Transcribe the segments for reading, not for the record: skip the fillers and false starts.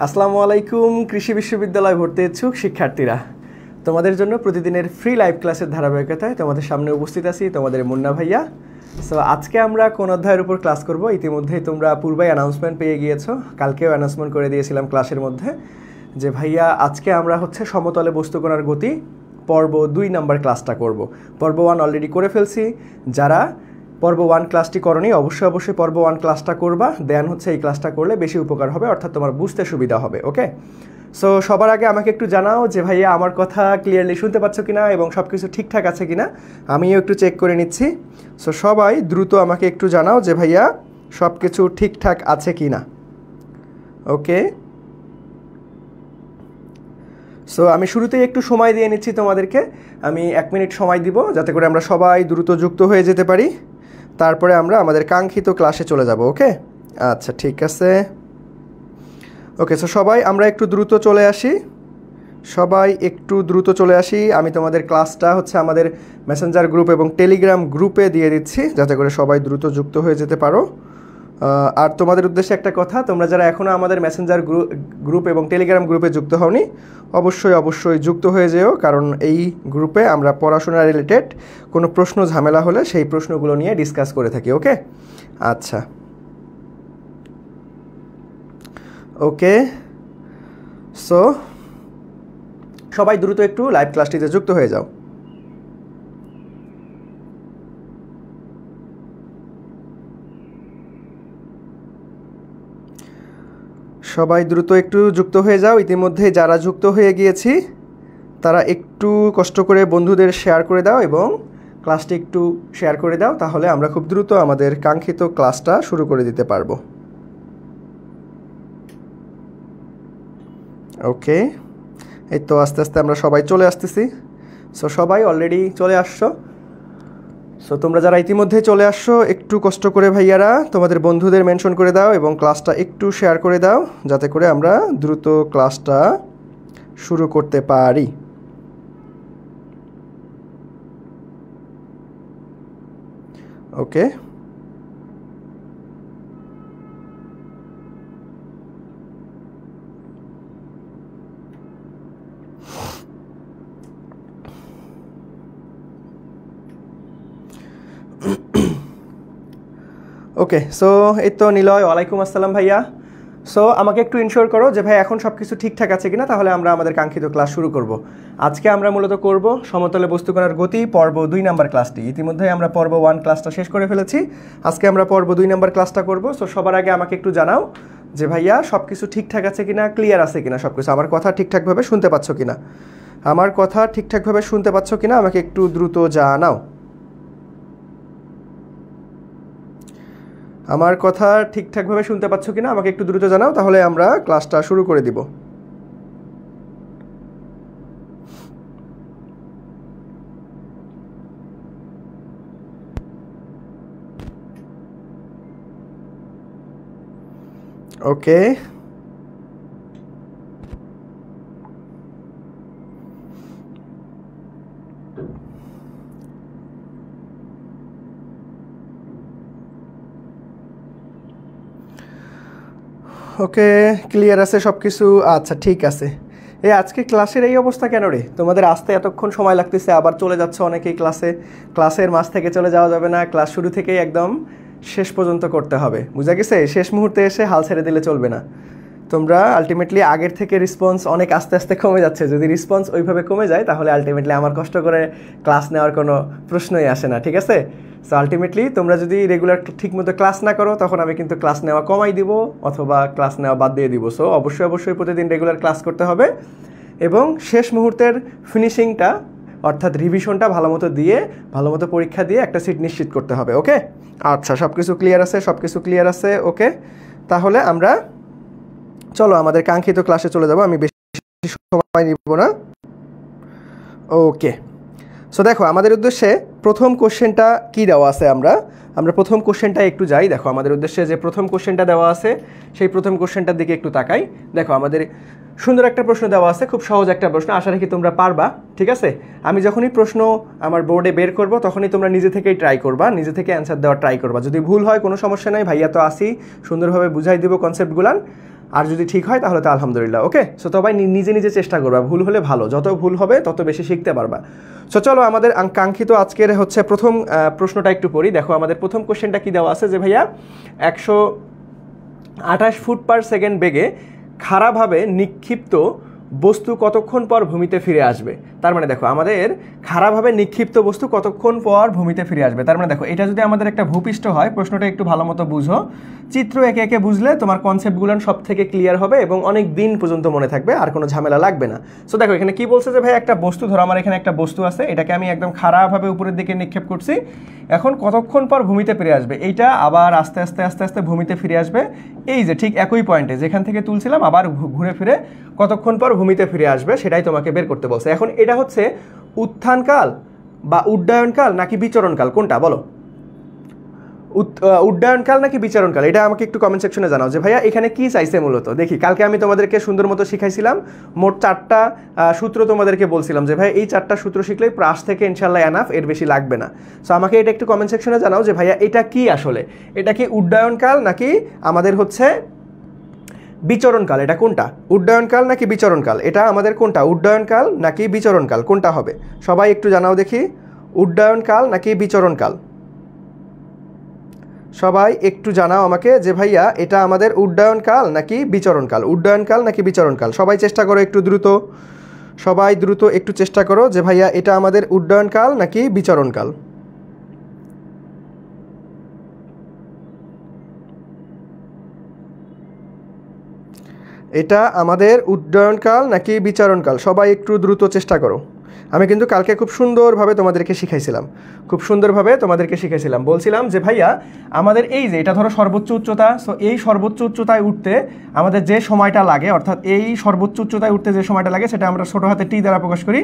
আসসালামু আলাইকুম কৃষি বিশ্ববিদ্যালয় ভর্তি ইচ্ছুক শিক্ষার্থীরা, তোমাদের জন্য প্রতিদিনের ফ্রি লাইভ ক্লাসের ধারাবাহিকতায় তোমাদের সামনে উপস্থিত আছি তোমাদের মুন্না ভাইয়া। সো আজকে আমরা কোন অধ্যায়ের উপর ক্লাস করব ইতিমধ্যেই তোমরা পূর্বেই অ্যানাউন্সমেন্ট পেয়ে গিয়েছো, কালকেও অ্যানাউন্সমেন্ট করে দিয়েছিলাম ক্লাসের মধ্যে যে ভাইয়া আজকে আমরা সমতলে বস্তু কণার গতি পর্ব 2 নাম্বার ক্লাসটা করব। পর্ব 1 অলরেডি করে ফেলছি, যারা পর্ব 1 ক্লাসটি করনি অবশ্যই পর্ব 1 ক্লাসটা করবা, দেন এই ক্লাসটা করলে বেশি উপকার হবে, অর্থাৎ তোমার বুঝতে সুবিধা হবে। ওকে, সো সবার আগে আমাকে একটু জানাও যে ভাইয়া আমার কথা ক্লিয়ারলি শুনতে পাচ্ছ কিনা এবং সব কিছু ঠিকঠাক আছে কিনা, আমিও একটু চেক করে নিচ্ছি। সো সবাই দ্রুত আমাকে একটু জানাও যে ভাইয়া সব কিছু ঠিকঠাক আছে কিনা। ওকে, সো আমি শুরুতেই একটু সময় দিয়ে নিচ্ছি তোমাদেরকে, আমি 1 মিনিট সময় দিব যাতে করে আমরা সবাই দ্রুত যুক্ত হয়ে যেতে পারি, তারপরে আমরা আমাদের কাঙ্ক্ষিত ক্লাসে চলে যাব। ওকে, আচ্ছা ঠিক আছে। ওকে, সো সবাই আমরা একটু দ্রুত চলে আসি, আমি তোমাদের ক্লাসটা আমাদের মেসেঞ্জার গ্রুপ এবং টেলিগ্রাম গ্রুপে দিয়ে দিচ্ছি যাতে করে সবাই দ্রুত যুক্ত হয়ে যেতে পারো। আর তোমাদের উদ্দেশ্যে একটা কথা, তোমরা যারা এখনও আমাদের মেসেঞ্জার গ্রুপ এবং টেলিগ্রাম গ্রুপে যুক্ত হওনি অবশ্যই যুক্ত হয়ে যেও, কারণ এই গ্রুপে আমরা পড়াশোনা রিলেটেড কোনো প্রশ্ন ঝামেলা হলে সেই প্রশ্নগুলো নিয়ে ডিসকাস করে থাকি। ওকে, আচ্ছা ওকে, সো সবাই দ্রুত একটু লাইভ ক্লাসটিতে যুক্ত হয়ে যাও। সবাই দ্রুত একটু যুক্ত হয়ে যাও। ইতিমধ্যে যারা যুক্ত হয়ে গিয়েছি তারা একটু কষ্ট করে বন্ধুদের শেয়ার করে দাও এবং ক্লাসটি একটু শেয়ার করে দাও, তাহলে আমরা খুব দ্রুত আমাদের কাঙ্ক্ষিত ক্লাসটা শুরু করে দিতে পারবো। ওকে, এই তো আস্তে আস্তে আমরা সবাই চলে আসতেছি। সো সবাই অলরেডি চলে আসছো। সো তোমরা যারা ইতিমধ্যে চলে আসছো একটু কষ্ট করে ভাইয়ারা তোমাদের বন্ধুদের মেনশন করে দাও এবং ক্লাসটা একটু শেয়ার করে দাও যাতে করে আমরা দ্রুত ক্লাসটা শুরু করতে পারি। ওকে, ওকে, সো এই তো নিলয়, ওয়ালাইকুম আসসালাম ভাইয়া। সো আমাকে একটু ইনশিওর করো যে ভাই এখন সব কিছু ঠিকঠাক আছে কিনা, তাহলে আমরা আমাদের কাঙ্ক্ষিত ক্লাস শুরু করব। আজকে আমরা মূলত করব সমতলে বস্তু কণার গতি পর্ব 2 নাম্বার ক্লাসটি। ইতিমধ্যে আমরা পর্ব 1 ক্লাসটা শেষ করে ফেলেছি, আজকে আমরা পর্ব 2 নাম্বার ক্লাসটা করব। সো সবার আগে আমাকে একটু জানাও যে ভাইয়া সব কিছু ঠিকঠাক আছে কিনা, ক্লিয়ার আছে কিনা সব কিছু, আমার কথা ঠিকঠাকভাবে শুনতে পাচ্ছ কিনা, আমাকে একটু দ্রুত জানাও। আমার কথা ঠিকঠাকভাবে শুনতে পাচ্ছ কিনা আমাকে একটু দ্রুত জানাও, তাহলে আমরা ক্লাসটা শুরু করে দিব। ওকে, ওকে, ক্লিয়ার আছে সব কিছু। আচ্ছা ঠিক আছে। আজকে ক্লাসের এই অবস্থা কেন রে? তোমাদের আসতে এতক্ষণ সময় লাগতেছে, আবার চলে যাচ্ছে অনেকেই ক্লাসের মাঝ থেকে চলে যাওয়া যাবে না, ক্লাস শুরু থেকেই একদম শেষ পর্যন্ত করতে হবে, বুঝা গেছে? শেষ মুহূর্তে এসে হাল ছেড়ে দিলে চলবে না। তোমরা আলটিমেটলি আগের থেকে রেসপন্স অনেক আস্তে আস্তে কমে যাচ্ছে, যদি রেসপন্স ওইভাবে কমে যায় তাহলে আলটিমেটলি আমার কষ্ট করে ক্লাস নেওয়ার কোনো প্রশ্নই আসে না, ঠিক আছে? সো আলটিমেটলি তোমরা যদি রেগুলার ঠিকমতো ক্লাস না করো তখন আমি কিন্তু ক্লাস নেওয়া কমাই দিব অথবা ক্লাস নেওয়া বাদ দিয়ে দিব। সো অবশ্যই প্রতিদিন রেগুলার ক্লাস করতে হবে এবং শেষ মুহূর্তের ফিনিশিংটা অর্থাৎ রিভিশনটা ভালোমতো পরীক্ষা দিয়ে একটা সিট নিশ্চিত করতে হবে। ওকে, আচ্ছা সব কিছু ক্লিয়ার আছে। ওকে, তাহলে আমরা চলো আমাদের কাঙ্ক্ষিত ক্লাসে চলে যাব, আমি বেশি সময় নিব না। ওকে, সো দেখো আমাদের উদ্দেশ্যে প্রথম কোশ্চেনটা কি দেওয়া আছে, আমরা প্রথম কোশ্চেনটা একটু যাই। দেখো আমাদের উদ্দেশ্যে যে প্রথম কোশ্চেনটা দেওয়া আছে সেই প্রথম কোশ্চেনটার দিকে একটু তাকাই। দেখো আমাদের সুন্দর একটা প্রশ্ন দেওয়া আছে, খুব সহজ একটা প্রশ্ন, আশা রাখি তোমরা পারবা, ঠিক আছে? আমি যখনই প্রশ্ন আমার বোর্ডে বের করব তখনই তোমরা নিজে থেকেই ট্রাই করবা, নিজে থেকে অ্যান্সার দেওয়ার ট্রাই করবা। যদি ভুল হয় কোনো সমস্যা নাই, ভাইয়া তো আসি, সুন্দরভাবে বুঝাই দিব কনসেপ্টগুলান। আর যদি ঠিক হয় তাহলে তো আলহামদুলিল্লাহ। ওকে, সো সবাই নিজে নিজে চেষ্টা করবা, ভুল হলে ভালো, যত ভুল হবে তত বেশি শিখতে পারবা। সো চলো আমাদের কাঙ্ক্ষিত আজকের হচ্ছে প্রথম প্রশ্নটা একটু পড়ি। দেখো আমাদের প্রথম কোশ্চেনটা কি দেওয়া আছে যে ভাইয়া 128 ফুট পার সেকেন্ড বেগে খাড়াভাবে নিক্ষিপ্ত বস্তু কতক্ষণ পর ভূমিতে ফিরে আসবে। তার মানে দেখো আমাদের খাড়াভাবে নিক্ষিপ্ত বস্তু কতক্ষণ পর ভূমিতে ফিরে আসবে। তার মানে দেখো এটা যদি আমাদের একটা ভূপৃষ্ঠ হয়, প্রশ্নটা একটু ভালো মতো বুঝো, চিত্র একে একে বুঝলে তোমার কনসেপ্টগুলো সব থেকে ক্লিয়ার হবে এবং অনেক দিন পর্যন্ত মনে থাকবে, আর কোনো ঝামেলা লাগবে না। সো দেখো এখানে কি বলছে যে ভাই একটা বস্তু, ধরো আমার এখানে একটা বস্তু আছে, এটাকে আমি একদম খাড়াভাবে উপরের দিকে নিক্ষেপ করছি, এখন কতক্ষণ পর ভূমিতে ফিরে আসবে, এইটা আবার আস্তে আস্তে আস্তে আস্তে ভূমিতে ফিরে আসবে, এই যে ঠিক একই পয়েন্টে যেখান থেকে তুলছিলাম আবার ঘুরে ফিরে কতক্ষণ পর ভূমিতে ফিরে আসবে সেটাই তোমাকে বের করতে বলছে। এখন এটা হচ্ছে উত্থানকাল বা উড্ডয়নকাল নাকি বিচরণকাল, কোনটা বলো? উড্ডয়নকাল নাকি বিচরণকাল, এটা আমাকে একটু কমেন্ট সেকশনে জানাও যে ভাইয়া এখানে কি চাইছে মূলত। দেখি কালকে আমি তোমাদেরকে সুন্দর মতো শিখাইছিলাম, মোট 4টা সূত্র তোমাদেরকে বলছিলাম যে ভাই এই 4টা সূত্র শিখলেই প্রাস থেকে ইনশাল্লাহ এনাফ, এর বেশি লাগবে না। সো আমাকে এটা একটু কমেন্ট সেকশনে জানাও যে ভাইয়া এটা কি আসলে, এটা কি উড্ডয়নকাল নাকি আমাদের হচ্ছে বিচরণকাল, এটা কোনটা? উড্ডয়নকাল নাকি বিচরণকাল, এটা আমাদের কোনটা? উড্ডয়নকাল নাকি বিচরণকাল, কোনটা হবে? সবাই একটু জানাও দেখি, উড্ডয়নকাল নাকি বিচরণকাল? সবাই একটু জানাও আমাকে যে ভাইয়া এটা আমাদের উড্ডয়নকাল নাকি বিচরণকাল, উড্ডয়নকাল নাকি বিচরণকাল। সবাই চেষ্টা করো একটু দ্রুত, সবাই দ্রুত একটু চেষ্টা করো যে ভাইয়া এটা আমাদের উড্ডয়নকাল নাকি বিচরণকাল। এটা আমাদের উড্ডয়নকাল নাকি বিচরণকাল, সবাই একটু দ্রুত চেষ্টা করো। আমি কিন্তু কালকে খুব সুন্দরভাবে তোমাদেরকে শিখাইছিলাম, খুব সুন্দরভাবে তোমাদেরকে শিখাইছিলাম, বলছিলাম যে ভাইয়া আমাদের এই যে এটা ধরো সর্বোচ্চ উচ্চতা, সো এই সর্বোচ্চ উচ্চতায় উঠতে আমাদের যে সময়টা লাগে, অর্থাৎ এই সর্বোচ্চ উচ্চতায় উঠতে যে সময়টা লাগে সেটা আমরা ছোটো হাতে টি দ্বারা প্রকাশ করি,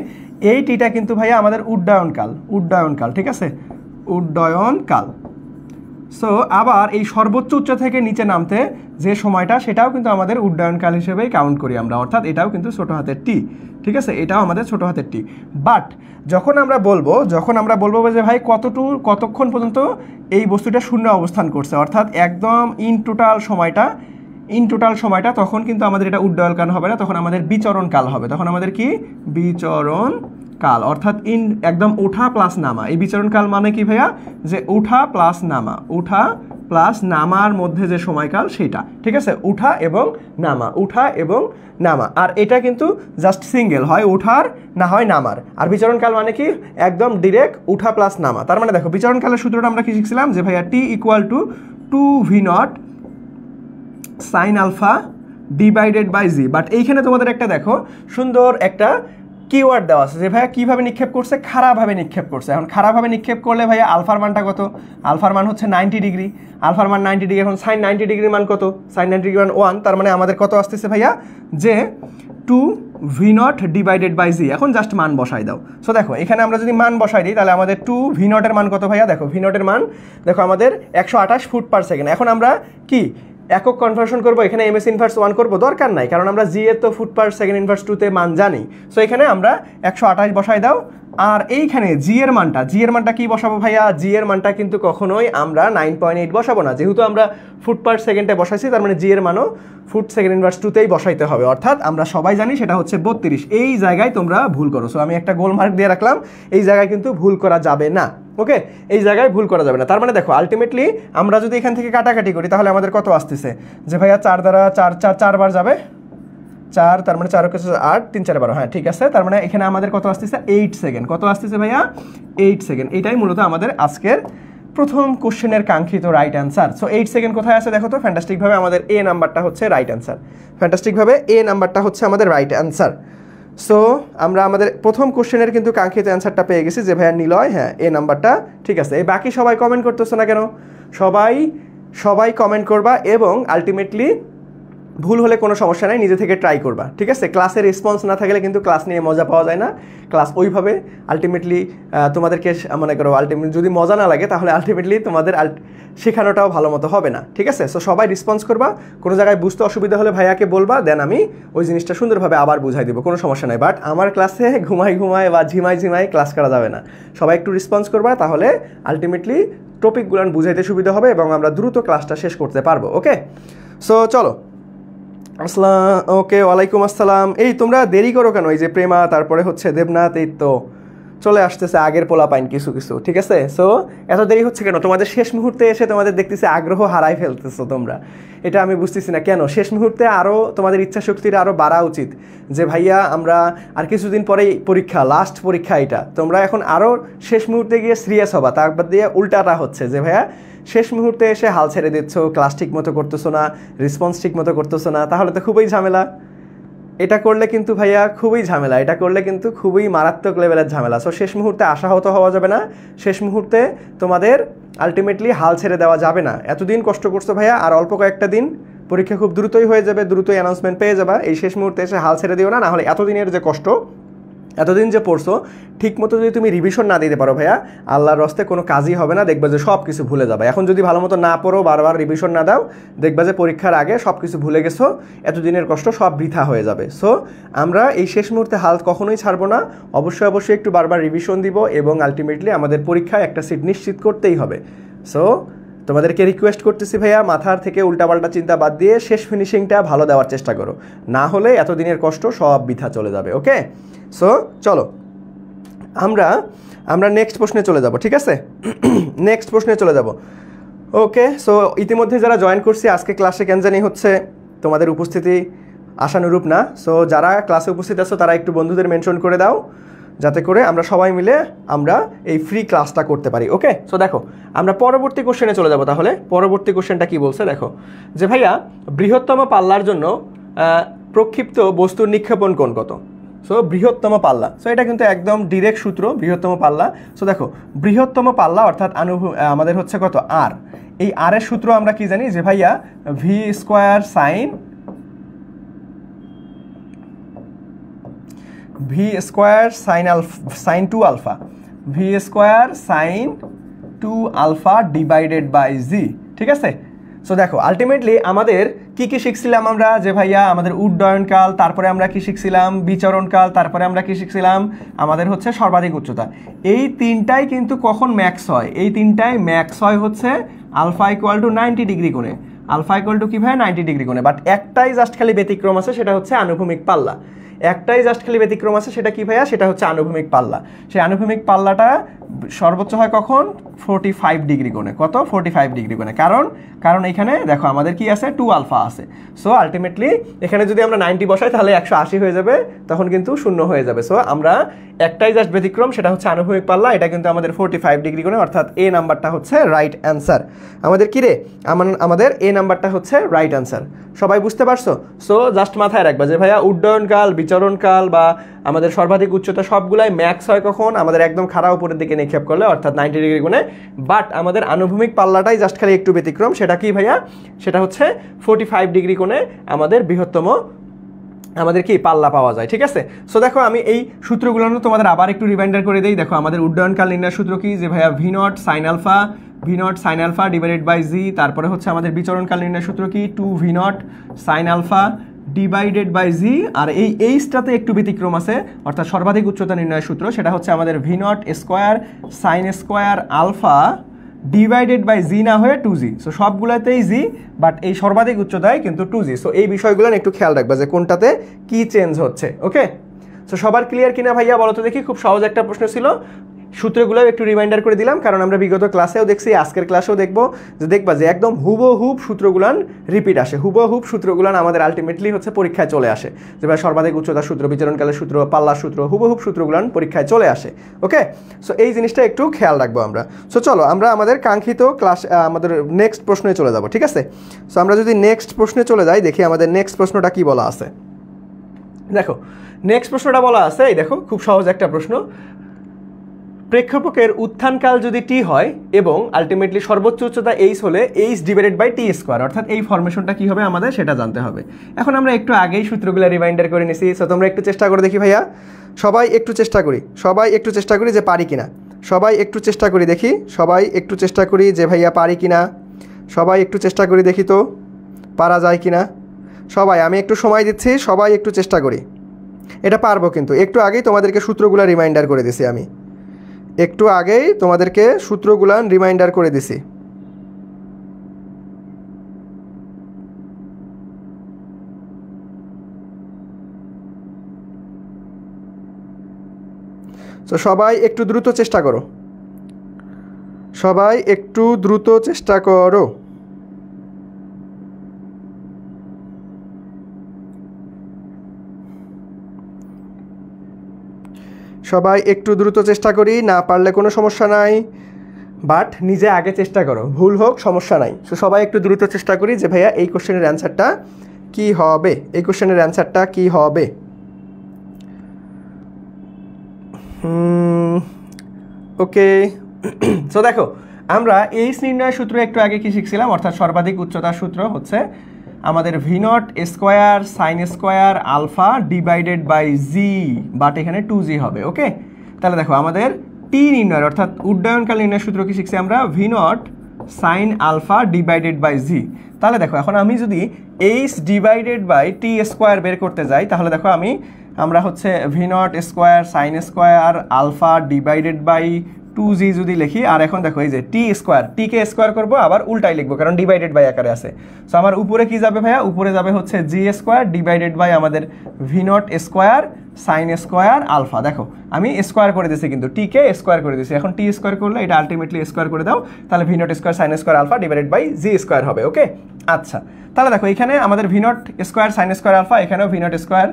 এই টিটা কিন্তু ভাইয়া আমাদের উড্ডয়নকাল, উড্ডয়নকাল, ঠিক আছে, উড্ডয়নকাল। সো আবার এই সর্বোচ্চ উচ্চ থেকে নিচে নামতে যে সময়টা সেটাও কিন্তু আমাদের উড্ডয়নকাল হিসেবেই কাউন্ট করি আমরা, অর্থাৎ এটাও কিন্তু ছোটো হাতের টি, ঠিক আছে, এটাও আমাদের ছোটো হাতের টি। বাট যখন আমরা বলবো যে ভাই কতক্ষণ পর্যন্ত এই বস্তুটা শূন্য অবস্থান করছে, অর্থাৎ একদম ইন টোটাল সময়টা, তখন কিন্তু আমাদের এটা উড্ডয়নকাল হবে না, তখন আমাদের বিচরণকাল হবে। তখন আমাদের কি? বিচরণকাল, অর্থাৎ একদম ওঠা প্লাস নামা। এই বিচরণকাল মানে কি ভাইয়া? যে ওঠা প্লাস নামা, ওঠা প্লাস নামার মধ্যে যে সময়কাল সেটা, ঠিক আছে, উঠা এবং নামা, উঠা এবং নামা। আর এটা কিন্তু জাস্ট সিঙ্গেল, হয় ওঠার না হয় নামার। আর বিচরণকাল মানে কি? একদম ডিরেক্ট উঠা প্লাস নামা। তার মানে দেখো বিচরণকালের সূত্রটা আমরা কি শিখছিলাম যে ভাইয়া T equal to 2v0 sine alpha divided by G. But এইখানে তোমাদের একটা দেখো সুন্দর একটা কিওয়ার্ড দেওয়া আছে যে ভাইয়া কীভাবে নিক্ষেপ করছে? খাড়াভাবে নিক্ষেপ করছে। এখন খাড়াভাবে নিক্ষেপ করলে ভাইয়া আলফার মানটা কত? আলফার মান হচ্ছে 90 ডিগ্রি, আলফার মান 90 ডিগ্রি। এখন সাইন 90 ডিগ্রির মান কত? সাইন 90 ডিগ্রি মান 1। তার মানে আমাদের কত আসতেছে ভাইয়া? যে 2v0 ডিভাইডেড বাই জি। এখন জাস্ট মান বসাই দাও। সো দেখো এখানে আমরা যদি মান বসাই দিই তাহলে আমাদের 2v0 এর মান কত ভাইয়া? দেখো v0 এর মান দেখো আমাদের 128 ফুট পার সেকেন্ড। এখন আমরা কি একক কনভার্সন করবো? এখানে এমএস ইনভার্স 1 করবো? দরকার নাই, কারণ আমরা জি এর তো ফুট পার সেকেন্ড ইনভার্স 2 মান জানি। সো এখানে আমরা 128 বসাই দাও। আর এইখানে জি এর মানটা কি বসাবো ভাইয়া? জি এর মানটা কিন্তু কখনোই আমরা 9.8 বসাবো না, যেহেতু আমরা ফুট পার সেকেন্ডে বসাইছি, তার মানে জি এর মানও ফুট সেকেন্ড ইনভার্স 2তেই বসাইতে হবে, অর্থাৎ আমরা সবাই জানি সেটা হচ্ছে 32। এই জায়গায় তোমরা ভুল করো। সো আমি একটা গোল মার্ক দিয়ে রাখলাম, এই জায়গায় কিন্তু ভুল করা যাবে না। ওকে, এই জায়গায় ভুল করা যাবে না। তার মানে দেখো আলটিমেটলি আমরা যদি এখান থেকে কাটাকাটি করি তাহলে আমাদের কত আসতেছে? যে ভাইয়া 4 দ্বারা 4 বার যাবে, 4, তার মানে 4 কাছে 8, 3 4 12, হ্যাঁ ঠিক আছে। তার মানে এখানে আমাদের কত আসতেছে? 8 সেকেন্ড। কত আসতেছে ভাইয়া? 8 সেকেন্ড। এটাই মূলত আমাদের আজকের প্রথম কোশ্চেনের কাঙ্ক্ষিত রাইট অ্যান্সার। সো 8 সেকেন্ড কোথায় আছে দেখো তো? ফ্যান্টাস্টিকভাবে আমাদের এ নাম্বারটা হচ্ছে রাইট অ্যান্সার, ফ্যান্টাস্টিকভাবে এ নাম্বারটা হচ্ছে আমাদের রাইট অ্যান্সার। সো আমরা আমাদের প্রথম কোশ্চেনের কিন্তু কাঙ্ক্ষিত অ্যান্সারটা পেয়ে গেছি যে ভাইয়া নিলয়, হ্যাঁ এ নাম্বারটা ঠিক আছে। এই বাকি সবাই কমেন্ট করতেছে না কেন? সবাই কমেন্ট করবা এবং আলটিমেটলি ভুল হলে কোনো সমস্যা নাই, নিজে থেকে ট্রাই করবা, ঠিক আছে। ক্লাসে রেসপন্স না থাকলে কিন্তু ক্লাস নিয়ে মজা পাওয়া যায় না। ক্লাস ওইভাবে আলটিমেটলি তোমাদেরকে মনে করো আলটিমেটলি যদি মজা না লাগে তাহলে আলটিমেটলি তোমাদের শেখানোটাও ভালো মতো হবে না, ঠিক আছে। সো সবাই রেসপন্স করবা, কোনো জায়গায় বুঝতে অসুবিধা হলে ভাইয়াকে বলবা, দেন আমি ওই জিনিসটা সুন্দরভাবে আবার বুঝাই দেবো, কোনো সমস্যা নাই। বাট আমার ক্লাসে ঘুমাই বা ঝিমাই ক্লাস করা যাবে না। সবাই একটু রেসপন্স করবা, তাহলে আলটিমেটলি টপিকগুলো বুঝাইতে সুবিধা হবে এবং আমরা দ্রুত ক্লাসটা শেষ করতে পারবো। ওকে, সো চলো আসসালাম, ওকে, ওয়ালাইকুম আসসালাম। এই তোমরা দেরি করো কেন? এই যে প্রেমা, তারপরে হচ্ছে দেবনাথ, এই তো চলে আসতেছে আগের পোলা পাইন কিছু কিছু, ঠিক আছে। সো এত দেরি হচ্ছে কেন? তোমাদের শেষ মুহূর্তে এসে তোমাদের দেখতেছি আগ্রহ হারাই ফেলতেছো তোমরা, এটা আমি বুঝতেছি না কেন। শেষ মুহূর্তে আরও তোমাদের ইচ্ছা শক্তিটা আরও বাড়া উচিত যে ভাইয়া আমরা আর কিছুদিন পরেই পরীক্ষা, লাস্ট পরীক্ষা এটা। তোমরা এখন আরও শেষ মুহূর্তে গিয়ে সিরিয়াস হবা, তারপর দিয়ে উল্টাটা হচ্ছে যে ভাইয়া শেষ মুহূর্তে এসে হাল ছেড়ে দিচ্ছ, ক্লাস ঠিক মতো করতেছো না, রেসপন্স ঠিক মতো করতেছো না, তাহলে তো খুবই ঝামেলা। এটা করলে কিন্তু ভাইয়া খুবই ঝামেলা, এটা করলে কিন্তু খুবই মারাত্মক লেভেলের ঝামেলা। সো শেষ মুহূর্তে আশাহত হওয়া যাবে না, শেষ মুহূর্তে তোমাদের আলটিমেটলি হাল ছেড়ে দেওয়া যাবে না। এতদিন কষ্ট করছো ভাইয়া, আর অল্প কয়েকটা দিন, পরীক্ষা খুব দ্রুতই হয়ে যাবে, দ্রুতই অ্যানাউন্সমেন্ট পেয়ে যাবা। এই শেষ মুহূর্তে এসে হাল ছেড়ে দিও না, নাহলে এতদিনের যে কষ্ট, এতদিন যে পড়ছো ঠিক মতো যদি তুমি রিভিশন না দিতে পারো ভাইয়া, আল্লাহর রস্তে কোনো কাজই হবে না, দেখবা যে সব কিছু ভুলে যাবে। এখন যদি ভালো মতো না পড়ো, বারবার রিভিশন না দাও, দেখবা যে পরীক্ষার আগে সব কিছু ভুলে গেছো, এতদিনের কষ্ট সব বৃথা হয়ে যাবে। সো আমরা এই শেষ মুহূর্তে হাল কখনোই ছাড়বো না, অবশ্যই একটু বারবার রিভিশন দিব, এবং আলটিমেটলি আমাদের পরীক্ষায় একটা সিট নিশ্চিত করতেই হবে। সো তোমাদেরকে রিকোয়েস্ট করতেছি ভাইয়া, মাথার থেকে উল্টাপাল্টা চিন্তা বাদ দিয়ে শেষ ফিনিশিংটা ভালো দেওয়ার চেষ্টা করো, না হলে এতদিনের কষ্ট সব বৃথা চলে যাবে। ওকে, সো চলো আমরা নেক্সট প্রশ্নে চলে যাব, ঠিক আছে? নেক্সট প্রশ্নে চলে যাব। ওকে, সো ইতিমধ্যে যারা জয়েন করছি আজকে ক্লাসে, কেন জানি হচ্ছে তোমাদের উপস্থিতি আশানুরূপ না। সো যারা ক্লাসে উপস্থিত আছো তারা একটু বন্ধুদের মেনশন করে দাও, যাতে করে আমরা সবাই মিলে আমরা এই ফ্রি ক্লাসটা করতে পারি। ওকে, সো দেখো আমরা পরবর্তী কোশ্চেনে চলে যাব। তাহলে পরবর্তী কোশ্চেনটা কি বলছে দেখো, যে ভাইয়া বৃহত্তম পাল্লার জন্য প্রক্ষিপ্ত বস্তুর নিক্ষেপণ কোণ কত? সো বৃহত্তম পাল্লা, সো এটা কিন্তু একদম ডিরেক্ট সূত্র, বৃহত্তম পাল্লা। সো দেখো বৃহত্তম পাল্লা অর্থাৎ আমাদের হচ্ছে কত, আর। এই আর এর সূত্র আমরা কি জানি, যে ভাইয়া v square sine sine 2 alpha, v square sine 2 alpha divided by g, ঠিক আছে। সো দেখো আলটিমেটলি আমাদের কি কি শিখছিলাম আমরা, যে ভাইয়া আমাদের উড্ডয়নকাল, তারপরে আমরা কি শিখছিলাম বিচরণকাল, তারপরে আমরা কি শিখছিলাম আমাদের হচ্ছে সর্বাধিক উচ্চতা। এই তিনটাই কিন্তু কখন ম্যাক্স হয়? এই তিনটাই ম্যাক্স হয় হচ্ছে আলফা ইকুয়াল টু 90 ডিগ্রি কোণে। আলফা ইকুয়াল টু কি ভাই? 90 ডিগ্রি কোণে। বাট একটাই জাস্ট খালি ব্যতিক্রম আছে, সেটা হচ্ছে আনুভূমিক পাল্লা। একটাই জাস্ট খালি ব্যতিক্রম আছে, সেটা কি ভাইয়া? সেটা হচ্ছে আনুভূমিক পাল্লা। সেই আনুভূমিক পাল্লাটা সর্বোচ্চ হয় কখন? 45 ডিগ্রি কোণে। কত? 45 ডিগ্রি কোণে। কারণ এখানে দেখো আমাদের কি আছে, 2 আলফা আছে। সো আলটিমেটলি এখানে যদি আমরা 90 বসাই তাহলে 180 হয়ে যাবে, তখন কিন্তু শূন্য হয়ে যাবে। সো আমরা একটাই জাস্ট ব্যতিক্রম, সেটা হচ্ছে আনুভূমিক পাল্লা, এটা কিন্তু আমাদের 45 ডিগ্রি কোণে, অর্থাৎ এ নাম্বারটা হচ্ছে রাইট অ্যান্সার। আমাদের কি রে, আমাদের এ নাম্বারটা হচ্ছে রাইট অ্যান্সার। সবাই বুঝতে পারছো? সো জাস্ট মাথায় রাখবা যে ভাইয়া উড্ডয়নকাল, বিচরণকাল বা আমাদের সর্বাধিক উচ্চতা সবগুলাই ম্যাক্স হয় কখন? আমাদের একদম খাড়া উপরের দিকে নিক্ষেপ করলে, অর্থাৎ 90 ডিগ্রি কোণে। বাট আমাদের আনুভূমিক পাল্লাটাই জাস্ট খালি একটু ব্যতিক্রম, সেটা কি ভাইয়া? সেটা হচ্ছে 45 ডিগ্রি কোণে আমাদের বৃহত্তম আমাদের কি পাল্লা পাওয়া যায়, ঠিক আছে। সো দেখো আমি এই সূত্রগুলো তোমাদের আবার একটু রিমাইন্ডার করে দিই। দেখো আমাদের উড্ডয়নকাল নির্ণয়ের সূত্র কি, যে ভাইয়া v naught sine alpha divided by g. তারপরে হচ্ছে আমাদের বিচরণকাল নির্ণয়ের সূত্র কি, 2 v naught sine alpha divided by জি। আর এই এইচটাতে একটু ব্যতিক্রম আছে, অর্থাৎ সর্বাধিক উচ্চতা নির্ণয়ের সূত্র, সেটা হচ্ছে আমাদের V naught square sine square alpha divided by g না হয়ে 2g। সো সবগুলোতেই জি, বাট এই সর্বাধিক উচ্চতায় কিন্তু 2g। সো এই বিষয়গুলো একটু খেয়াল রাখবা যে কোনটাতে কি চেঞ্জ হচ্ছে। ওকে, সো সবার ক্লিয়ার কিনা ভাইয়া বলো তো দেখি? খুব সহজ একটা প্রশ্ন ছিল, সূত্রগুলো একটু রিমাইন্ডার করে দিলাম, কারণ আমরা বিগত ক্লাসেও দেখছি, আজকের ক্লাসেও দেখবো, যে দেখবা যে একদম হুবহুব সূত্রগুলান রিপিট আসে, হুবহুব সূত্রগুলান আমাদের আলটিমেটলি হচ্ছে পরীক্ষায় চলে আসে। যেভাবে সর্বাধিক উচ্চতার সূত্র, বিচরণকালের সূত্র, পাল্লার সূত্র, হুবহুব সূত্রগুলান পরীক্ষায় চলে আসে। ওকে, সো এই জিনিসটা একটু খেয়াল রাখবো আমরা। সো চলো আমরা আমাদের কাঙ্ক্ষিত ক্লাস, আমাদের নেক্সট প্রশ্নে চলে যাব, ঠিক আছে। সো আমরা যদি নেক্সট প্রশ্নে চলে যাই, দেখি আমাদের নেক্সট প্রশ্নটা কি বলা আছে। দেখো নেক্সট প্রশ্নটা বলা আছে, এই দেখো খুব সহজ একটা প্রশ্ন। প্রেক্ষাপটের উত্থানকাল যদি টি হয় এবং আলটিমেটলি সর্বোচ্চ উচ্চতা এইচ হলে H divided by T square, অর্থাৎ এই ফরমেশনটা কি হবে আমাদের সেটা জানতে হবে। এখন আমরা একটু আগেই সূত্রগুলো রিমাইন্ডার করে নিছি। সো তোমরা একটু চেষ্টা করে দেখি ভাইয়া, সবাই একটু চেষ্টা করি যে পারি কিনা, সবাই একটু চেষ্টা করি দেখি, সবাই একটু চেষ্টা করি যে ভাইয়া পারি কিনা, সবাই একটু চেষ্টা করি দেখি তো পারা যায় কিনা। সবাই, আমি একটু সময় দিচ্ছি, সবাই একটু চেষ্টা করি, এটা পারবো। কিন্তু একটু আগেই তোমাদেরকে সূত্রগুলো রিমাইন্ডার করে দিছি, আমি একটু আগেই তোমাদেরকে সূত্রগুলান রিমাইন্ডার করে দিছি। তো সবাই একটু দ্রুত চেষ্টা করো, সবাই একটু দ্রুত চেষ্টা করো। সবাই একটু দ্রুত চেষ্টা করি, না পারলে কোনো সমস্যা নাই, বাট নিজে আগে চেষ্টা করো, ভুল হোক সমস্যা নাই। সো সবাই একটু দ্রুত চেষ্টা করি যে ভাইয়া এই কোশ্চেনের অ্যান্সারটা কী হবে, এই কোশ্চেনের অ্যান্সারটা কী হবে। ওকে, সো দেখো আমরা এইচ নির্ণয়ের সূত্র একটু আগে কি শিখছিলাম, অর্থাৎ সর্বাধিক উচ্চতার সূত্র হচ্ছে আমাদের V naught square sine square alpha divided by G, but এখানে 2g হবে। ওকে, তাহলে দেখো আমাদের টি নির্ণয়ের অর্থাৎ উড্ডয়নকাল নির্ণয়ের সূত্র কি শিখছি আমরা, v naught sine alpha divided by g. তাহলে দেখো এখন আমি যদি H divided by T square বের করতে যাই, তাহলে দেখো আমরা হচ্ছে v naught square sine square alpha divided by 2g যদি লিখি, আর এখন দেখো এই যে টি স্কোয়ার, টিকে স্কোয়ার করবো আবার উল্টাই লিখবো কারণ ডিভাইডেড বাই আকারে আছে। সো আমার উপরে কি যাবে ভাইয়া, উপরে যাবে হচ্ছে জি স্কোয়ার ডিভাইডেড বাই আমাদের V naught square sine square alpha. দেখো আমি স্কোয়ার করে দিয়েছি কিন্তু টিকে স্কোয়ার করে দিয়েছি, এখন টি স্কোয়ার করলে এটা আলটিমেটলি স্কোয়ার করে দাও, তাহলে v naught square sine square alpha divided by g square হবে। ওকে, আচ্ছা তাহলে দেখো এখানে আমাদের V naught square sine square alpha, এখানেও v naught square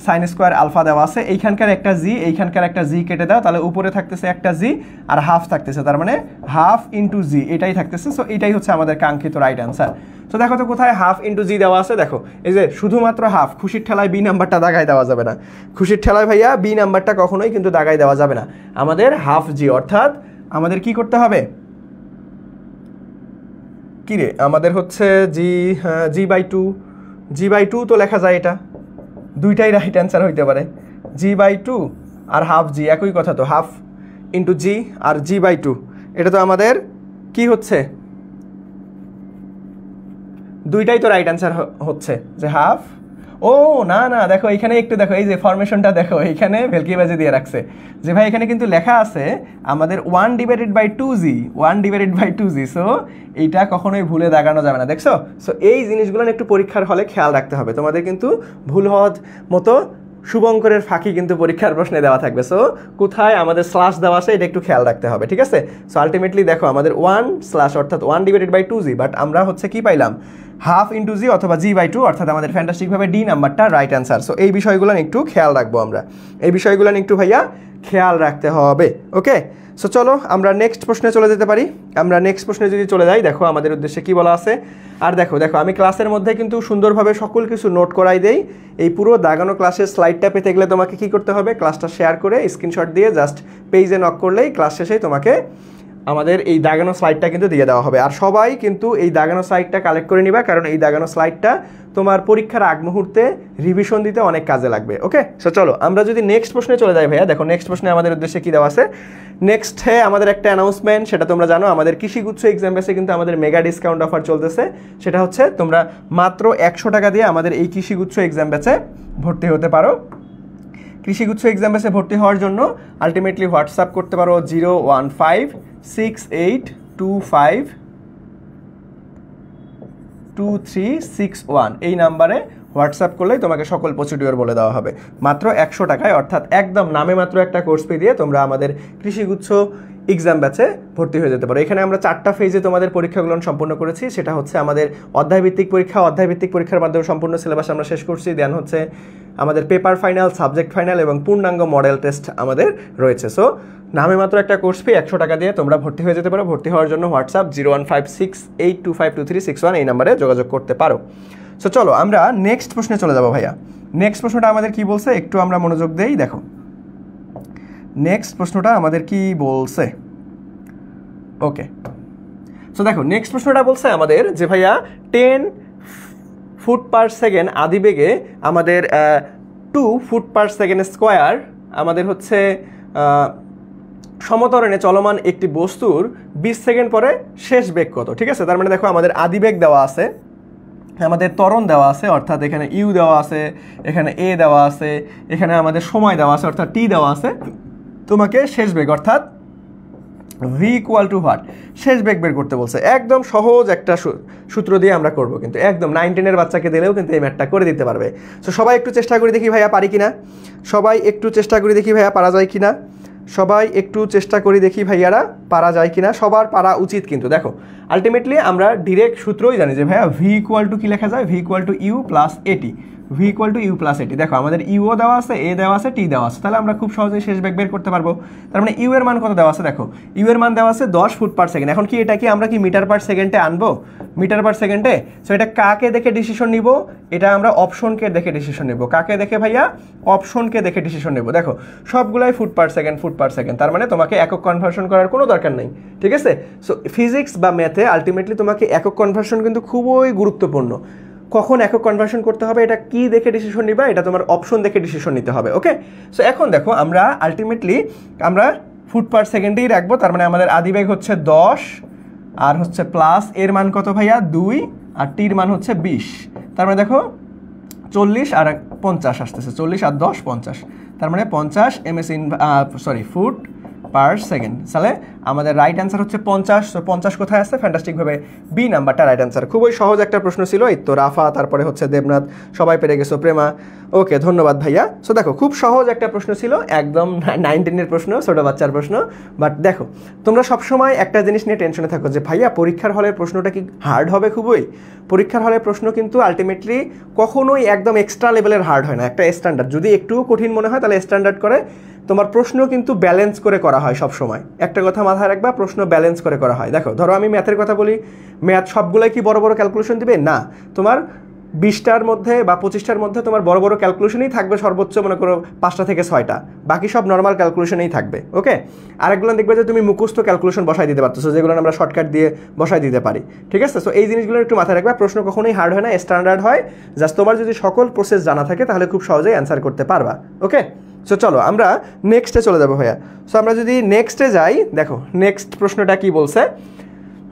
sine square alpha দেওয়া আছে, এইখানকার একটা জি এইখানকার একটা জি কেটে দাও, তাহলে উপরে থাকতেছে একটা জি আর হাফ থাকতেছে, তার মানে হাফ ইন্টু জি এটাই থাকতেছে। সো এটাই হচ্ছে আমাদের কাঙ্ক্ষিত রাইট অ্যান্সার। তো দেখো তো কোথায় হাফ ইন্টু জি দেওয়া আছে, দেখো এই যে শুধুমাত্র হাফ, খুশির ঠেলায় বি নাম্বারটা দাগায় দেওয়া যাবে না, খুশির ঠেলায় ভাইয়া বি নাম্বারটা কখনোই কিন্তু দাগায় দেওয়া যাবে না, আমাদের হাফ জি, অর্থাৎ আমাদের কি করতে হবে, কি রে আমাদের হচ্ছে জি বাই টু তো লেখা যায়, এটা দুইটাই রাইট অ্যান্সার হইতে পারে, জি বাই টু আর হাফ জি একই কথা, তো হাফ ইন্টু জি আর জি বাই টু, এটা তো আমাদের কি হচ্ছে, দুইটাই তো রাইট অ্যান্সার হচ্ছে যে হাফ। ও না না, দেখো এখানে একটু দেখো এই যে ফরমেশনটা দেখো, এইখানে ভেলকিবাজি দিয়ে রাখছে যে ভাই এখানে কিন্তু লেখা আছে আমাদের 1 ডিভাইডেড বাই 2g, সো এইটা কখনোই ভুলে দাগানো যাবে না, দেখছো। সো এই জিনিসগুলো একটু পরীক্ষার হলে খেয়াল রাখতে হবে, তোমাদের কিন্তু ভুল হওয়ার মতো শুভঙ্করের ফাঁকি কিন্তু পরীক্ষার প্রশ্নে দেওয়া থাকবে। সো কোথায় আমাদের স্ল্যাশ দেওয়া আছে এটা একটু খেয়াল রাখতে হবে, ঠিক আছে। সো আলটিমেটলি দেখো আমাদের 1 স্ল্যাশ অর্থাৎ 1 ডিভাইডেড বাই 2g, বাট আমরা হচ্ছে কি পাইলাম, হাফ ইন্টু জি অথবা জি বাই টু, অর্থাৎ আমাদের ফ্যান্টাস্টিকভাবে ডি নাম্বারটা রাইট অ্যান্সার। সো এই বিষয়গুলো একটু খেয়াল রাখবো আমরা, এই বিষয়গুলো একটু ভাইয়া খেয়াল রাখতে হবে। ওকে, সো চলো আমরা নেক্সট প্রশ্নে চলে যেতে পারি। আমরা নেক্সট প্রশ্নে যদি চলে যাই, দেখো আমাদের উদ্দেশ্যে কি বলা আছে, আর দেখো আমি ক্লাসের মধ্যে কিন্তু সুন্দরভাবে সকল কিছু নোট করাই দেই। এই পুরো দাগানো ক্লাসের স্লাইডটা পেতে গেলে তোমাকে কি করতে হবে, ক্লাসটা শেয়ার করে স্ক্রিনশট দিয়ে জাস্ট পেজে নক করলেই ক্লাস শেষেই তোমাকে আমাদের এই দাগানো স্লাইডটা কিন্তু দিয়ে দেওয়া হবে। আর সবাই কিন্তু এই দাগানো স্লাইডটা কালেক্ট করে নিবা, কারণ এই দাগানো স্লাইডটা তোমার পরীক্ষার আগ মুহূর্তে রিভিশন দিতে অনেক কাজে লাগবে। ওকে, সো চলো আমরা যদি নেক্সট প্রশ্নে চলে যাই ভাইয়া, দেখো নেক্সট প্রশ্নে আমাদের উদ্দেশ্যে কী দেওয়া আছে, নেক্সটে আমাদের একটা অ্যানাউন্সমেন্ট, সেটা তোমরা জানো আমাদের কৃষিগুচ্ছ এক্সাম বেসে কিন্তু আমাদের মেগা ডিসকাউন্ট অফার চলতেছে। সেটা হচ্ছে তোমরা মাত্র 100 টাকা দিয়ে আমাদের এই কৃষিগুচ্ছ এক্সাম বেসে ভর্তি হতে পারো। কৃষিগুচ্ছ এক্সাম বেসে ভর্তি হওয়ার জন্য আলটিমেটলি হোয়াটসঅ্যাপ করতে পারো 01568252361 এই নাম্বারে হোয়াটসঅ্যাপ করলেই তোমাকে সকল প্রসিডিওর বলে দেওয়া হবে মাত্র 100 টাকায়, অর্থাৎ একদম নামে মাত্র একটা কোর্স ফি দিয়ে তোমরা আমাদের কৃষিগুচ্ছ এক্সাম ব্যাচে ভর্তি হয়ে যেতে পারো। এখানে আমরা 4টা ফেজে তোমাদের পরীক্ষাগুলো সম্পূর্ণ করেছি। সেটা হচ্ছে আমাদের অধ্যায়ভিত্তিক পরীক্ষা, অধ্যায়ভিত্তিক পরীক্ষার মাধ্যমে সম্পূর্ণ সিলেবাস আমরা শেষ করছি। দেন হচ্ছে আমাদের পেপার ফাইনাল, সাবজেক্ট ফাইনাল এবং পূর্ণাঙ্গ মডেল টেস্ট আমাদের রয়েছে। সো নামে মাত্র একটা কোর্স ফি 100 টাকা দিয়ে তোমরা ভর্তি হয়ে যেতে পারো। ভর্তি হওয়ার জন্য হোয়াটসঅ্যাপ 01568252361 এই নাম্বারে যোগাযোগ করতে পারো। সো চলো আমরা নেক্সট প্রশ্নে চলে যাবো ভাইয়া। নেক্সট প্রশ্নটা আমাদের কি বলছে একটু আমরা মনোযোগ দেই। দেখো নেক্সট প্রশ্নটা আমাদের কি বলছে। ওকে, সো দেখো নেক্সট প্রশ্নটা বলছে আমাদের যে ভাইয়া 10 ফুট পার সেকেন্ড আদিবেগে আমাদের 2 ফুট পার সেকেন্ড স্কোয়ার আমাদের হচ্ছে সমতরণে চলমান একটি বস্তুর 20 সেকেন্ড পরে শেষ বেগ কত। ঠিক আছে, তার মানে দেখো আমাদের আদিবেগ দেওয়া আছে, আমাদের ত্বরণ দেওয়া আছে অর্থাৎ এখানে ইউ দেওয়া আছে, এখানে এ দেওয়া আছে, এখানে আমাদের সময় দেওয়া আছে অর্থাৎ টি দেওয়া আছে। তোমাকে শেষ বেগ অর্থাৎ ভি ইকুয়াল টু হোয়াট, শেষ বেগ বের করতে বলছে। একদম সহজ একটা সূত্র দিয়ে আমরা করব, কিন্তু একদম 9-10-এর বাচ্চাকে দিলেও কিন্তু এই ম্যাথটা করে দিতে পারবে। সো সবাই একটু চেষ্টা করে দেখি ভাইয়া পারি কিনা, সবাই একটু চেষ্টা করে দেখি ভাইয়া পারা যায় কিনা, সবাই একটু চেষ্টা করি দেখি ভাইয়ারা পারা যায় কিনা। সবার পারা উচিত কিন্তু। দেখো আলটিমেটলি আমরা ডিরেক্ট সূত্রই জানি যে ভাইয়া ভি ইকুয়াল টু কি লেখা যায়, v equal to you plus at, v equal to you plus at. দেখো আমাদের ইউও দেওয়া আছে, এ দেওয়া আছে, টি দেওয়া আছে, তাহলে আমরা খুব সহজেই শেষ বেগ বের করতে পারবো। তার মানে ইউ এর মান কত দেওয়া আছে, দেখো ইউ এর মান দেওয়া আছে 10 ফুট পার সেকেন্ড। এখন কি এটা কি আমরা কি মিটার পার সেকেন্ডে আনবো, মিটার পার সেকেন্ডে? সো এটা কাকে দেখে ডিসিশন নিব, এটা আমরা অপশনকে দেখে ডিসিশন নেব। কাকে দেখে ভাইয়া? অপশনকে দেখে ডিসিশন নেব। দেখো সবগুলাই foot per second, foot per second, তার মানে তোমাকে একক কনভার্সন করার কোনো দরকার নেই, ঠিক আছে? সো ফিজিক্স বা ম্যাথে আলটিমেটলি তোমাকে একক কনভার্সন কিন্তু খুবই গুরুত্বপূর্ণ। কখন একক কনভার্সন করতে হবে, এটা কি দেখে ডিসিশন নিবা, এটা তোমার অপশন দেখে ডিসিশন নিতে হবে। ওকে, সো এখন দেখো আমরা আলটিমেটলি আমরা ফুট পার সেকেন্ডেই রাখবো। তার মানে আমাদের আদিবেগ হচ্ছে 10 আর হচ্ছে প্লাস এর মান কত ভাইয়া 2 আর টির মান হচ্ছে 20। তার মানে দেখো 40 আর 50 আসতেছে, 40 আর 10 50, তার মানে 50 এমএস ফুট পার সেকেন্ড। তাহলে আমাদের রাইট অ্যান্সার হচ্ছে 50। তো 50 কোথায় আছে? ফ্যান্টাস্টিকভাবে বি নাম্বারটা রাইট অ্যান্সার। খুবই সহজ একটা প্রশ্ন ছিল। এই তো রাফা, তারপরে হচ্ছে দেবনাথ, সবাই পেরে গেছো, প্রেমা, ওকে ধন্যবাদ ভাইয়া। সো দেখো খুব সহজ একটা প্রশ্ন ছিল, একদম 9-10 প্রশ্ন, ছোটো বাচ্চার প্রশ্ন। বাট দেখো তোমরা সবসময় একটা জিনিস নিয়ে টেনশনে থাকো যে ভাইয়া পরীক্ষার হলের প্রশ্নটা কি হার্ড হবে খুবই? পরীক্ষার হলের প্রশ্ন কিন্তু আলটিমেটলি কখনোই একদম এক্সট্রা লেভেলের হার্ড হয় না, একটা স্ট্যান্ডার্ড। যদি একটুও কঠিন মনে হয় তাহলে স্ট্যান্ডার্ড করে তোমার প্রশ্ন কিন্তু ব্যালেন্স করে করা হয় সব সময়। একটা কথা মাথায় রাখবা, প্রশ্ন ব্যালেন্স করে করা হয়। দেখো ধরো আমি ম্যাথের কথা বলি, ম্যাথ সবগুলাই কি বড় বড় ক্যালকুলেশন দিবে? না, তোমার 20টার মধ্যে বা 25টার মধ্যে তোমার বড় বড় ক্যালকুলেশনই থাকবে সর্বোচ্চ মনে করো 5টা থেকে 6টা, বাকি সব নর্মাল ক্যালকুলেশনেই থাকবে। ওকে, আরেকগুলো দেখবে যে তুমি মুখস্থ ক্যালকুলেশন বসাই দিতে পারতেছো, যেগুলো আমরা শর্টকাট দিয়ে বসাই দিতে পারি, ঠিক আছে? সো এই জিনিসগুলো একটু মাথায় রাখবে। প্রশ্ন কখনোই হার্ড হয় না, স্ট্যান্ডার্ড হয়। জাস্ট তোমার যদি সকল প্রসেস জানা থাকে তাহলে খুব সহজেই অ্যান্সার করতে পারবা। ওকে, সো চলো আমরা নেক্সটে চলে যাবো ভাইয়া। সো আমরা যদি নেক্সটে যাই, দেখো নেক্সট প্রশ্নটা কি বলছে।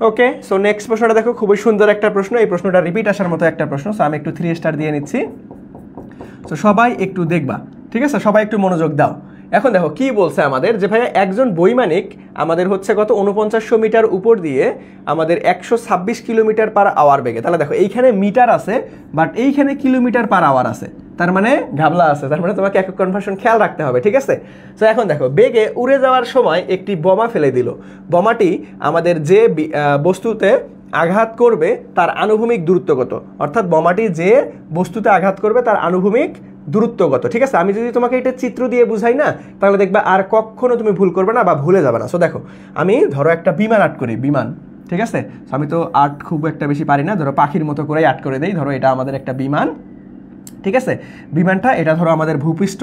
ওকে, সো নেক্সট প্রশ্নটা দেখো খুবই সুন্দর একটা প্রশ্ন। এই প্রশ্নটা রিপিট আসার মতো একটা প্রশ্ন। সো আমি একটু 3 স্টার দিয়ে নিচ্ছি। সো সবাই একটু দেখবা, ঠিক আছে? সবাই একটু মনোযোগ দাও। এখন দেখো কি বলছে আমাদের, যে ভাইয়া একজন বৈমানিক আমাদের হচ্ছে কত 4900 মিটার উপর দিয়ে আমাদের 126 কিলোমিটার পার আওয়ার বেগে। তাহলে দেখো এইখানে মিটার আছে বাট এইখানে কিলোমিটার পার আওয়ার আছে, তার মানে ঘাবলা আছে, তার মানে তোমাকে একক কনভার্সন খেয়াল রাখতে হবে, ঠিক আছে? তো এখন দেখো বেগে উড়ে যাওয়ার সময় একটি বোমা ফেলে দিল। বোমাটি আমাদের যে বস্তুতে আঘাত করবে তার আনুভূমিক দূরত্ব কত? অর্থাৎ বোমাটি যে বস্তুতে আঘাত করবে তার আনুভূমিক দূরত্বগত, ঠিক আছে? আমি যদি তোমাকে এটা চিত্র দিয়ে বুঝাই না, তাহলে দেখবা আর কখনো তুমি ভুল করবে না বা ভুলে যাবে না। সো দেখো আমি ধরো একটা বিমান আর্ট করি, বিমান, ঠিক আছে? সো আমি তো আর্ট খুব একটা বেশি পারি না, ধরো পাখির মতো করেই আর্ট করে দেই। ধরো এটা আমাদের একটা বিমান, ঠিক আছে? বিমানটা এটা ধরো আমাদের ভূপৃষ্ঠ,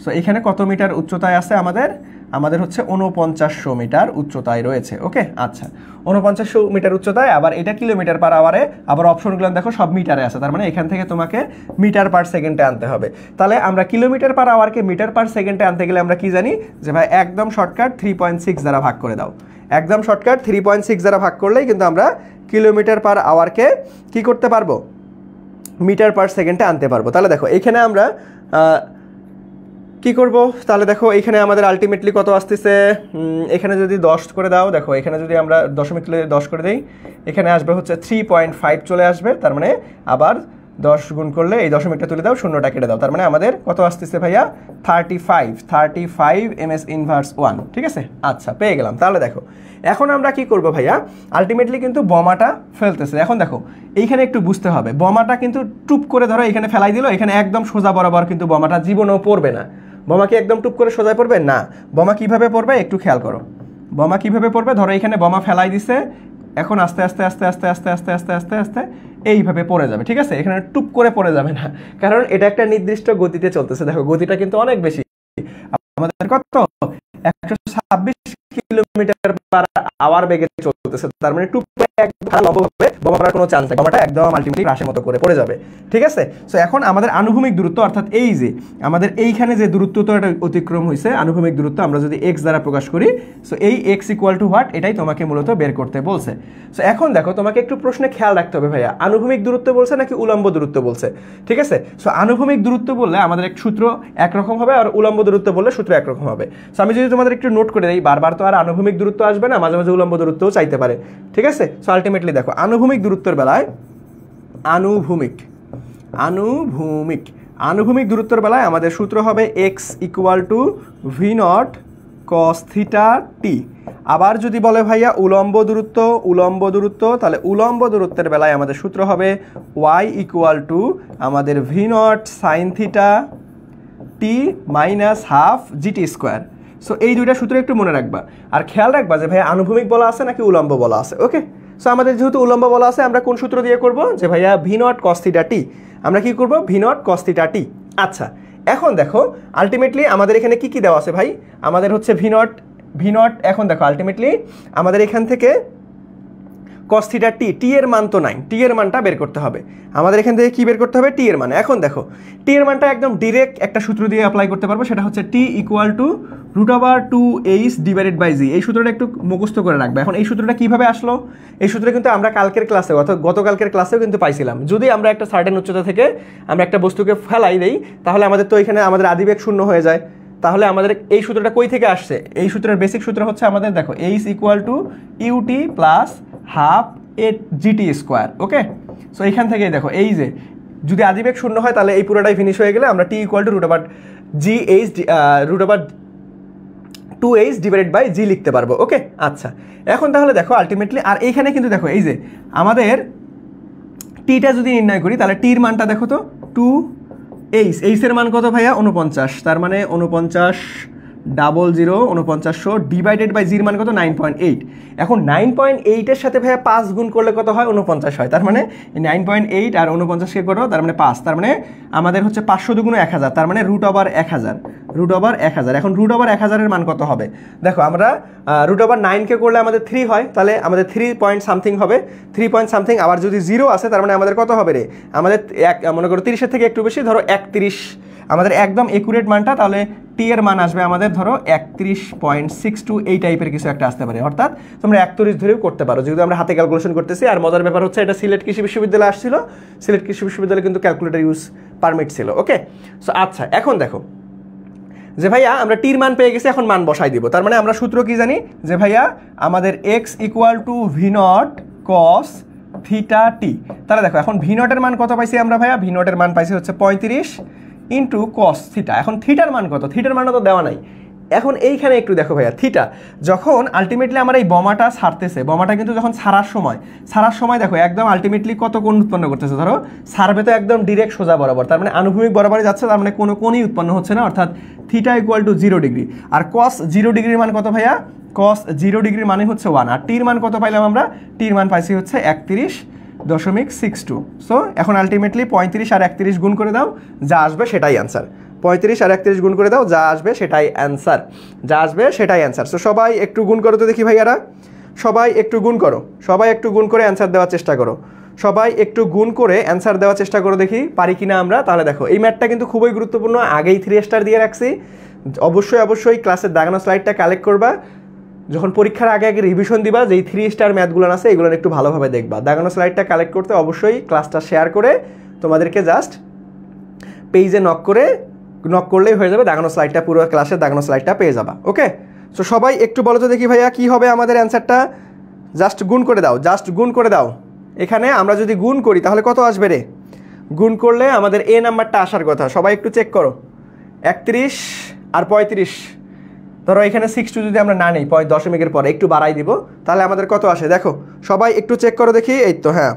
সো এখানে কত মিটার উচ্চতায় আছে আমাদের হচ্ছে 4900 মিটার উচ্চতায় রয়েছে। ওকে, আচ্ছা 4900 মিটার উচ্চতায়, আবার এটা কিলোমিটার পার আওয়ারে, আবার অপশনগুলো দেখো সব মিটারে আছে, তার মানে এখান থেকে তোমাকে মিটার পার সেকেন্ডে আনতে হবে। তাহলে আমরা কিলোমিটার পার আওয়ারকে মিটার পার সেকেন্ডে আনতে গেলে আমরা কি জানি, যে ভাই একদম শর্টকাট 3.6 দ্বারা ভাগ করে দাও। একদম শর্টকাট 3.6 দ্বারা ভাগ করলেই কিন্তু আমরা কিলোমিটার পার আওয়ারকে কি করতে পারবো, মিটার পার সেকেন্ডে আনতে পারবো। তাহলে দেখো এখানে আমরা কি করব, তাহলে দেখো এখানে আমাদের আলটিমেটলি কত আসতেছে, এখানে যদি 10 করে দাও, দেখো এখানে যদি আমরা দশমিক তুলে 10 করে দেই, এখানে আসবে হচ্ছে 3.5 চলে আসবে। তার মানে আবার 10 গুণ করলে এই দশমিকটা তুলে দাও, শূন্যটা কেটে দাও, তার মানে আমাদের কত আসতেছে ভাইয়া 35 ms ইনভার্স 1, ঠিক আছে? আচ্ছা পেয়ে গেলাম। তাহলে দেখো এখন আমরা কি করব ভাইয়া, আলটিমেটলি কিন্তু বোমাটা ফেলতেছে। এখন দেখো এইখানে একটু বুঝতে হবে, বোমাটা কিন্তু টুপ করে ধরো এখানে ফেলাই দিল, এখানে একদম সোজা বরাবর কিন্তু বোমাটা জীবনেও পড়বে না। বোমা কি একদম টুপ করে সোজা পড়বে না? বোমা কিভাবে পড়বে একটু খেয়াল করো। বোমা কিভাবে পড়বে, ধরো এখানে বোমা ফেলাই দিছে, এখন আস্তে আস্তে আস্তে আস্তে আস্তে আস্তে আস্তে আস্তে আস্তে এইভাবে পড়ে যাবে, ঠিক আছে? এখানে টুপ করে পড়ে যাবে না, কারণ এটা একটা নির্দিষ্ট গতিতে চলতেছে। দেখো গতিটা কিন্তু অনেক বেশি, আমাদের কত 126 কিলোমিটার পার আওয়ার বেগে চলতেছে, তার মানে টুপ বোমা পড়ার কোনো চান্স নেই, বোমাটা একদম আলটিমেটলি রাশের মতো করে পড়ে যাবে, ঠিক আছে? সো এখন আমাদের আনুভূমিক দূরত্ব, অর্থাৎ এই যে আমাদের এইখানে যে দূরত্বটা অতিক্রম হয়েছে, আনুভূমিক দূরত্ব আমরা যদি x দ্বারা প্রকাশ করি, সো এই x ইকুয়াল টু হোয়াট, এটাই তোমাকে মূলত বের করতে বলছে। সো এখন দেখো তোমাকে একটু প্রশ্নে খেয়াল রাখতে হবে ভাইয়া, আনুভূমিক দূরত্ব বলছে নাকি উলম্ব দূরত্ব বলছে, ঠিক আছে? সো আনুভূমিক দূরত্ব বললে আমাদের এক সূত্র একরকম হবে, আর উলম্ব দূরত্ব বললে সূত্র একরকম হবে। সো আমি যদি তোমাদের একটু নোট করে দিই, বারবার তো আর আনুভূমিক দূরত্ব আসবে না, মাঝে মাঝে উলম্ব দূরত্বও চাইতে পারে, ঠিক আছে? সো আলটিমেটলি দেখো আনুভূমিক দূরত্বের বেলায় আনুভূমিক আনুভূমিক দূরত্বের বেলায় আমাদের সূত্র হবে x equal to v naught cos theta t. আবার যদি বলে ভাইয়া উলম্ব দূরত্ব, তাহলে উলম্ব দূরত্বের বেলায় আমাদের সূত্র হবে y ইকুয়াল টু আমাদের V naught sine theta t minus half GT square. So এই দুইটা সূত্র একটু মনে রাখবা, আর খেয়াল রাখবা যে ভাইয়া আনুভূমিক বলা আছে নাকি উলম্ব বলা আছে। ওকে, সো আমাদের যেহেতু উলম্ব বলা আছে আমরা কোন সূত্র দিয়ে করব, যে ভাইয়া ভি নট কস থিটা টি, আমরা কি করব ভি নট কস থিটা টি। আচ্ছা, এখন দেখো আলটিমেটলি আমাদের এখানে কি কি দেওয়া আছে ভাই, আমাদের হচ্ছে ভি নট এখন দেখো আলটিমেটলি আমাদের এখান থেকে কস থিটা টি এর মান তো নাই, টি এর মানটা বের করতে হবে আমাদের। এখান থেকে কি বের করতে হবে, টি এর মান। এখন দেখো টি এর মানটা একদম ডিরেক্ট একটা সূত্র দিয়ে অ্যাপ্লাই করতে পারবো, সেটা হচ্ছে t equal to √2h divided by g. এই সূত্রটা একটু মুখস্থ করে রাখবে। এখন এই সূত্রটা কিভাবে আসলো, এই সূত্রটা কিন্তু আমরা কালকের ক্লাসে অর্থাৎ গতকালকের ক্লাসেও কিন্তু পাইছিলাম। যদি আমরা একটা সার্টেন উচ্চতা থেকে আমরা একটা বস্তুকে ফেলাই দেই, তাহলে আমাদের তো এখানে আমাদের আদিবেগ শূন্য হয়ে যায়। তাহলে আমাদের এই সূত্রটা কই থেকে আসছে, এই সূত্রের বেসিক সূত্র হচ্ছে আমাদের দেখো h equal to UT plus half a GT square. Okay, so এইখান থেকেই দেখো এই যে যদি আদিবেগ শূন্য হয় তাহলে এই পুরোটাই ফিনিশ হয়ে গেলে আমরা t equal to √2h divided by g লিখতে পারবো। ওকে, আচ্ছা এখন তাহলে দেখো আলটিমেটলি, আর এইখানে কিন্তু দেখো এই যে আমাদের টিটা যদি নির্ণয় করি তাহলে টির মানটা দেখো তো 2h এর মান কত ভাইয়া 49, তার মানে 49,049 ডিভাইডেড বাই জির মান কত 9.8। এখন 9.8 এর সাথে ভাইয়া 5 গুণ করলে কত হয় 49 হয়, তার মানে 9.8 আর 49কে করো তার মানে 5, তার মানে আমাদের হচ্ছে 500 দুগুণ 1000, তার মানে √1000। এখন √1000 এর মান কত হবে, দেখো আমরা √9কে করলে আমাদের 3 হয়, তাহলে আমাদের 3 পয়েন্ট সামথিং হবে, 3 পয়েন্ট সামথিং। আবার যদি 0 আসে তার মানে আমাদের কত হবে রে, আমাদের মনে করো 30 এর থেকে একটু বেশি, ধরো 31 আমাদের একদম একুরেট মানটা, তাহলে টি এর মান আসবে আমাদের ধরো 31.62 এই টাইপের কিছু একটা আসতে পারে। অর্থাৎ তোমরা 31 ধরেও করতে পারো, যেহেতু আমরা হাতে ক্যালকুলেশন করতেছি। আর মজার ব্যাপার হচ্ছে এটা সিলেট কৃষি বিশ্ববিদ্যালয়ে আসছিল, সিলেট কৃষি বিশ্ববিদ্যালয়ে কিন্তু ক্যালকুলেটর ইউজ পারমিট ছিল। ওকে, সো আচ্ছা এখন দেখো যে ভাইয়া আমরা টির মান পেয়ে গেছি, এখন মান বসাই দিব। তার মানে আমরা সূত্র কি জানি, যে ভাইয়া আমাদের x equal to v naught cos theta t. তাহলে দেখো এখন ভি নটের মান কত পাইছি আমরা ভাইয়া, ভি নটের মান পাইছি হচ্ছে 35 ইন্টু কস থিটা। এখন থিটার মান কত, থিটার মানও তো দেওয়া নাই। এখন এইখানে একটু দেখো ভাইয়া, থিটা যখন আলটিমেটলি আমার এই বোমাটা ছাড়তেছে, বোমাটা কিন্তু যখন ছাড়ার সময় দেখো একদম আলটিমেটলি কত কোণ উৎপন্ন করতেছে, ধরো ছাড়বে তো একদম ডিরেক্ট সোজা বরাবর, তার মানে আনুভূমিক বরাবরে যাচ্ছে, তার মানে কোনো কোণই উৎপন্ন হচ্ছে না, অর্থাৎ থিটা ইকুয়াল টু 0 ডিগ্রি। আর কস 0 ডিগ্রির মান কত ভাইয়া, কস 0 ডিগ্রির মানে হচ্ছে 1। আর টির মান কত পাইলাম আমরা, টির মান পাইছি হচ্ছে 31.62। সো এখন আলটিমেটলি 35 আর 31 গুণ করে দাও, যা আসবে সেটাই অ্যান্সার। 35 আর 31 গুণ করে দাও, যা আসবে সেটাই অ্যান্সার। সো সবাই একটু গুণ করো তো দেখি ভাইয়ারা, সবাই একটু গুণ করে অ্যান্সার দেওয়ার চেষ্টা করো, দেখি পারি কিনা আমরা। তাহলে দেখো এই ম্যাথটা কিন্তু খুবই গুরুত্বপূর্ণ, আগেই 3 স্টার দিয়ে রাখছি। অবশ্যই ক্লাসের দাগানো স্লাইডটা কালেক্ট করবা, যখন পরীক্ষার আগে রিভিশন দিবা, যেই 3 স্টার ম্যাথগুলো আছে এগুলো একটু ভালোভাবে দেখবা। দাগানো স্লাইডটা কালেক্ট করতে অবশ্যই ক্লাসটা শেয়ার করে তোমাদেরকে জাস্ট পেজে নক করলেই হয়ে যাবে, দাগানো স্লাইডটা পুরো ক্লাসের দাগানো স্লাইডটা পেয়ে যাবা। ওকে, সো সবাই একটু বলো তো দেখি ভাইয়া কি হবে আমাদের অ্যান্সারটা, জাস্ট গুণ করে দাও। এখানে আমরা যদি গুণ করি তাহলে কত আসবে রে, গুণ করলে আমাদের এ নাম্বারটা আসার কথা, সবাই একটু চেক করো। 31 আর 35, ধরো এখানে 62 যদি আমরা না নিই দশমিকের পরে একটু বাড়াই দিব, তাহলে আমাদের কত আসে দেখো, সবাই একটু চেক করো দেখি। এই তো হ্যাঁ,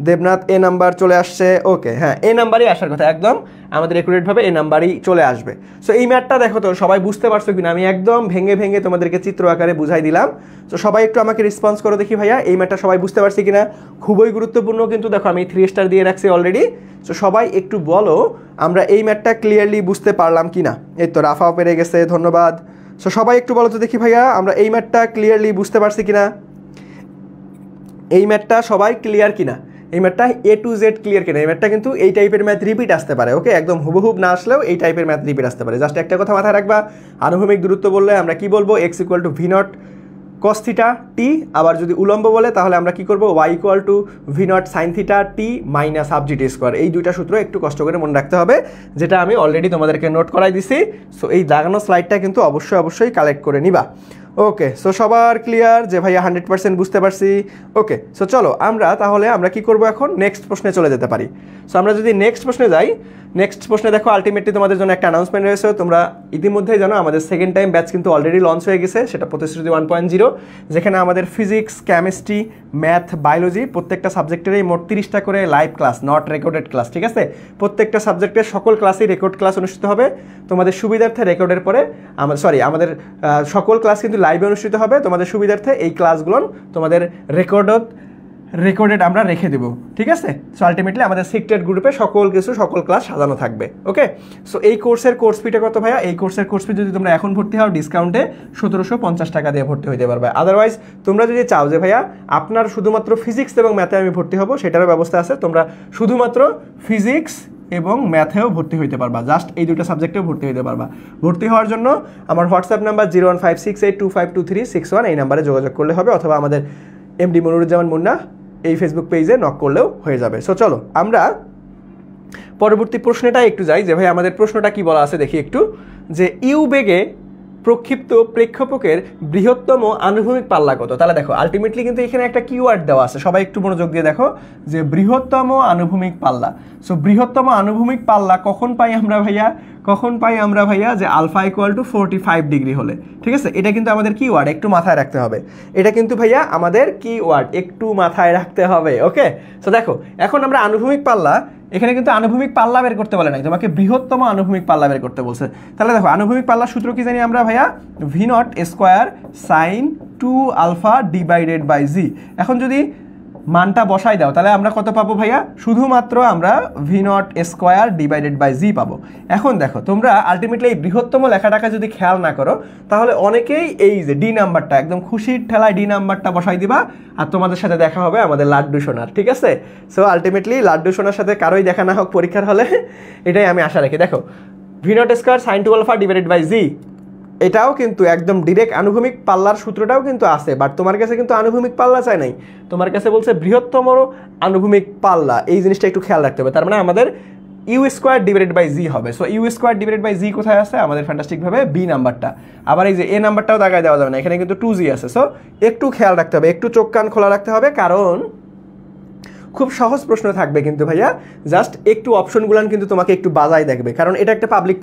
দেবনাথ এ নাম্বার চলে আসছে। ওকে, হ্যাঁ এ নাম্বারই আসার কথা, একদম আমাদের একুরেটভাবে এ নাম্বারই চলে আসবে। সো এই ম্যাথটা দেখো তো সবাই বুঝতে পারছো কিনা, আমি একদম ভেঙে তোমাদেরকে চিত্র আকারে বুঝাই দিলাম। তো সবাই একটু আমাকে রেসপন্স করো দেখি ভাইয়া, এই ম্যাথটা সবাই বুঝতে পারছি কিনা। খুবই গুরুত্বপূর্ণ কিন্তু, দেখো আমি 3 স্টার দিয়ে রাখছি অলরেডি। সো সবাই একটু বলো আমরা এই ম্যাথটা ক্লিয়ারলি বুঝতে পারলাম কিনা। এই তো রাফাও পেরে গেছে, ধন্যবাদ। সো সবাই একটু বলো তো দেখি ভাইয়া আমরা এই ম্যাথটা ক্লিয়ারলি বুঝতে পারছি কিনা, এই ম্যাথটা সবাই ক্লিয়ার কিনা, এই ম্যাথটা A to Z ক্লিয়ার কিনা। এই ম্যাথটা কিন্তু এই টাইপের ম্যাথ রিপিট আসতে পারে। ওকে, একদম হুবহুব না আসলেও এই টাইপের ম্যাথ রিপিট আসতে পারে। জাস্ট একটা কথা মাথায় রাখবা, আনুভূমিক দূরত্ব বললে আমরা কি বলবো, x equal to v naught cos theta t. আবার যদি উলম্ব বলে তাহলে আমরা কি করবো, y equal to v naught sine theta t minus half GT square. এই দুইটা সূত্র একটু কষ্ট করে মনে রাখতে হবে, যেটা আমি অলরেডি তোমাদেরকে নোট করাই দিছি। সো এই দাগানো স্লাইডটা কিন্তু অবশ্যই কালেক্ট করে নিবা। ওকে, সো সবার ক্লিয়ার যে ভাইয়া 100% বুঝতে পারছি। ওকে, সো চলো তাহলে আমরা কি করব এখন, নেক্সট প্রশ্নে চলে যেতে পারি। সো আমরা যদি নেক্সট প্রশ্নে যাই, নেক্সট প্রশ্নে দেখো আলটিমেটলি তোমাদের জন্য একটা অ্যানাউন্সমেন্ট রয়েছে। তোমরা ইতিমধ্যেই জানো আমাদের সেকেন্ড টাইম ব্যাচ কিন্তু অলরেডি লঞ্চ হয়ে গেছে, সেটা প্রতিশ্রুতি 1.0, যেখানে আমাদের ফিজিক্স, কেমিস্ট্রি, ম্যাথ, বায়োলজি প্রত্যেকটা সাবজেক্টেরই মোট 30টা করে live class, not recorded class, ঠিক আছে? প্রত্যেকটা সাবজেক্টের সকল ক্লাসেই রেকর্ড ক্লাস অনুষ্ঠিত হবে। তোমাদের সুবিধার্থে রেকর্ডের পরে আমাদের সকল ক্লাস কিন্তু লাইভে অনুষ্ঠিত হবে। তোমাদের সুবিধার্থে এই ক্লাসগুলো তোমাদের রেকর্ডেড আমরা রেখে দেবো, ঠিক আছে? সো আলটিমেটলি আমাদের সিক্রেট গ্রুপে সকল ক্লাস সাজানো থাকবে। ওকে, সো এই কোর্স ফিটা কত ভাইয়া? এই কোর্সের কোর্স ফি যদি তোমরা এখন ভর্তি হও ডিসকাউন্টে 1750 টাকা দিয়ে ভর্তি হইতে পারবে। আদারওয়াইজ তোমরা যদি চাও যে ভাইয়া আপনার শুধুমাত্র ফিজিক্স এবং ম্যাথে আমি ভর্তি হব, সেটারও ব্যবস্থা আছে। তোমরা শুধুমাত্র ফিজিক্স এবং ম্যাথেও ভর্তি হইতে পারবা, জাস্ট এই দুটো সাবজেক্টেও ভর্তি হইতে পারবা। ভর্তি হওয়ার জন্য আমার হোয়াটসঅ্যাপ নাম্বার 01568252361 এই নাম্বারে যোগাযোগ করলে হবে, অথবা আমাদের এমডি মনিরুজ্জামান মুন্না এই ফেসবুক পেজে নক করলেও হয়ে যাবে। সো চলো আমরা পরবর্তী প্রশ্নটা একটু যাই, যে ভাই আমাদের প্রশ্নটা কি বলা আছে দেখি একটু, যে ইউ বেগে প্রক্ষিপ্ত প্রেক্ষাপটের বৃহত্তম আনুভূমিক পাল্লা কত? তাহলে দেখো আলটিমেটলি কিন্তু এখানে একটা কিওয়ার্ড দেওয়া আছে, সবাই একটু মনোযোগ দিয়ে দেখো, যে বৃহত্তম আনুভূমিক পাল্লা। সো বৃহত্তম আনুভূমিক পাল্লা কখন পাই আমরা ভাইয়া যে আলফা ইকুয়াল টু 45 ডিগ্রি হলে, ঠিক আছে? এটা কিন্তু আমাদের কিওয়ার্ড, একটু মাথায় রাখতে হবে। এটা কিন্তু ভাইয়া আমাদের কিওয়ার্ড, একটু মাথায় রাখতে হবে। ওকে, সো দেখো এখন আমরা আনুভূমিক পাল্লা, এখানে কিন্তু আনুভূমিক পাল্লা বের করতে বলে নাই, তোমাকে বৃহত্তম আনুভূমিক পাল্লা বের করতে বলছে। তাহলে দেখো আনুভূমিক পাল্লার সূত্র কি জানি আমরা ভাইয়া? v0 square sine 2 alpha divided by g. এখন যদি মানটা বসাই দাও তাহলে আমরা কত পাবো ভাইয়া? শুধুমাত্র আমরা v0 স্কোয়ার ডিভাইডেড বাই জি পাবো। এখন দেখো তোমরা আলটিমেটলি এই বৃহত্তম লেখাটাকে যদি খেয়াল না করো, তাহলে অনেকেই এই যে ডি নাম্বারটা একদম খুশির ঠেলায় ডি নাম্বারটা বসাই দিবা, আর তোমাদের সাথে দেখা হবে আমাদের লাড্ডু সোনার, ঠিক আছে? সো আলটিমেটলি লাড্ডু সোনার সাথে কারোই দেখা না হোক পরীক্ষার হলে, এটাই আমি আশা রাখি। দেখো v0 square sine 2 alpha divided by g, এটাও কিন্তু একদম ডিরেক্ট আনুভূমিক পাল্লার সূত্রটাও কিন্তু আছে, বাট তোমার কাছে কিন্তু আনুভূমিক পাল্লা চাই নাই, তোমার কাছে বলছে বৃহত্তম আনুভূমিক পাল্লা। এই জিনিসটা একটু খেয়াল রাখতে হবে। তার মানে আমাদের u square divided by g হবে। So u square divided by g কোথায় আছে? আমাদের ফ্যান্টাস্টিকভাবে বি নাম্বারটা। আবার এই যে এ নাম্বারটাও দাগায় দেওয়া যাবে না, এখানে কিন্তু 2g আছে। সো একটু খেয়াল রাখতে হবে, একটু চোখ কান খোলা রাখতে হবে, কারণ খুব সহজ প্রশ্ন থাকবে কিন্তু ভাইয়া, জাস্ট একটু অপশনগুলান কিন্তু তোমাকে একটু বাজাই দেখবে, কারণ এটা একটা পাবলিক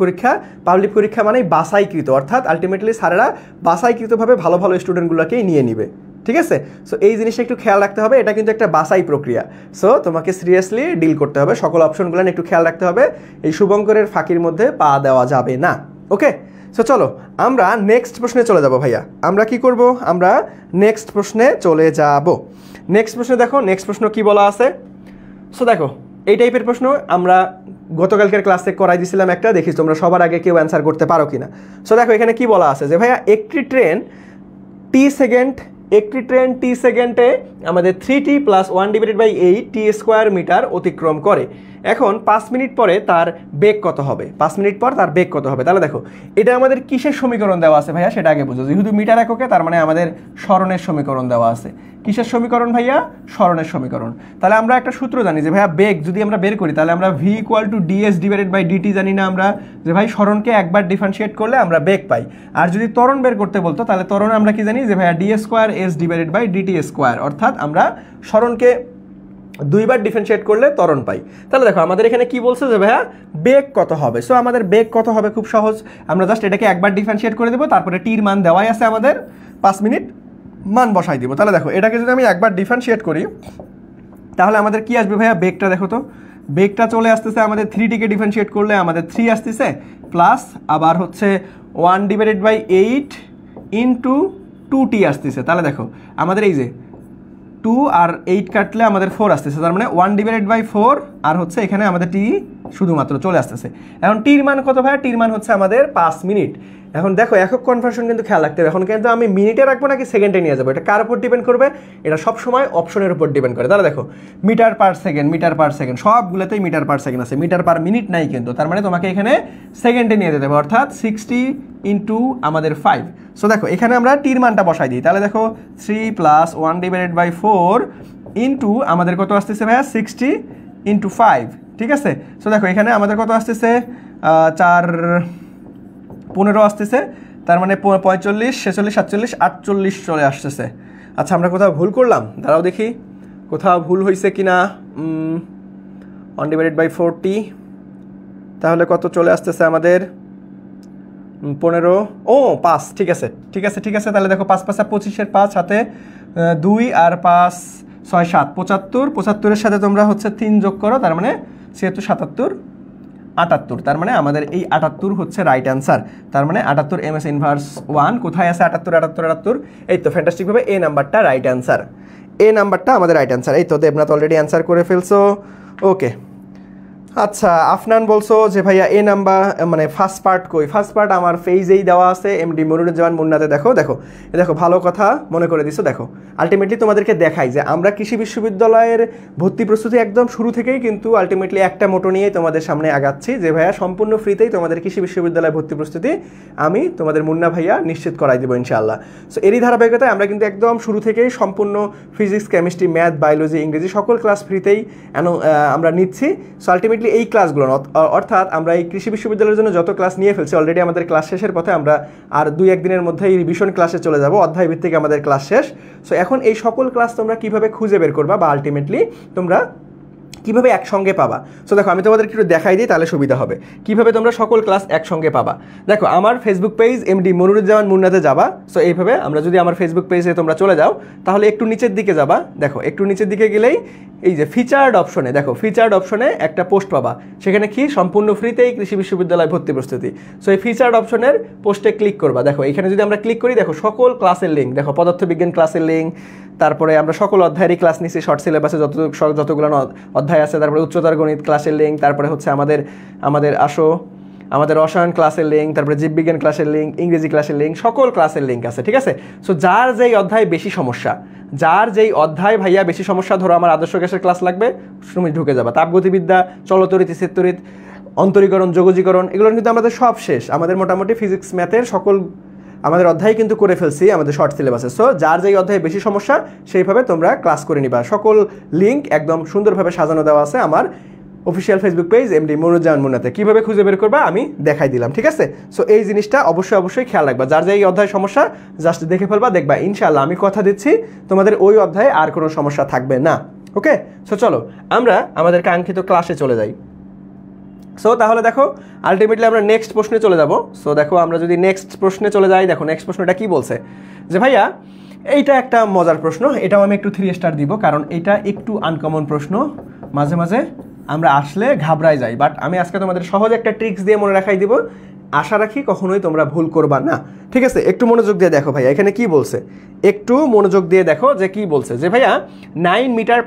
পরীক্ষা মানেই বাছাইকৃত, অর্থাৎ আলটিমেটলি স্যারেরা বাছাইকৃতভাবে ভালো স্টুডেন্টগুলোকেই নিয়ে নিবে, ঠিক আছে? সো এই জিনিসটা একটু খেয়াল রাখতে হবে, এটা কিন্তু একটা বাছাই প্রক্রিয়া। সো তোমাকে সিরিয়াসলি ডিল করতে হবে, সকল অপশনগুলান একটু খেয়াল রাখতে হবে, এই শুভঙ্করের ফাঁকির মধ্যে পা দেওয়া যাবে না। ওকে, সো চলো আমরা নেক্সট প্রশ্নে চলে যাব ভাইয়া। আমরা কি করব? আমরা নেক্সট প্রশ্নে চলে যাব। নেক্সট প্রশ্নে দেখো, নেক্সট প্রশ্ন কি বলা আছে। সো দেখো এই টাইপের প্রশ্ন আমরা গতকালকের ক্লাসে করাই দিয়েছিলাম একটা, দেখিস তোমরা সবার আগে কেউ অ্যান্সার করতে পারো কিনা। সো দেখো এখানে কি বলা আছে, যে ভাইয়া একটি ট্রেন টি সেকেন্ডে আমাদের 3t + 1/8 t স্কোয়ার মিটার অতিক্রম করে। এখন 5 মিনিট পরে তার বেগ কত হবে? 5 মিনিট পর তার বেগ কত হবে? তাহলে দেখো এটা আমাদের কিসের সমীকরণ দেওয়া আছে ভাইয়া সেটা আগে বুঝো। যেহেতু মিটার এককে, তার মানে আমাদের সরণের সমীকরণ দেওয়া আছে। কিসের সমীকরণ ভাইয়া? সরণের সমীকরণ। তাহলে আমরা একটা সূত্র জানি যে ভাইয়া বেগ যদি আমরা বের করি, তাহলে আমরা v = ds/dt জানি না আমরা, যে ভাই সরণকে একবার ডিফারেন্সিয়েট করলে আমরা বেগ পাই। আর যদি ত্বরণ বের করতে বলতো, তাহলে ত্বরণ আমরা কি জানি, যে ভাইয়া d²s/dt², অর্থাৎ আমরা সরণকে দুইবার ডিফারেন্সিয়েট করলে ত্বরণ পাই। তাহলে দেখো আমাদের এখানে কি বলছে, যে ভাইয়া বেগ কত হবে। সো আমাদের বেগ কত হবে খুব সহজ, আমরা জাস্ট এটাকে একবার ডিফারেন্সিয়েট করে দেবো, তারপরে টির মান দেওয়াই আছে আমাদের, 5 মিনিট মান বসাই দিব। তাহলে দেখো এটাকে যদি আমি একবার ডিফারেন্সিয়েট করি, তাহলে আমাদের কি আসবে ভাইয়া? বেগটা দেখো তো, বেগটা চলে আসতেছে আমাদের 3টিকে ডিফারেন্সিয়েট করলে আমাদের 3 আসতেছে, প্লাস আবার হচ্ছে 1/8 × 2t আসতেছে। তাহলে দেখো আমাদের এই যে 2 আর 8 কাটলে আমাদের 4 আসতেছে, তার মানে 1/4, আর হচ্ছে এখানে আমাদের টি শুধুমাত্র চলে আসতেছে। এখন টির মান কত ভাইয়া? টির মান হচ্ছে আমাদের 5 মিনিট। এখন দেখো একক কনভার্সন কিন্তু খেয়াল রাখতে হবে, এখন কিন্তু আমি মিনিটে রাখবো নাকি সেকেন্ডে নিয়ে যাবো, এটা কার উপর ডিপেন্ড করবে? এটা সবসময় অপশনের উপর ডিপেন্ড করে। তাহলে দেখো মিটার পার সেকেন্ড সবগুলোতেই মিটার পার সেকেন্ড আছে, মিটার পার মিনিট নাই কিন্তু, তার মানে তোমাকে এখানে সেকেন্ডে নিয়ে যেতে হবে, অর্থাৎ 60 × আমাদের 5। সো দেখো এখানে আমরা টির মানটা বসাই দিই, তাহলে দেখো 3 + 1/4 × আমাদের কত আসতেছে ভাইয়া? 60 × 5, ঠিক আছে? সো দেখো এখানে আমাদের কত আসতেছে? 4 15 আসতেছে, তার মানে 45, 46, 47, 48 চলে আসতেছে। আচ্ছা আমরা কোথাও ভুল করলাম, দাঁড়াও দেখি কোথাও ভুল হয়েছে কিনা। 1/40, তাহলে কত চলে আসতেছে আমাদের? 15, ও 5, ঠিক আছে ঠিক আছে ঠিক আছে। তাহলে দেখো 5 5 25, 5 হাতে 2 আর 5 6 7 75, 75-এর সাথে তোমরা হচ্ছে 3 যোগ করো, তার মানে 76, 77, 78। তার মানে আমাদের এই 78 হচ্ছে রাইট অ্যান্সার। তার মানে 78 MS ইনভার্স 1 কোথায় আছে? 78 78 78, এই তো ফ্যান্টাস্টিকভাবে এ নাম্বারটা রাইট অ্যান্সার, এ নাম্বারটা আমাদের রাইট অ্যান্সার। এই তো দেবনাথ অলরেডি অ্যান্সার করে ফেলছো, ওকে। আচ্ছা আফনান বলছো যে ভাইয়া এ নাম্বার মানে ফার্স্ট পার্ট কই? ফার্স্ট পার্ট আমার পেজেই দেওয়া আছে, এমডি মনিরুজ্জামান মুন্নাতে। দেখো দেখো দেখো, ভালো কথা মনে করে দিছো। দেখো আলটিমেটলি তোমাদেরকে দেখাই যে আমরা কৃষি বিশ্ববিদ্যালয়ের ভর্তি প্রস্তুতি একদম শুরু থেকেই কিন্তু আলটিমেটলি একটা মোটো নিয়েই তোমাদের সামনে আগাচ্ছি যে ভাইয়া সম্পূর্ণ ফ্রিতেই তোমাদের কৃষি বিশ্ববিদ্যালয়ে ভর্তি প্রস্তুতি আমি তোমাদের মুন্না ভাইয়া নিশ্চিত করাই দেবো ইনশাআল্লাহ। সো এরই ধারাবাহিকতায় আমরা কিন্তু একদম শুরু থেকেই সম্পূর্ণ ফিজিক্স, কেমিস্ট্রি, ম্যাথ, বায়োলজি, ইংরেজি সকল ক্লাস ফ্রিতেই আমরা নিচ্ছি। সো আলটিমেটলি এই ক্লাসগুলো অর্থাৎ আমরা এই কৃষি বিশ্ববিদ্যালয়ের জন্য যত ক্লাস নিয়ে ফেলছি অলরেডি, আমাদের ক্লাস শেষের পথে, আমরা আর 2-1 দিনের মধ্যে এই রিভিশন ক্লাসে চলে যাব, অধ্যায় ভিত্তিক আমাদের ক্লাস শেষ। সো এখন এই সকল ক্লাস তোমরা কিভাবে খুঁজে বের করবা বা আলটিমেটলি তোমরা কিভাবে একসঙ্গে পাবা? সো দেখো আমি তোমাদেরকে একটু দেখাই দিই, তাহলে সুবিধা হবে কিভাবে তোমরা সকল ক্লাস একসঙ্গে পাবা। দেখো আমার ফেসবুক পেজ এমডি মনিরুজ্জামান মুন্নাতে যাবা। সো এইভাবে আমরা যদি আমার ফেসবুক পেজে তোমরা চলে যাও, তাহলে একটু নিচের দিকে যাবা। দেখো একটু নিচের দিকে গেলেই এই যে ফিচার্ড অপশনে, দেখো ফিচার্ড অপশনে একটা পোস্ট পাবা, সেখানে কি সম্পূর্ণ ফ্রিতেই কৃষি বিশ্ববিদ্যালয় ভর্তি প্রস্তুতি। সো এই ফিচার্ড অপশনের পোস্টে ক্লিক করবা। দেখো এখানে যদি আমরা ক্লিক করি, দেখো সকল ক্লাসের লিঙ্ক, দেখো পদার্থবিজ্ঞান ক্লাসের লিঙ্ক, তারপরে আমরা সকল অধ্যায়েরই ক্লাস নিচ্ছি, শর্ট সিলেবাসে যতগুলো অধ্যায় আছে, তারপরে উচ্চতর গণিত ক্লাসের লিঙ্ক, তারপরে হচ্ছে আমাদের রসায়ন ক্লাসের লিঙ্ক, তারপরে জীববিজ্ঞান ক্লাসের লিঙ্ক, ইংরেজি ক্লাসের লিঙ্ক, সকল ক্লাসের লিঙ্ক আছে, ঠিক আছে। সো যার যেই অধ্যায় বেশি সমস্যা, যার যেই অধ্যায় ভাইয়া বেশি সমস্যা, ধরো আমার আদর্শ গ্যাসের ক্লাস লাগবে, তুমি ঢুকে যাবা। তাপগতিবিদ্যা, চলতরিৎ, স্থিরতরিৎ, অন্তরীকরণ, যোগজীকরণ, এগুলো কিন্তু আমাদের সব শেষ। আমাদের মোটামুটি ফিজিক্স, ম্যাথের সকল আমাদের অধ্যায় কিন্তু করে ফেলছি আমাদের শর্ট সিলেবাসে। সো যার যেই অধ্যায়ে বেশি সমস্যা সেইভাবে তোমরা ক্লাস করে নিবা। সকল লিঙ্ক একদম সুন্দরভাবে সাজানো দেওয়া আছে আমার official Facebook page MD Moniruzzaman মুন্নাতে। কীভাবে খুঁজে বের করবা আমি দেখাই দিলাম, ঠিক আছে। সো এই জিনিসটা অবশ্যই খেয়াল রাখবা, যার যেই অধ্যায় সমস্যা জাস্ট দেখে ফেলবা, দেখবা ইনশাআল্লাহ আমি কথা দিচ্ছি তোমাদের ওই অধ্যায়ে আর কোনো সমস্যা থাকবে না। ওকে, সো চলো আমরা আমাদের কাঙ্ক্ষিত ক্লাসে চলে যাই। সো তাহলে দেখো আলটিমেটলি আমরা নেক্সট প্রশ্নে চলে যাব। সো দেখো আমরা যদি নেক্সট প্রশ্নে চলে যাই, দেখো নেক্সট প্রশ্নটা কি বলছে যে ভাইয়া এইটা একটা মজার প্রশ্ন, এটাও আমি একটু 3 স্টার দিব, কারণ এটা একটু আনকমন প্রশ্ন, মাঝে মাঝে আমরা আসলে ঘাবড়াই যাই, বাট আমি আজকে তোমাদের সহজ একটা ট্রিক্স দিয়ে মনে রাখাই দিব। আশা রাখি কখনোই তোমরা ভুল করবা না, ঠিক আছে। একটু মনোযোগ দিয়ে দেখো ভাইয়া এখানে কি বলছে, একটু মনোযোগ দিয়ে দেখো যে কি বলছে যে ভাইয়া 9 মিটার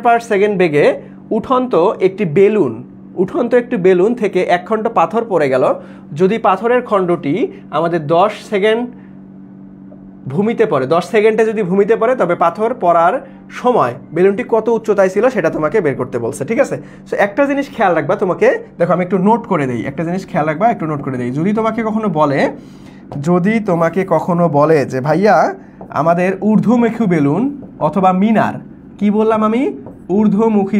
পার সেকেন্ড বেগে উঠন্ত একটি বেলুন থেকে 1 খণ্ড পাথর পড়ে গেল। যদি পাথরের খণ্ডটি আমাদের 10 সেকেন্ড ভূমিতে পড়ে, 10 সেকেন্ডে যদি ভূমিতে পড়ে, তবে পাথর পড়ার সময় বেলুনটি কত উচ্চতায় ছিল সেটা তোমাকে বের করতে বলছে, ঠিক আছে। সো একটা জিনিস খেয়াল রাখবা, তোমাকে দেখো আমি একটু নোট করে দিই, একটা জিনিস খেয়াল রাখবা, একটু নোট করে দিই। যদি তোমাকে কখনো বলে যে ভাইয়া আমাদের ঊর্ধ্বমুখী বেলুন অথবা মিনার, কি বললাম আমি? ঊর্ধ্বমুখী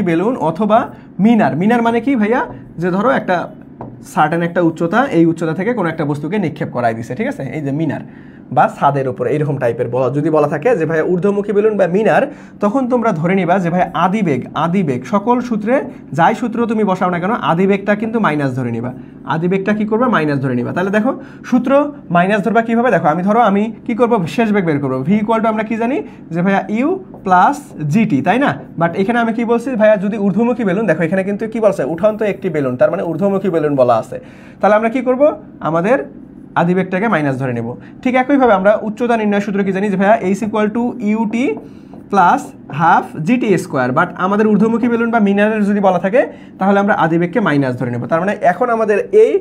বেলুন অথবা মিনার মানে কি ভাইয়া? যে ধরো একটা সার্টেন একটা উচ্চতা, এই উচ্চতা থেকে কোনো একটা বস্তুকে নিক্ষেপ করাই দিছে, ঠিক আছে, এই যে মিনার বা ছাদের উপরে এইরকম টাইপের যদি বলা থাকে যে ভাই ঊর্ধ্বমুখী বেলুন বা মিনার, তখন তোমরা ধরে নিবা যে ভাই আদিবেগ সকল সূত্রে যাই সূত্র তুমি বসাও না কেন, আদিবেগটা কিন্তু মাইনাস ধরে নিবা। আদিবেগটা কি করবা? মাইনাস ধরে নিবা। তাহলে দেখো সূত্র মাইনাস ধরবা কিভাবে? দেখো আমি কি করবো? শেষ বেগ বের করবো। ভি ইকুয়াল টু আমরা কি জানি যে ভাইয়া ইউ প্লাস জিটি, তাই না? বাট এখানে আমি কি বলছি ভাইয়া, যদি ঊর্ধ্বমুখী বেলুন, দেখো এখানে কিন্তু কি বলছে? উঠন্ত একটি বেলুন, তার মানে ঊর্ধ্বমুখী বেলুন বলা আছে। তাহলে আমরা কি করব? আমাদের আদিবেগটাকে মাইনাস ধরে নেব। ঠিক একইভাবে আমরা উচ্চতা নির্ণয় সূত্র কি জানি যে ভাইয়া H equal to UT plus half GT square. But আমাদের ঊর্ধ্বমুখী বেলুন বা মিনারের যদি বলা থাকে, তাহলে আমরা আদিবেগকে মাইনাস ধরে নেব। তার মানে এখন আমাদের এই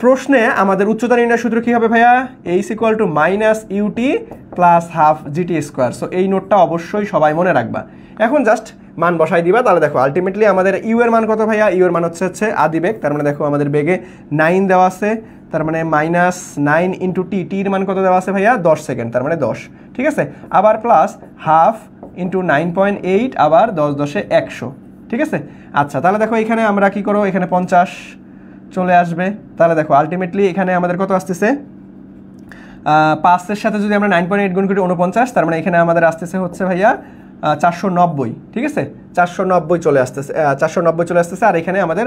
প্রশ্নে আমাদের উচ্চতা নির্ণয় সূত্র কি হবে ভাইয়া? H equal to minus UT plus half GT square. So এই নোটটা অবশ্যই সবাই মনে রাখবা। এখন জাস্ট মান বসাই দিবা। তাহলে দেখো আলটিমেটলি আমাদের ইউ এর মান কত ভাইয়া? ইউ এর মান হচ্ছে আদিবেগ, তার মানে দেখো আমাদের বেগে 9 দেওয়া আছে, তার মানে মাইনাস 9 ইন্টু টির মান কত দেওয়া আছে ভাইয়া? 10 সেকেন্ড, তার মানে 10, ঠিক আছে। আবার প্লাস হাফ ইন্টু 9.8, আবার 10 10 100, ঠিক আছে। আচ্ছা তাহলে দেখো এখানে আমরা কি করব, এখানে 50 চলে আসবে। তাহলে দেখো আলটিমেটলি এখানে আমাদের কত আসতেছে, 5-এর সাথে যদি আমরা 9.8 গুণ করি 49, তার মানে এখানে আমাদের আসতেছে হচ্ছে ভাইয়া 490। ঠিক আছে, 490 চলে আসতেছে, 490 চলে আসতেছে। আর এখানে আমাদের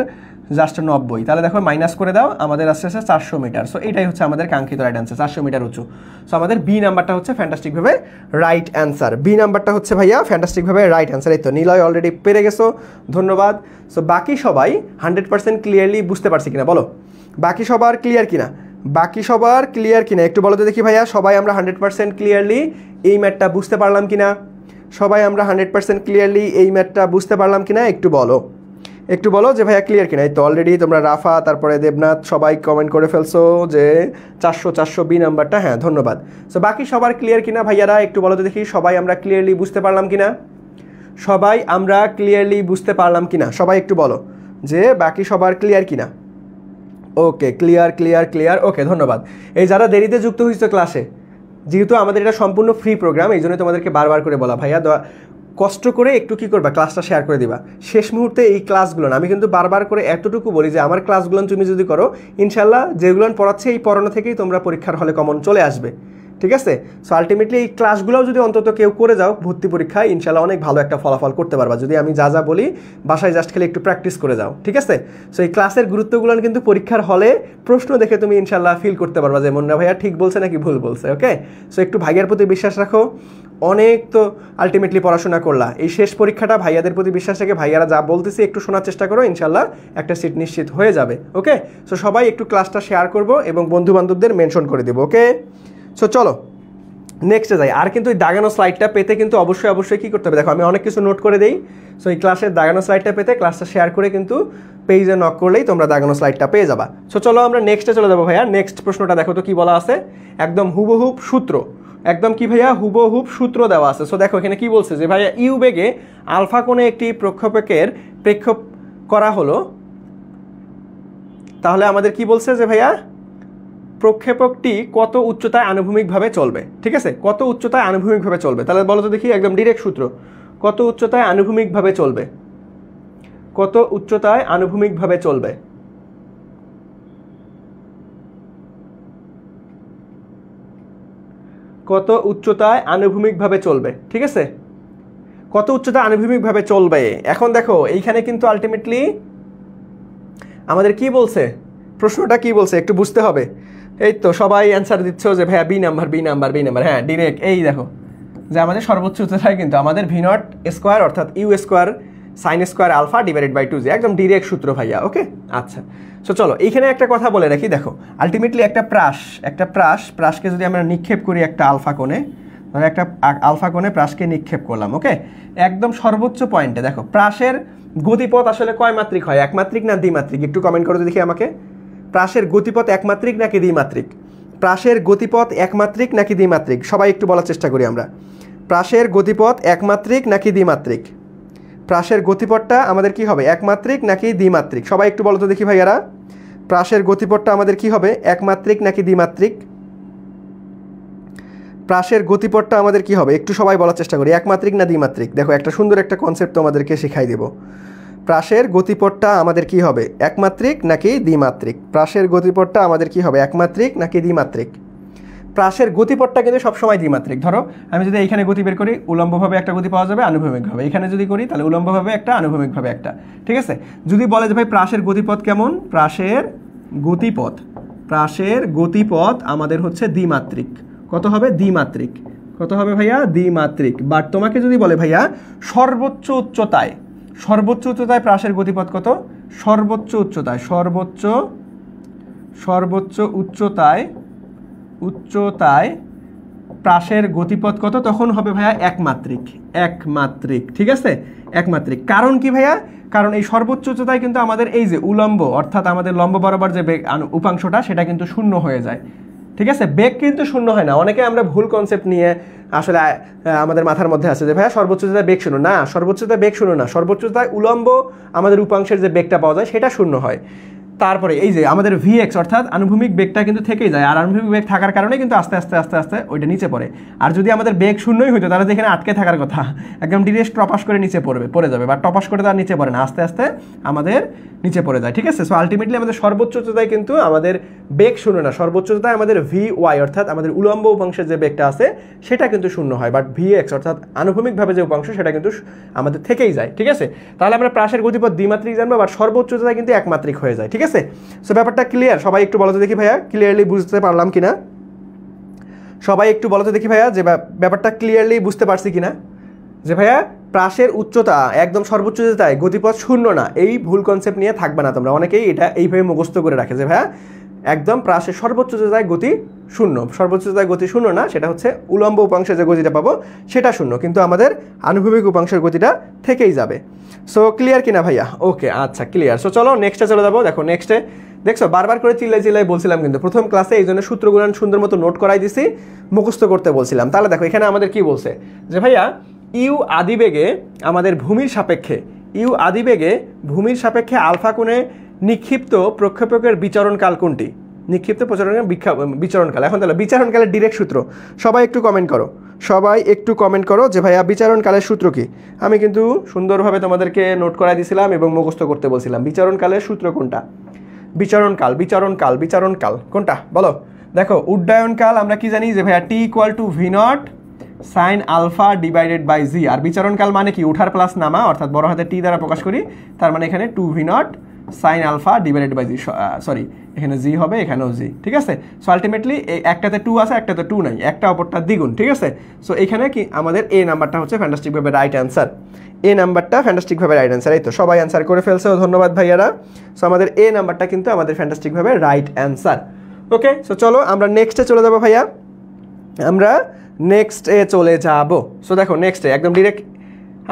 জাস্ট 90। তাহলে দেখো মাইনাস করে দাও, আমাদের আসতেছে 400 মিটার। সো এটাই হচ্ছে আমাদের কাঙ্ক্ষিত রাইট অ্যান্সার, 400 মিটার উঁচু। সো আমাদের বি নাম্বারটা হচ্ছে ফ্যান্টাস্টিকভাবে রাইট অ্যান্সার। বি নাম্বারটা হচ্ছে ভাইয়া ফ্যান্টাস্টিকভাবে রাইট অ্যান্সার। এই তো নিলয় অলরেডি পেরে গেছো, ধন্যবাদ। সো বাকি সবাই 100% ক্লিয়ারলি বুঝতে পারছি কিনা বলো, বাকি সবার ক্লিয়ার কিনা, বাকি সবার ক্লিয়ার কিনা একটু বলো তো দেখি ভাইয়া। সবাই আমরা 100% ক্লিয়ারলি এই ম্যাথটা বুঝতে পারলাম কিনা, সবাই আমরা 100% ক্লিয়ারলি এই ম্যাথটা বুঝতে পারলাম কিনা একটু বলো, একটু বলো যে ভাইয়া ক্লিয়ার কিনা। এই তো অলরেডি তোমরা রাফা তারপরে দেবনাথ সবাই কমেন্ট করে ফেলছো যে 400 বি নাম্বারটা, হ্যাঁ ধন্যবাদ। সো বাকি সবার ক্লিয়ার কিনা ভাইয়ারা একটু বলো তো দেখি, সবাই আমরা ক্লিয়ারলি বুঝতে পারলাম কিনা, সবাই আমরা ক্লিয়ারলি বুঝতে পারলাম কিনা, সবাই একটু বলো যে বাকি সবার ক্লিয়ার কিনা। ওকে ক্লিয়ার ক্লিয়ার ক্লিয়ার, ওকে ধন্যবাদ। এই যারা দেরিতে যুক্ত হয়েছে ক্লাসে, যেহেতু আমাদের এটা সম্পূর্ণ ফ্রি প্রোগ্রাম, এই জন্য তোমাদেরকে বারবার করে বলা ভাইয়া কষ্ট করে একটু কী করবা, ক্লাসটা শেয়ার করে দিবা শেষ মুহূর্তে। এই ক্লাসগুলো আমি কিন্তু বারবার করে এতটুকু বলি যে আমার ক্লাসগুলো তুমি যদি করো, ইনশাল্লাহ যেগুলো পড়াচ্ছে এই পড়ানো থেকেই তোমরা পরীক্ষার হলে কমন চলে আসবে। ঠিক আছে, সো আলটিমেটলি এই ক্লাসগুলোও যদি অন্তত কেউ করে যাও ভর্তি পরীক্ষায়, ইনশাল্লাহ অনেক ভালো একটা ফলাফল করতে পারবা যদি আমি যা যা বলি বাসায় জাস্ট খালি একটু প্র্যাকটিস করে যাও। ঠিক আছে, সো এই ক্লাসের গুরুত্বগুলো কিন্তু পরীক্ষার হলে প্রশ্ন দেখে তুমি ইনশাল্লাহ ফিল করতে পারবা যে মুন্না ভাইয়া ঠিক বলছে নাকি ভুল বলছে। ওকে, সো একটু ভাইয়ার প্রতি বিশ্বাস রাখো, অনেক তো আলটিমেটলি পড়াশোনা করলা, এই শেষ পরীক্ষাটা ভাইয়াদের প্রতি বিশ্বাস রেখে ভাইয়ারা যা বলতেছি একটু শোনার চেষ্টা করো, ইনশাল্লাহ একটা সিট নিশ্চিত হয়ে যাবে। ওকে, সো সবাই একটু ক্লাসটা শেয়ার করবো এবং বন্ধু বান্ধবদের মেনশন করে দেবো। ওকে, সো চলো নেক্সটে যাই। আর কিন্তু এই দাগানো স্লাইডটা পেতে কিন্তু অবশ্যই কী করতে হবে, দেখো আমি অনেক কিছু নোট করে দিই। সো এই ক্লাসের দাগানো স্লাইডটা পেতে ক্লাসটা শেয়ার করে কিন্তু পেজে নক করলেই তোমরা দাগানো স্লাইডটা পেয়ে যাবা। সো চলো আমরা নেক্সটে চলে যাবো ভাইয়া। নেক্সট প্রশ্নটা দেখো তো কি বলা আছে, একদম হুবহুব সূত্র, একদম কি ভাইয়া হুবহুব সূত্র দেওয়া আছে। সো দেখো এখানে কি বলছে যে ভাইয়া ইউ বেগে আলফা কোণে একটি প্রক্ষেপকের প্রেক্ষেপ করা হলো, তাহলে আমাদের কি বলছে যে ভাইয়া প্রক্ষেপকটি কত উচ্চতায় আনুভূমিকভাবে চলবে। ঠিক আছে, কত উচ্চতায় আনুভূমিকভাবে চলবে, তাহলে বলো তো দেখি একদম ডিরেক্ট সূত্র, কত উচ্চতায় আনুভূমিকভাবে চলবে, কত উচ্চতায় আনুভূমিকভাবে চলবে, কত উচ্চতায় আনুভূমিকভাবে চলবে। ঠিক আছে, কত উচ্চতায় আনুভূমিকভাবে চলবে। এখন দেখো এইখানে কিন্তু আলটিমেটলি আমাদের কি বলছে, প্রশ্নটা কি বলছে একটু বুঝতে হবে। এই তো সবাই অ্যান্সার দিচ্ছ যে ভাইয়া B number B number B number, হ্যাঁ ডিরেক্ট। এই দেখো যে আমাদের সর্বোচ্চ উচ্চতায় কিন্তু আমাদের ভি নট স্কোয়ার অর্থাৎ U square sine square alpha divided by 2j, একদম ডিরেক্ট সূত্র ভাইয়া। ওকে আচ্ছা, সো চলো এইখানে একটা কথা বলে রাখি, দেখো আলটিমেটলি একটা প্রাসকে যদি আমরা নিক্ষেপ করি একটা আলফা কোণে, মানে একটা আলফা কোণে প্রাসকে নিক্ষেপ করলাম। ওকে, একদম সর্বোচ্চ পয়েন্টে দেখো প্রাসের গতিপথ আসলে কয় মাত্রিক হয়, একমাত্রিক না দ্বিমাত্রিক, একটু কমেন্ট করে দেখি আমাকে। প্রাসের গতিপথ একমাত্রিক নাকি দ্বিমাত্রিক, প্রাসের গতিপথ একমাত্রিক নাকি দ্বিমাত্রিক, সবাই একটু বলার চেষ্টা করি আমরা। প্রাসের গতিপথ একমাত্রিক নাকি দ্বিমাত্রিক, প্রাসের গতিপথটা আমাদের কি হবে, একমাত্রিক নাকি দ্বিমাত্রিক, সবাই একটু বলো তো দেখি ভাইয়ারা। প্রাসের গতিপথটা আমাদের কি হবে, একমাত্রিক নাকি দ্বিমাত্রিক, প্রাসের গতিপথটা আমাদের কি হবে একটু সবাই বলার চেষ্টা করি, একমাত্রিক না দ্বিমাত্রিক। দেখো একটা সুন্দর একটা কনসেপ্ট তোমাদেরকে শেখাই দেব, প্রাসের গতিপথটা আমাদের কি হবে, একমাত্রিক নাকি দ্বিমাত্রিক, প্রাসের গতিপথটা আমাদের কি হবে, একমাত্রিক নাকি দ্বিমাত্রিক। প্রাসের গতিপথটা কিন্তু সবসময় দ্বিমাত্রিক। ধরো আমি যদি এইখানে গতি বের করি, উলম্বভাবে একটা গতি পাওয়া যাবে, আনুভূমিকভাবে এখানে যদি করি তাহলে উলম্বভাবে একটা, আনুভূমিকভাবে একটা। ঠিক আছে, যদি বলে যে ভাই প্রাসের গতিপথ কেমন, প্রাসের গতিপথ আমাদের হচ্ছে দ্বিমাত্রিক, কত হবে দ্বিমাত্রিক, কত হবে ভাইয়া দ্বিমাত্রিক। বাট তোমাকে যদি বলে ভাইয়া সর্বোচ্চ উচ্চতায় প্রাসের গতিপথ কত, সর্বোচ্চ উচ্চতায় প্রাসের গতিপথ কত, তখন হবে ভাইয়া একমাত্রিক। ঠিক আছে, একমাত্রিক। কারণ কি ভাইয়া, কারণ এই সর্বোচ্চ উচ্চতায় কিন্তু আমাদের এই যে উলম্ব অর্থাৎ আমাদের লম্ব বরাবর যে বেগ উপাংশটা সেটা কিন্তু শূন্য হয়ে যায়। ঠিক আছে, বেগ কিন্তু শূন্য হয় না। অনেকে আমরা ভুল কনসেপ্ট নিয়ে আসলে আমাদের মাথার মধ্যে আছে যে ভাইয়া সর্বোচ্চ উচ্চতায় বেগ শূন্য, না সর্বোচ্চ উচ্চতায় বেগ শূন্য না, সর্বোচ্চ উচ্চতায় উলম্ব আমাদের উপাংশের যে বেগটা পাওয়া যায় সেটা শূন্য হয়। তারপরে এই যে আমাদের Vx অর্থাৎ আনুভূমিক বেগটা কিন্তু থেকেই যায়, আর আনুভূমিক বেগ থাকার কারণে কিন্তু আস্তে আস্তে আস্তে আস্তে ওইটা নিচে পড়ে। আর যদি আমাদের বেগ শূন্যই হইতো তাহলে এখানে আটকে থাকার কথা, একদম ডিরেক্ট টপাস করে নিচে পড়ে যাবে, বা টপাস করে তার নিচে পড়ে না, আস্তে আস্তে আমাদের নিচে পড়ে যায়। ঠিক আছে, সো আলটিমেটলি আমাদের সর্বোচ্চ উচ্চতায় কিন্তু আমাদের বেগ শূন্য না, সর্বোচ্চ উচ্চতায় আমাদের Vy অর্থাৎ আমাদের উলম্ব উপাংশের যে বেগটা আছে সেটা কিন্তু শূন্য হয়, বাট Vx অর্থাৎ আনুভূমিকভাবে যে উপাংশ সেটা কিন্তু আমাদের থেকেই যায়। ঠিক আছে, তাহলে আমরা প্রাসের গতিপথ দ্বিমাত্রিক জানবো, বাট সর্বোচ্চ উচ্চতায় কিন্তু একমাত্রিক হয়ে যায়। ঠিক আছে, সো ব্যাপারটা ক্লিয়ার? সবাই একটু বলতে দেখি ভাইয়া ক্লিয়ারলি বুঝতে পারলাম কিনা, সবাই একটু বলতে দেখি ভাইয়া যে ব্যাপারটা ক্লিয়ারলি বুঝতে পারছি কিনা, যে ভাইয়া প্রাসের উচ্চতা একদম সর্বোচ্চ উচ্চতায় গতিপথ শূন্য না, এই ভুল কনসেপ্ট নিয়ে থাকবে না তোমরা। অনেকেই এটা এইভাবে মুখস্থ করে রাখে যে ভাইয়া একদম প্রাসের সর্বোচ্চ উচ্চতায় গতি শূন্য, সর্বোচ্চ উচ্চতায় গতি শূন্য না, সেটা হচ্ছে উলম্ব উপাংশে যে গতিটা পাবো সেটা শূন্য, কিন্তু আমাদের আনুভূমিক উপাংশের গতিটা থেকেই যাবে। সো ক্লিয়ার কিনা ভাইয়া? ওকে, আচ্ছা ক্লিয়ার। সো চলো নেক্সটে চলে যাবো। দেখো নেক্সটে দেখছো বারবার করে চিল্লাই বলছিলাম কিন্তু প্রথম ক্লাসে, এই জন্য সূত্রগুলো সুন্দর মতো নোট করাই দিছি, মুখস্থ করতে বলছিলাম। তাহলে দেখো এখানে আমাদের কি বলছে যে ভাইয়া ইউ আদিবেগে আমাদের ভূমির সাপেক্ষে আলফা কোণে নিক্ষিপ্ত প্রক্ষেপকের বিচরণকাল কোনটি? নিক্ষিপ্ত প্রচলনের বিচরণকাল। এখন তাহলে বিচরণকালের ডিরেক্ট সূত্র সবাই একটু কমেন্ট করো যে ভাইয়া বিচরণকালের সূত্র কি? আমি কিন্তু সুন্দরভাবে তোমাদেরকে নোট করাই দিয়েছিলাম এবং মুখস্থ করতে বলছিলাম। বিচরণকালের সূত্র কোনটা? বিচরণকাল কোনটা বলো? দেখো উড্ডয়নকাল আমরা কি জানি যে ভাইয়া T=V0 sin alpha divided by জি, আর বিচরণকাল মানে কি? উঠার প্লাস নামা, অর্থাৎ বড় হাতে টি দ্বারা প্রকাশ করি, তার মানে এখানে 2V0 sin alpha divided by G, sorry এখানে জি হবে, এখানেও জি। ঠিক আছে, সো আলটিমেটলি একটাতে 2 আছে, একটাতে 2 নাই, একটা অপরটা দ্বিগুণ। ঠিক আছে, সো এখানে কি আমাদের এ নাম্বারটা হচ্ছে ফ্যান্টাস্টিকভাবে রাইট অ্যান্সার। এ নাম্বারটা ফ্যান্টাস্টিকভাবে রাইট অ্যান্সার। এই তো সবাই অ্যান্সার করে ফেলছে, ধন্যবাদ ভাইয়ারা। সো আমাদের এ নাম্বারটা কিন্তু আমাদের ফ্যান্টাস্টিকভাবে রাইট অ্যান্সার। ওকে, সো চলো আমরা নেক্সটে চলে যাবো ভাইয়া, আমরা নেক্সটে চলে যাব। সো দেখো নেক্সটে একদম ডিরেক্ট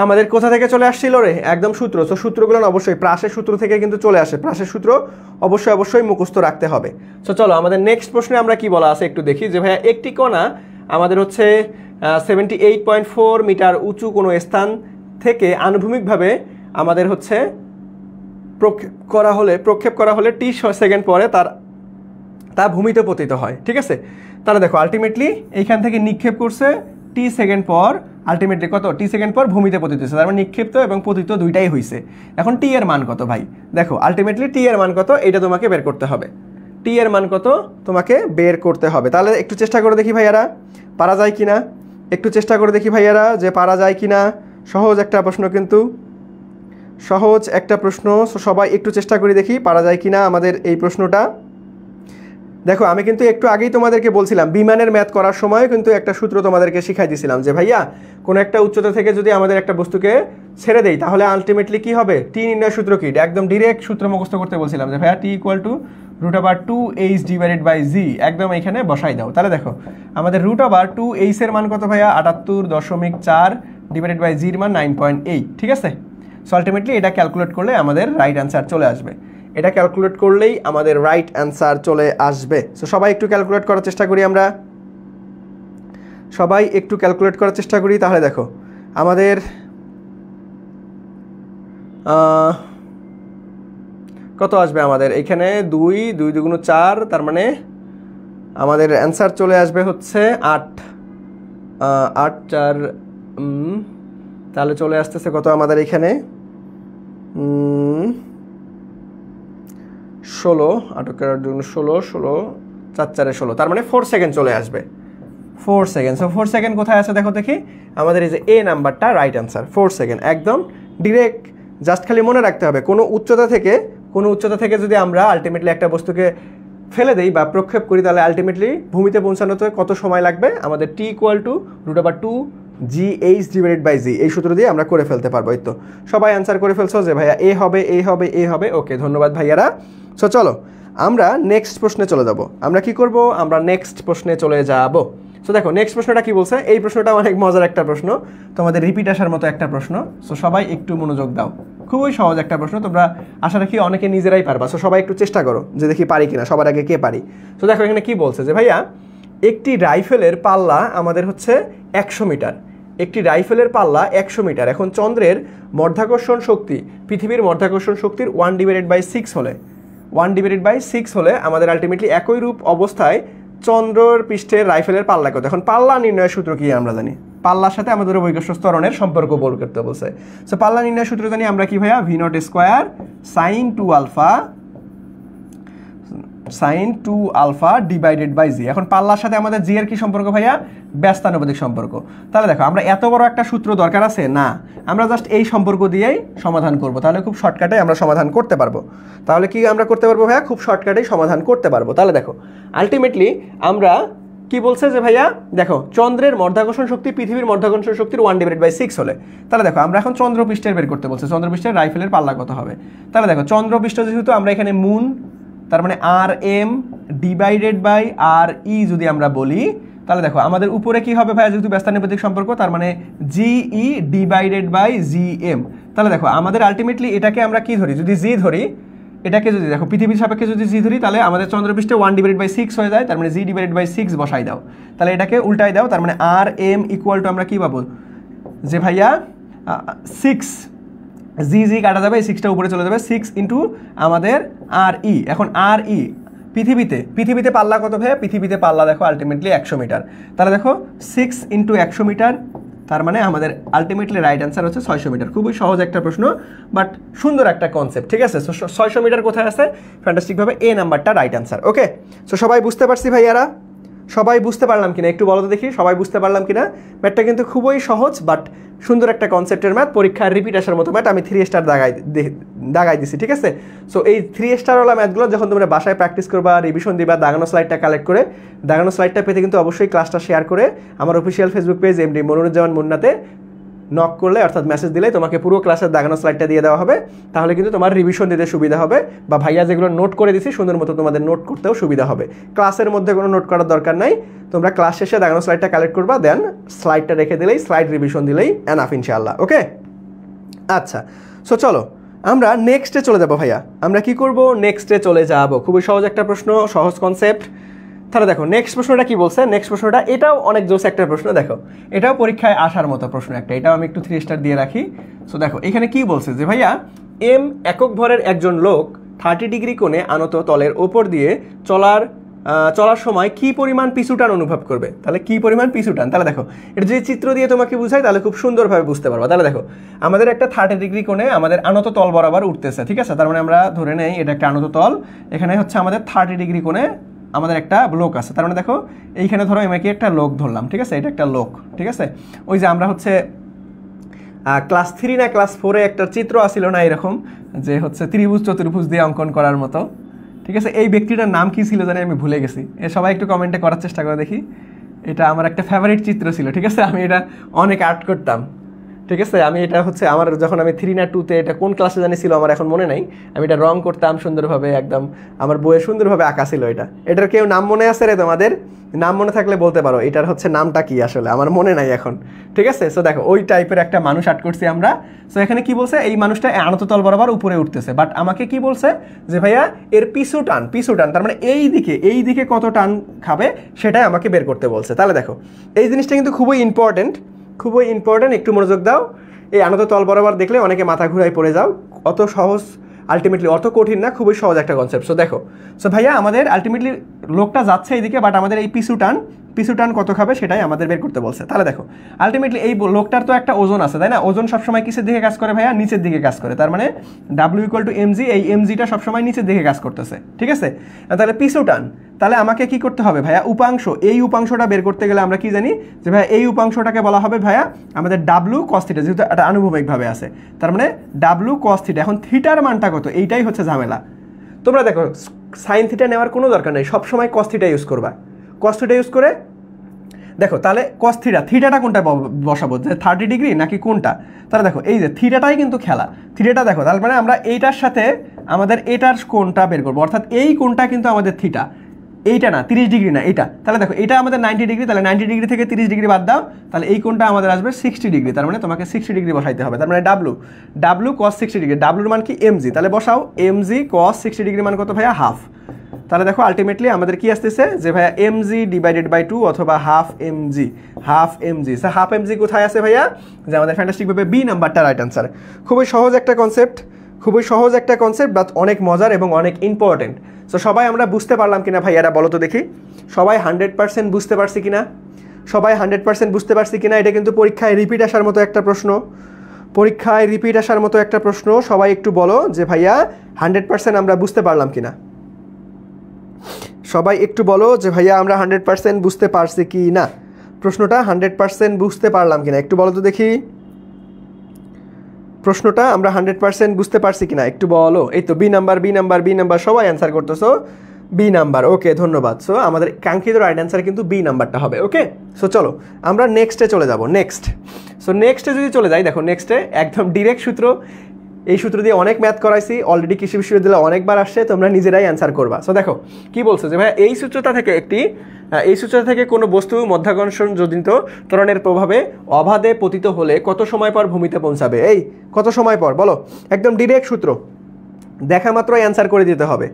আমাদের কোথা থেকে চলে আসছিল রে? একদম সূত্র। সো সূত্রগুলো অবশ্যই প্রাসের সূত্র থেকে কিন্তু চলে আসে, প্রাসের সূত্র অবশ্যই মুখস্থ রাখতে হবে। সো চলো আমাদের নেক্সট প্রশ্নে আমরা কি বলা আছে একটু দেখি, যে ভাইয়া একটি কণা আমাদের হচ্ছে 78.4 মিটার উঁচু কোনো স্থান থেকে আনুভূমিকভাবে আমাদের হচ্ছে প্রক্ষেপ করা হলে টি সেকেন্ড পরে তা ভূমিতে পতিত হয়। ঠিক আছে, তাহলে দেখো আলটিমেটলি এইখান থেকে নিক্ষেপ করছে টি সেকেন্ড পর, আলটিমেটলি কত টি সেকেন্ড পর ভূমিতে পতিত হয়েছে, তার মানে নিক্ষিপ্ত এবং পতিত দুইটাই হয়েছে। এখন টি এর মান কত ভাই? দেখো আলটিমেটলি টি এর মান কত এটা তোমাকে বের করতে হবে, টি এর মান কত তোমাকে বের করতে হবে। তাহলে একটু চেষ্টা করে দেখি ভাইয়ারা পারা যায় কিনা, একটু চেষ্টা করে দেখি ভাইয়ারা যে পারা যায় কিনা। সহজ একটা প্রশ্ন, কিন্তু সহজ একটা প্রশ্ন, সবাই একটু চেষ্টা করে দেখি পারা যায় কিনা আমাদের এই প্রশ্নটা। দেখো আমি কিন্তু একটু আগেই তোমাদেরকে বলছিলাম, বিমানের ম্যাথ করার সময় কিন্তু একটা সূত্র তোমাদেরকে শিখাই দিয়েছিলাম যে ভাইয়া কোনো একটা উচ্চতা থেকে যদি আমাদের একটা বস্তুকে ছেড়ে দেই তাহলে আলটিমেটলি কি হবে? টি নির্ণয় সূত্র কি? একদম ডিরেক্ট সূত্র মুখস্থ করতে বলছিলাম যে ভাইয়া T=√2h ডিভাইডেড বাই জি, একদম এখানে বসাই দাও। তাহলে দেখো আমাদের √2h এর মান কত ভাইয়া? 78.4 ডিভাইডেড বাই জির মান 9.8। ঠিক আছে, সো আলটিমেটলি এটা ক্যালকুলেট করলে আমাদের রাইট অ্যান্সার চলে আসবে, এটা ক্যালকুলেট করলেই আমাদের রাইট অ্যান্সার চলে আসবে। সো সবাই একটু ক্যালকুলেট করার চেষ্টা করি, আমরা সবাই একটু ক্যালকুলেট করার চেষ্টা করি। তাহলে দেখো আমাদের কত আসবে আমাদের এখানে? 2 2 × 4, তার মানে আমাদের অ্যান্সার চলে আসবে হচ্ছে 8 4, তাহলে চলে আসতেছে কত আমাদের এখানে? 16, আটক করার জন্য 16 4 4 16, তার মানে 4 সেকেন্ড চলে আসবে, 4 সেকেন্ড। সো 4 সেকেন্ড কোথায় আছে দেখো দেখি, আমাদের এই যে এ নাম্বারটা রাইট অ্যান্সার, 4 সেকেন্ড একদম ডিরেক্ট। জাস্ট খালি মনে রাখতে হবে কোনো উচ্চতা থেকে যদি আমরা আলটিমেটলি একটা বস্তুকে ফেলে দেই বা প্রক্ষেপ করি তাহলে আলটিমেটলি ভূমিতে পৌঁছানোতে কত সময় লাগবে? আমাদের T=√2gh ডিভাইডেড বাই জি, এই সূত্র দিয়ে আমরা করে ফেলতে পারবো। এই তো সবাই অ্যান্সার করে ফেলছো যে ভাইয়া এ হবে। ওকে, ধন্যবাদ ভাইয়ারা। সো চলো আমরা নেক্সট প্রশ্নে চলে যাব। আমরা কি করব? আমরা নেক্সট প্রশ্নে চলে যাব। সো দেখো নেক্সট প্রশ্নটা কি বলছে, এই প্রশ্নটা অনেক মজার একটা প্রশ্ন, তোমাদের রিপিট আসার মতো একটা প্রশ্ন। সো সবাই একটু মনোযোগ দাও, খুবই সহজ একটা প্রশ্ন, তোমরা আশা রাখি অনেকে নিজেরাই পারবা। সো সবাই একটু চেষ্টা করো যে দেখি পারি কিনা, সবার আগে কে পারি। তো দেখো এখানে কি বলছে যে ভাইয়া একটি রাইফেলের পাল্লা আমাদের হচ্ছে 100 মিটার, একটি রাইফেলের পাল্লা 100 মিটার। এখন চন্দ্রের মধ্যাকর্ষণ শক্তি পৃথিবীর মধ্যাকর্ষণ শক্তির 1/6 হলে 1/6 হলে আমাদের আলটিমেটলি একই রূপ অবস্থায় চন্দ্রের পৃষ্ঠের রাইফেলের পাল্লা কত। এখন পাল্লা নির্ণয়ের সূত্র কি আমরা জানি, পাল্লার সাথে আমাদের বৈকর্ষস্থ ত্বরণের সম্পর্ক বল করতে বলছে। সো পাল্লা নির্ণয়ের সূত্র জানি আমরা কি ভাইয়া, v0² sin 2α divided by g. এখন পাল্লার সাথে আমাদের জি এর কি সম্পর্ক ভাইয়া, ব্যস্তানুপাতিক সম্পর্ক। তাহলে দেখো আমরা এত বড় একটা সূত্র দরকার আছে না, আমরা জাস্ট এই সম্পর্ক দিয়েই সমাধান করব, তাহলে খুব শর্টকাটে আমরা সমাধান করতে পারবো। তাহলে কি আমরা করতে পারবো ভাইয়া, খুব শর্টকাটেই সমাধান করতে পারবো। তাহলে দেখো আলটিমেটলি আমরা কি বলছে যে ভাইয়া, দেখো চন্দ্রের মধ্যাকর্ষণ শক্তি পৃথিবীর মধ্যাকর্ষণ শক্তির 1/6 হলে, তাহলে দেখো আমরা এখন চন্দ্রপৃষ্ঠের বের করতে বলছে, চন্দ্রপৃষ্ঠের রাইফেলের পাল্লা কত হবে। তাহলে দেখো চন্দ্রপৃষ্ঠ যেহেতু আমরা এখানে মুন, তার মানে RM ডিভাইডেড বাই RE যদি আমরা বলি, তাহলে দেখো আমাদের উপরে কি হবে ভাইয়া, যেহেতু ব্যস্তানুপাতিক সম্পর্ক, তার মানে GE ডিভাইডেড বাই GM। তাহলে দেখো আমাদের আলটিমেটলি এটাকে আমরা কি ধরি, যদি জি ধরি, এটাকে যদি দেখো পৃথিবীর সাপেক্ষে যদি জি ধরি, তাহলে আমাদের চন্দ্রপৃষ্ঠে 1/6 হয়ে যায়, তার মানে G/6 বসাই দাও, তাহলে এটাকে উল্টাই দাও, তার মানে RM ইকুয়াল টু আমরা কি পাবো যে ভাইয়া 6, জি কাটা যাবে, এই 6টা উপরে চলে যাবে, 6 ইন্টু আমাদের RE। এখন RE পৃথিবীতে পাল্লা কত ভাইয়া, পৃথিবীতে পাল্লা দেখো আলটিমেটলি 100 মিটার, তাহলে দেখো 6 ইন্টু 100 মিটার, তার মানে আমাদের আলটিমেটলি রাইট অ্যান্সার হচ্ছে 600 মিটার। খুবই সহজ একটা প্রশ্ন, বাট সুন্দর একটা কনসেপ্ট, ঠিক আছে। 600 মিটার কোথায় আছে, ফ্যান্টাস্টিকভাবে এ নাম্বারটা রাইট অ্যান্সার। ওকে, সো সবাই বুঝতে পারছি ভাইয়ারা, সবাই বুঝতে পারলাম কিনা একটু বলো তো দেখি, সবাই বুঝতে পারলাম কিনা। ম্যাথটা কিন্তু খুবই সহজ বাট সুন্দর একটা কনসেপ্টের ম্যাথ, পরীক্ষার রিপিট আসার মতো ম্যাথ। আমি 3 স্টার দাগাই দিছি, ঠিক আছে। সো এই 3 স্টারওয়ালা ম্যাথগুলো যখন তোমরা বাসায় প্র্যাকটিস করবা, রিভিশন দিবা, দাগানো স্লাইডটা কালেক্ট করে, দাগানো স্লাইডটা পেতে কিন্তু অবশ্যই ক্লাসটা শেয়ার করে আমার official Facebook page MD Moniruzzaman মুন্নাতে নক করলে, অর্থাৎ মেসেজ দিলে তোমাকে পুরো ক্লাসের দাগানো স্লাইডটা দিয়ে দেওয়া হবে। তাহলে কিন্তু তোমার রিভিশন দিতে সুবিধা হবে, বা ভাইয়া যেগুলো নোট করে দিছি সুন্দর মতো তোমাদের নোট করতেও সুবিধা হবে। ক্লাসের মধ্যে কোনো নোট করার দরকার নাই, তোমরা ক্লাস শেষে দাগানো স্লাইডটা কালেক্ট করবা, দেন স্লাইডটা রেখে দিলেই, স্লাইড রিভিশন দিলেই এনাফ ইনশাআল্লাহ। ওকে, আচ্ছা, সো চলো আমরা নেক্সটে চলে যাবো ভাইয়া। আমরা কি করব, নেক্সটে চলে যাব। খুবই সহজ একটা প্রশ্ন, সহজ কনসেপ্ট। তাহলে দেখো নেক্সট প্রশ্নটা কি বলছে, নেক্সট প্রশ্নটা এটাও অনেক জোস একটা প্রশ্ন, দেখো এটাও পরীক্ষায় আসার মতো প্রশ্ন একটা, এটাও আমি একটু 3 স্টার দিয়ে রাখি। সো দেখো এখানে কি বলছে যে ভাইয়া, M একক ভরের একজন লোক 30 ডিগ্রি কোণে আনত তলের ওপর দিয়ে চলার সময় কি পরিমাণ পিছুটান অনুভব করবে। তাহলে কি পরিমাণ পিছুটান, তাহলে দেখো এটা যদি চিত্র দিয়ে তোমাকে বুঝাই তাহলে খুব সুন্দরভাবে বুঝতে পারবা। তাহলে দেখো আমাদের একটা 30 ডিগ্রি কোণে আমাদের আনত তল বরাবর উঠতেছে, ঠিক আছে। তার মানে আমরা ধরে নেই এটা একটা আনত তল, এখানে হচ্ছে আমাদের 30 ডিগ্রি কোণে আমাদের একটা লোক আছে। তার মানে দেখো এইখানে ধরো এমকে একটা লোক ধরলাম, ঠিক আছে, এটা একটা লোক, ঠিক আছে। ওই যে আমরা হচ্ছে ক্লাস 3 না ক্লাস 4-এ একটা চিত্র আসিল না এরকম, যে হচ্ছে ত্রিভুজ চতুর্ভুজ দিয়ে অঙ্কন করার মতো, ঠিক আছে। এই ব্যক্তিটার নাম কি ছিল জানি, আমি ভুলে গেছি। সবাই একটু কমেন্টে করার চেষ্টা করে দেখি। এটা আমার একটা ফেভারিট চিত্র ছিল, ঠিক আছে। আমি এটা অনেক আর্ট করতাম, ঠিক আছে। আমি এটা হচ্ছে আমার যখন আমি 3 না 2-তে, এটা কোন ক্লাসে জানি ছিল আমার এখন মনে নাই, আমি এটা রং করতাম সুন্দরভাবে, একদম আমার বইয়ে সুন্দরভাবে আঁকা ছিল এটা। এটার কেউ নাম মনে আছে রে তোমাদের? নাম মনে থাকলে বলতে পারো, এটার হচ্ছে নামটা কি, আসলে আমার মনে নাই এখন, ঠিক আছে। সো দেখো ওই টাইপের একটা মানুষ আর্ট করছি আমরা। সো এখানে কি বলছে, এই মানুষটা আনত তল বরাবর উপরে উঠতেছে, বাট আমাকে কি বলছে যে ভাইয়া এর পিছু টান, তার মানে এই দিকে কত টান খাবে সেটাই আমাকে বের করতে বলছে। তাহলে দেখো এই জিনিসটা কিন্তু খুবই ইম্পর্টেন্ট, একটু মনোযোগ দাও। এই আনত তল বরাবর দেখলে অনেকে মাথা ঘুরাই পড়ে যাও, অত সহজ, আলটিমেটলি অত কঠিন না, খুবই সহজ একটা কনসেপ্ট। সো দেখো, সো ভাইয়া আমাদের আলটিমেটলি লোকটা যাচ্ছে এইদিকে, বাট আমাদের এই পিছু টান কত খাবে সেটাই আমাদের বের করতে বলছে। তাহলে দেখো আলটিমেটলি এই লোকটার তো একটা ওজন আছে, তাই না? ওজন সবসময় কিসের দিকে কাজ করে ভাইয়া, নিচের দিকে কাজ করে। তার মানে W = mg, এই mgটা সবসময় নিচের দিকে কাজ করতেছে, ঠিক আছে। তাহলে পিছু টান, তাহলে আমাকে কি করতে হবে ভাইয়া, উপাংশ, এই উপাংশটা বের করতে গেলে আমরা কি জানি যে ভাইয়া এই উপাংশটাকে বলা হবে ভাইয়া আমাদের W cos θ, যেহেতু এটা আনুভূমিকভাবে আছে, তার মানে W cos θ। এখন থিটার মানটা কত, এইটাই হচ্ছে ঝামেলা। তোমরা দেখো সাইন থিটা নেওয়ার কোনো দরকার নেই, সবসময় cos θ ইউজ করবা। cos θ ইউজ করে দেখো, তাহলে cos থিটাটা কোনটা বসাবো, যে 30 ডিগ্রি নাকি কোনটা? তাহলে দেখো এই যে থিটাটাই কিন্তু খেলা, থিটাটা দেখো, তার মানে আমরা এইটার সাথে আমাদের এটার কোণটা বের করবো, অর্থাৎ এই কোণটা কিন্তু আমাদের থিটা, এইটা না, 30 ডিগ্রি না, এটা। তাহলে দেখো এটা আমাদের 90 ডিগ্রি, তাহলে 90 ডিগ্রি থেকে 30 ডিগ্রি বাদ দাও, তাহলে এই কোণটা আমাদের আসবে 60 ডিগ্রি। তার মানে তোমাকে 60 ডিগ্রি বসাইতে হবে, তার মানে W cos 60 ডিগ্রি, ডাব্লুর মান কি mg, তাহলে বসাও mg cos 60 ডিগ্রি মান কত ভাইয়া, হাফ। তাহলে দেখো আলটিমেটলি আমাদের কি আসতেছে যে ভাইয়া mg/2 অথবা half mg। Sir half mg কোথায় আছে ভাইয়া, যে আমাদের ফ্যান্টাস্টিকভাবে বি নাম্বারটা রাইট অ্যান্সার। খুবই সহজ একটা কনসেপ্ট, খুবই সহজ একটা কনসেপ্ট, বাট অনেক মজার এবং অনেক ইম্পর্টেন্ট। সো সবাই আমরা বুঝতে পারলাম কিনা ভাই, এরা বলো তো দেখি, সবাই 100% বুঝতে পারছি কিনা? সবাই 100% বুঝতে পারছি কিনা? এটা কিন্তু পরীক্ষায় রিপিট আসার মতো একটা প্রশ্ন, পরীক্ষায় রিপিট আসার মতো একটা প্রশ্ন। সবাই একটু বলো যে ভাইয়া 100% আমরা বুঝতে পারলাম কিনা। সবাই একটু বলো যে ভাইয়া আমরা 100% বুঝতে পারছি কি না, প্রশ্নটা 100% বুঝতে পারলাম কিনা, একটু বলো তো দেখি প্রশ্নটা আমরা 100% বুঝতে পারছি কিনা, একটু বলো। এই তো B number, B number, B number, সবাই অ্যান্সার করতেছো বি নাম্বার। ওকে, ধন্যবাদ। সো আমাদের কাঙ্ক্ষিত রাইট অ্যান্সার কিন্তু বি নাম্বারটা হবে। ওকে, সো চলো আমরা নেক্সটে চলে যাব। নেক্সট, সো নেক্সটে যদি চলে যাই, দেখো নেক্সটে একদম ডিরেক্ট সূত্র, এই সূত্র দিয়ে অনেক ম্যাথ করাইছি অলরেডি, কৃষি বিশ্ববিদ্যালয়ে অনেকবার আসছে, তোমরা নিজেরাই অ্যান্সার করবা। সো দেখো কি বলছো যে ভাই এই সূত্রটা থেকে এই সূত্র থেকে কোনো বস্তু মধ্যাকর্ষণ জনিত ত্বরণের প্রভাবে অবাধে পতিত হলে কত সময় পর ভূমিতে পৌঁছাবে? এই কত সময় পর বলো, একদম ডিরেক্ট সূত্র, দেখা মাত্রই অ্যান্সার করে দিতে হবে,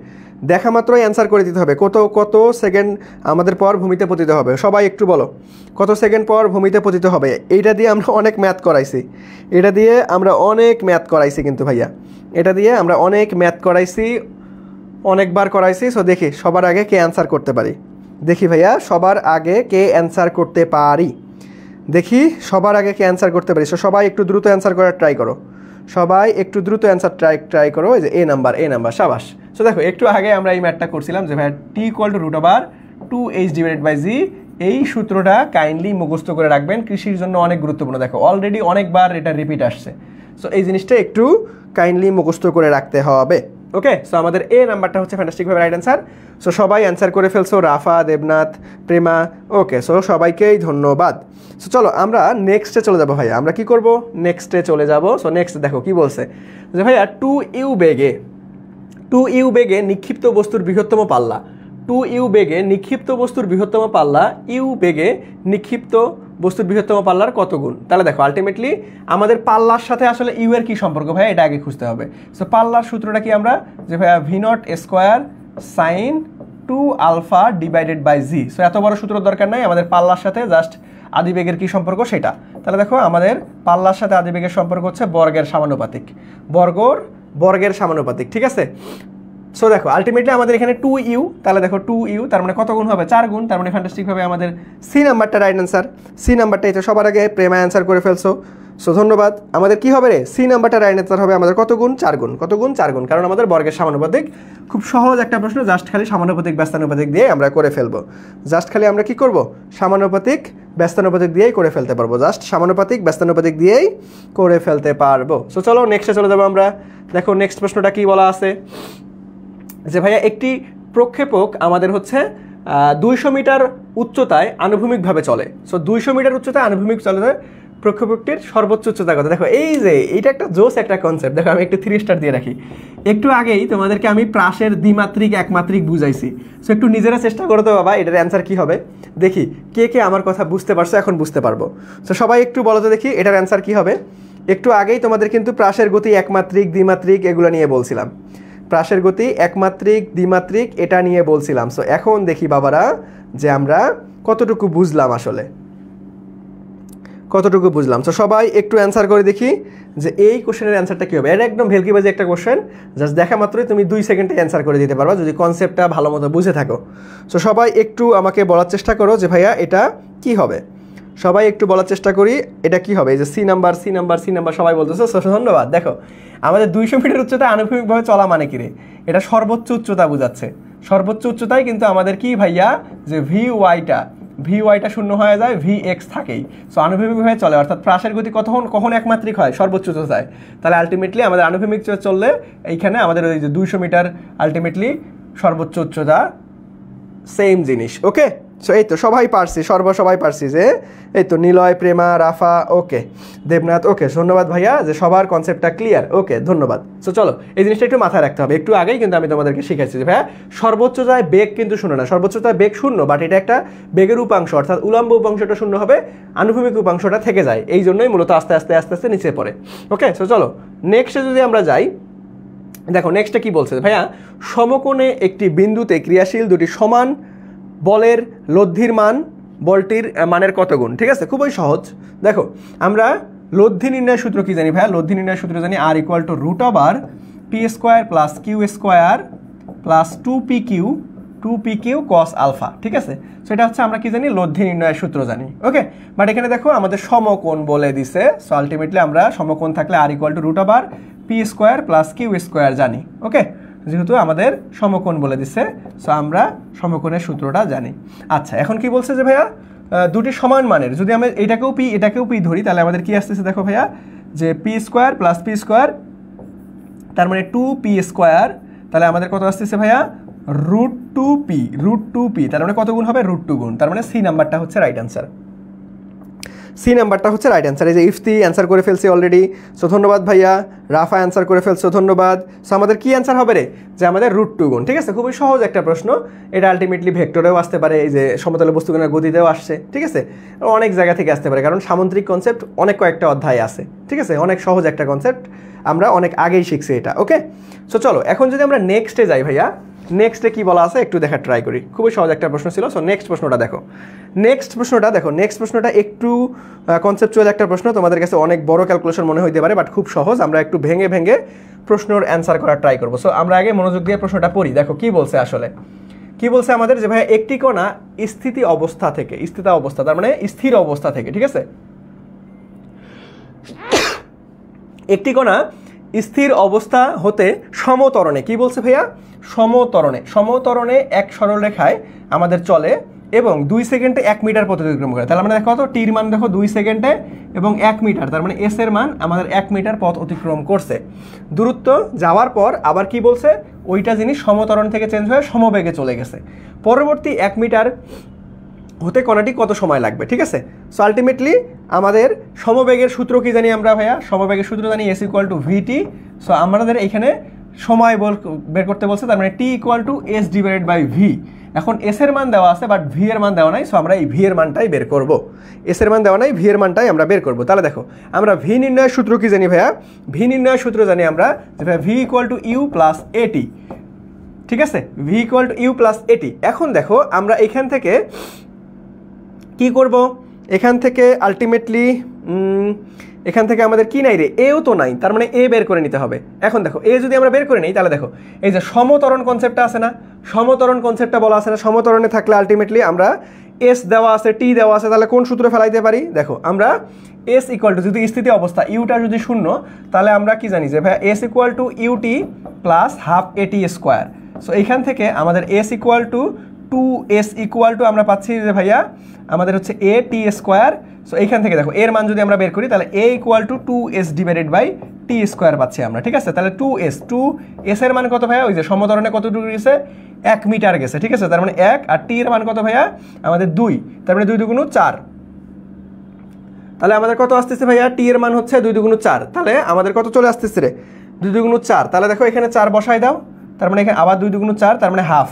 দেখা মাত্রই অ্যান্সার করে দিতে হবে। কত সেকেন্ড আমাদের পর ভূমিতে পতিত হবে? সবাই একটু বলো কত সেকেন্ড পর ভূমিতে পতিত হবে। এইটা দিয়ে আমরা অনেক ম্যাথ করাইছি, এটা দিয়ে আমরা অনেক ম্যাথ করাইছি কিন্তু ভাইয়া, এটা দিয়ে আমরা অনেক ম্যাথ করাইছি, অনেকবার করাইছি। সো দেখি সবার আগে কে অ্যান্সার করতে পারি, দেখি ভাইয়া সবার আগে কে অ্যান্সার করতে পারি, দেখি সবার আগে কে অ্যান্সার করতে পারি। সো সবাই একটু দ্রুত অ্যান্সার করার ট্রাই করো, সবাই একটু দ্রুত অ্যান্সার ট্রাই করো। এই যে এ নাম্বার, সাবাস। সো দেখো একটু আগে আমরা এই ম্যাথটা করছিলাম যে ভাই T=√2h/g, এই সূত্রটা কাইন্ডলি মুখস্থ করে রাখবেন, কৃষির জন্য অনেক গুরুত্বপূর্ণ। দেখো অলরেডি অনেকবার এটা রিপিট আসছে, সো এই জিনিসটা একটু কাইন্ডলি মুখস্থ করে রাখতে হবে। ওকে, সো আমাদের এ নাম্বারটা হচ্ছে ফ্যান্টাস্টিকভাবে রাইট অ্যান্সার। সো সবাই অ্যান্সার করে ফেলছো, রাফা, দেবনাথ, প্রেমা। ওকে, সো সবাইকেই ধন্যবাদ। সো চলো আমরা নেক্সটে চলে যাবো ভাইয়া, আমরা কি করব, নেক্সটে চলে যাব। সো নেক্সট দেখো কি বলছে যে ভাইয়া 2u বেগে নিক্ষিপ্ত বস্তুর বৃহত্তম পাল্লা, 2u বেগে নিক্ষিপ্ত বস্তুর বৃহত্তম পাল্লা ইউ বেগে নিক্ষিপ্ত বস্তুর বৃহত্তম পাল্লার কত গুণ? তাহলে দেখো আলটিমেটলি আমাদের পাল্লার সাথে আসলে ইউ এর কি সম্পর্ক ভাইয়া, এটা আগে খুঁজতে হবে। সো পাল্লার সূত্রটা কি আমরা, যে ভাইয়া v0² sin 2α/g। সো এত বড় সূত্র দরকার নাই, আমাদের পাল্লার সাথে জাস্ট আদিবেগের কি সম্পর্ক সেটা। তাহলে দেখো আমাদের পাল্লার সাথে আদিবেগের সম্পর্ক হচ্ছে বর্গের সমানুপাতিক, বর্গের সমানুপাতিক, ঠিক আছে। সো দেখো আলটিমেটলি আমাদের এখানে 2u, তাহলে দেখো 2u তার মানে কত গুণ হবে, 4 গুণ। তার মানে ফ্যান্টাস্টিকভাবে আমাদের সি নাম্বারটা রাইট অ্যান্সার, সি নাম্বারটা এটা সবার আগে প্রেমা অ্যান্সার করে ফেলছো। সো ধন্যবাদ। আমাদের কি হবে রে, সি নাম্বারটা রাইট অ্যান্সার হবে আমাদের কত গুণ, 4 গুণ। কত গুণ, 4 গুণ, কারণ আমাদের বর্গের সমানুপাতিক। খুব সহজ একটা প্রশ্ন, জাস্ট খালি সমানুপাতিক ব্যস্তানুপাতিক দিয়ে আমরা করে ফেলবো, জাস্ট খালি আমরা কি করব, সমানুপাতিক ব্যস্তানুপাতিক দিয়েই করে ফেলতে পারবো, জাস্ট সমানুপাতিক ব্যস্তানুপাতিক দিয়েই করে ফেলতে পারবো। সো চলো নেক্সটে চলে যাবো আমরা। দেখো নেক্সট প্রশ্নটা কি বলা আছে যে ভাইয়া একটি প্রক্ষেপক আমাদের হচ্ছে 200 মিটার উচ্চতায় আনুভূমিকভাবে চলে। সো 200 মিটার উচ্চতায় আনুভূমিক চলে প্রক্ষেপকটির সর্বোচ্চ উচ্চতা কত? দেখো এই যে এইটা একটা জোস একটা কনসেপ্ট। দেখো আমি একটু 3 স্টার দিয়ে রাখি। একটু আগেই তোমাদেরকে আমি প্রাসের দ্বিমাত্রিক একমাত্রিক বুঝাইছি। সো একটু নিজেরা চেষ্টা করো তো বাবা, এটার অ্যান্সার কি হবে দেখি, কে কে আমার কথা বুঝতে পারছো, এখন বুঝতে পারবো। সো সবাই একটু বলো তো দেখি এটার অ্যান্সার কি হবে। একটু আগেই তোমাদের কিন্তু প্রাসের গতি একমাত্রিক দ্বিমাত্রিক এগুলো নিয়ে বলছিলাম, প্রাসের গতি একমাত্রিক দ্বিমাত্রিক এটা নিয়ে বলছিলাম। সো এখন দেখি বাবারা যে আমরা কতটুকু বুঝলাম, আসলে কতটুকু বুঝলাম। সো সবাই একটু অ্যান্সার করে দেখি যে এই কোশ্চেনের অ্যান্সারটা কী হবে। এটা একদম ভেলকিবাজি একটা কোশ্চেন, জাস্ট দেখা মাত্রই তুমি 2 সেকেন্ডে অ্যান্সার করে দিতে পারবা যদি কনসেপ্টটা ভালো মতো বুঝে থাকো। সো সবাই একটু আমাকে বলার চেষ্টা করো যে ভাইয়া এটা কি হবে, সবাই একটু বলার চেষ্টা করি এটা কি হবে। এই যে সি নাম্বার, সবাই বলতেছে। সো ধন্যবাদ। দেখো আমাদের 200 মিটার উচ্চতায় আনুভূমিকভাবে চলা মানে কি রে, এটা সর্বোচ্চ উচ্চতা বোঝাচ্ছে। সর্বোচ্চ উচ্চতায় কিন্তু আমাদের কি ভাইয়া, যে ভিওয়াইটা শূন্য হয়ে যায়, VX থাকেই। সো আনুভূমিকভাবে চলে, অর্থাৎ প্রাসের গতি কখন একমাত্রিক হয়, সর্বোচ্চ উচ্চতায়। তাহলে আলটিমেটলি আমাদের আনুভূমিক চললে এইখানে আমাদের ওই যে 200 মিটার আলটিমেটলি সর্বোচ্চ উচ্চতা সেম জিনিস। ওকে, সো এই তো সবাই পারছি, সবাই পারছি যে এই তো নিলয়, প্রেমা, রাফা, ওকে, দেবনাথ। ওকে, ধন্যবাদ ভাইয়া যে সবার কনসেপ্টটা ক্লিয়ার। ওকে, ধন্যবাদ। সো চলো এই জিনিসটা একটু মাথায় রাখতে হবে। একটু আগেই কিন্তু আমি তোমাদেরকে শিখাচ্ছি যে ভাইয়া সর্বোচ্চতায় বেগ কিন্তু শূন্য না, সর্বোচ্চতায় বেগ শূন্য, বাট এটা একটা বেগের উপাংশ, অর্থাৎ উলম্ব উপাংশটা শূন্য হবে, আনুভূমিক উপাংশটা থেকে যায়, এই জন্যই মূলত আস্তে আস্তে নিচে পড়ে। ওকে, সো চলো নেক্সটে যদি আমরা যাই, দেখো নেক্সটে কি বলছে ভাইয়া, সমকোণে একটি বিন্দুতে ক্রিয়াশীল দুটি সমান বলের লব্ধির মান বলটির মানের কত গুণ? ঠিক আছে, খুবই সহজ। দেখো আমরা লব্ধি নির্ণয় সূত্র কি জানি ভাইয়া, লব্ধি নির্ণয় সূত্র জানি R = √r P square plus Q square plus 2pq cos alpha, ঠিক আছে। সো এটা হচ্ছে আমরা কি জানি, লব্ধি নির্ণয়ের সূত্র জানি, ওকে। বাট এখানে দেখো আমাদের সমকোণ বলে দিছে, সো আলটিমেটলি আমরা সমকোণ থাকলে R equal to root over P square plus Q square জানি, ওকে। যেহেতু আমাদের সমকোণ বলে দিছে, সো আমরা সমকোণের সূত্রটা জানি। আচ্ছা, এখন কি বলছে যে ভাইয়া দুটি সমান মানের, যদি আমরা এটাকেও পি ধরি, তাহলে আমাদের কি আসতেছে দেখো ভাইয়া, যে P square plus P square, তার মানে 2p স্কোয়ার, তাহলে আমাদের কত আসতেছে ভাইয়া, রুট টু পি, তার মানে কত গুণ হবে, রুট 2 গুণ, তার মানে সি নাম্বারটা হচ্ছে রাইট অ্যান্সার। সি নাম্বারটা হচ্ছে রাইট অ্যান্সার। এই যে ইফতি অ্যান্সার করে ফেলছে অলরেডি, সো ধন্যবাদ ভাইয়া। রাফা অ্যান্সার করে ফেলছো, ধন্যবাদ। সো আমাদের কি অ্যান্সার হবে রে, যে আমাদের রুট 2 গুণ, ঠিক আছে। খুবই সহজ একটা প্রশ্ন, এটা আলটিমেটলি ভেক্টরেও আসতে পারে, এই যে সমতল বস্তুগুণের গতিতেও আসছে, ঠিক আছে, অনেক জায়গা থেকে আসতে পারে, কারণ সামুদ্রিক কনসেপ্ট অনেক কয়েকটা অধ্যায় আছে, ঠিক আছে, অনেক সহজ একটা কনসেপ্ট, আমরা অনেক আগেই শিখছি এটা, ওকে। সো চলো এখন যদি আমরা নেক্সটে যাই ভাইয়া, নেক্সটে কি বলা আছে একটু দেখার ট্রাই করি। খুবই সহজ একটা প্রশ্ন ছিল। সো নেক্সট প্রশ্নটা দেখো, নেক্সট প্রশ্নটা একটু কনসেপচুয়াল একটা প্রশ্ন, তোমাদের কাছে অনেক বড় ক্যালকুলেশন মনে হইতে পারে, বাট খুব সহজ। আমরা একটু ভেঙে ভেঙে প্রশ্নের অ্যান্সার করার ট্রাই করবো। সো আমরা আগে মনোযোগ দিয়ে প্রশ্নটা পড়ি। দেখো কি বলছে, আসলে কি বলছে আমাদের, যে ভাই একটি কণা স্থিতি অবস্থা থেকে, তার মানে স্থির অবস্থা থেকে, ঠিক আছে, একটি কণা স্থির অবস্থা হতে সমতরণে, কি বলছে ভাইয়া, সমতরণে এক সরল রেখায় আমাদের চলে এবং 2 সেকেন্ডে 1 মিটার পথ অতিক্রম করে। তাহলে আমরা দেখো কত, টির মান দেখো 2 সেকেন্ডে এবং 1 মিটার, তার মানে এস এর মান আমাদের 1 মিটার পথ অতিক্রম করছে। দূরত্ব যাওয়ার পর আবার কি বলছে, ওইটা জিনিস সমতরণ থেকে চেঞ্জ হয়ে সমবেগে চলে গেছে। পরবর্তী 1 মিটার হতে কণাটি কত সময় লাগবে, ঠিক আছে। সো আলটিমেটলি আমাদের সমবেগের সূত্র কি জানি আমরা ভাইয়া, সমবেগের সূত্র জানি S equal to VT. So আমাদের এইখানে সময় বের করতে বলছে, তার মানে T equal to S divided by V. এখন এস এর মান দেওয়া আছে, বাট ভি এর মান দেওয়া নাই, সো আমরা এই ভি এর মানটাই বের করব। এস এর মান দেওয়া নাই, ভি এর মানটাই আমরা বের করব। তাহলে দেখো আমরা ভি নির্ণয়ের সূত্র কি জানি ভাইয়া, ভি নির্ণয়ের সূত্র জানি আমরা যে ভাইয়া V equal to you plus A T, ঠিক আছে, V equal to you plus A T. এখন দেখো আমরা এখান থেকে কি করব, এখান থেকে আলটিমেটলি এখান থেকে আমাদের কি নাই রে, এও তো নাই, তার মানে এ বের করে নিতে হবে। এখন দেখো এ যদি আমরা বের করে নিই, তাহলে দেখো এই যে সমতরণ কনসেপ্টটা আছে না, সমতরণ কনসেপ্টটা বলা আছে না, সমতরণে থাকলে আলটিমেটলি আমরা এস দেওয়া আছে, টি দেওয়া আছে, তাহলে কোন সূত্রে ফেলাইতে পারি, দেখো আমরা এস ইকুয়াল টু, যদি স্থিতি অবস্থা ইউটা যদি শূন্য, তাহলে আমরা কি জানি যে ভাই S equal to UT plus half A T square. So এইখান থেকে আমাদের S equal to 2s equal to আমরা পাচ্ছি যে ভাইয়া আমাদের হচ্ছে এ টি স্কোয়ার। সো এইখান থেকে দেখো এর মান যদি আমরা বের করি, তাহলে A equal to 2s divided by T square পাচ্ছি আমরা, ঠিক আছে। তাহলে 2s এর মান কত ভাইয়া, ওই যে সমতরণে কতটুকু গেছে, 1 মিটার গেছে, ঠিক আছে, তার মানে 1, আর টি এর মান কত ভাইয়া আমাদের 2, তার মানে 2 দুগুণ 4। তাহলে আমাদের কত আসতেছে ভাইয়া, টি এর মান হচ্ছে 2 দুগুণ 4, তাহলে আমাদের কত চলে আসতেছে রে, 2 দুগুণ 4। তাহলে দেখো এখানে 4 বসাই দাও, তার মানে এখানে আবার 2 দুগুণ 4, তার মানে হাফ,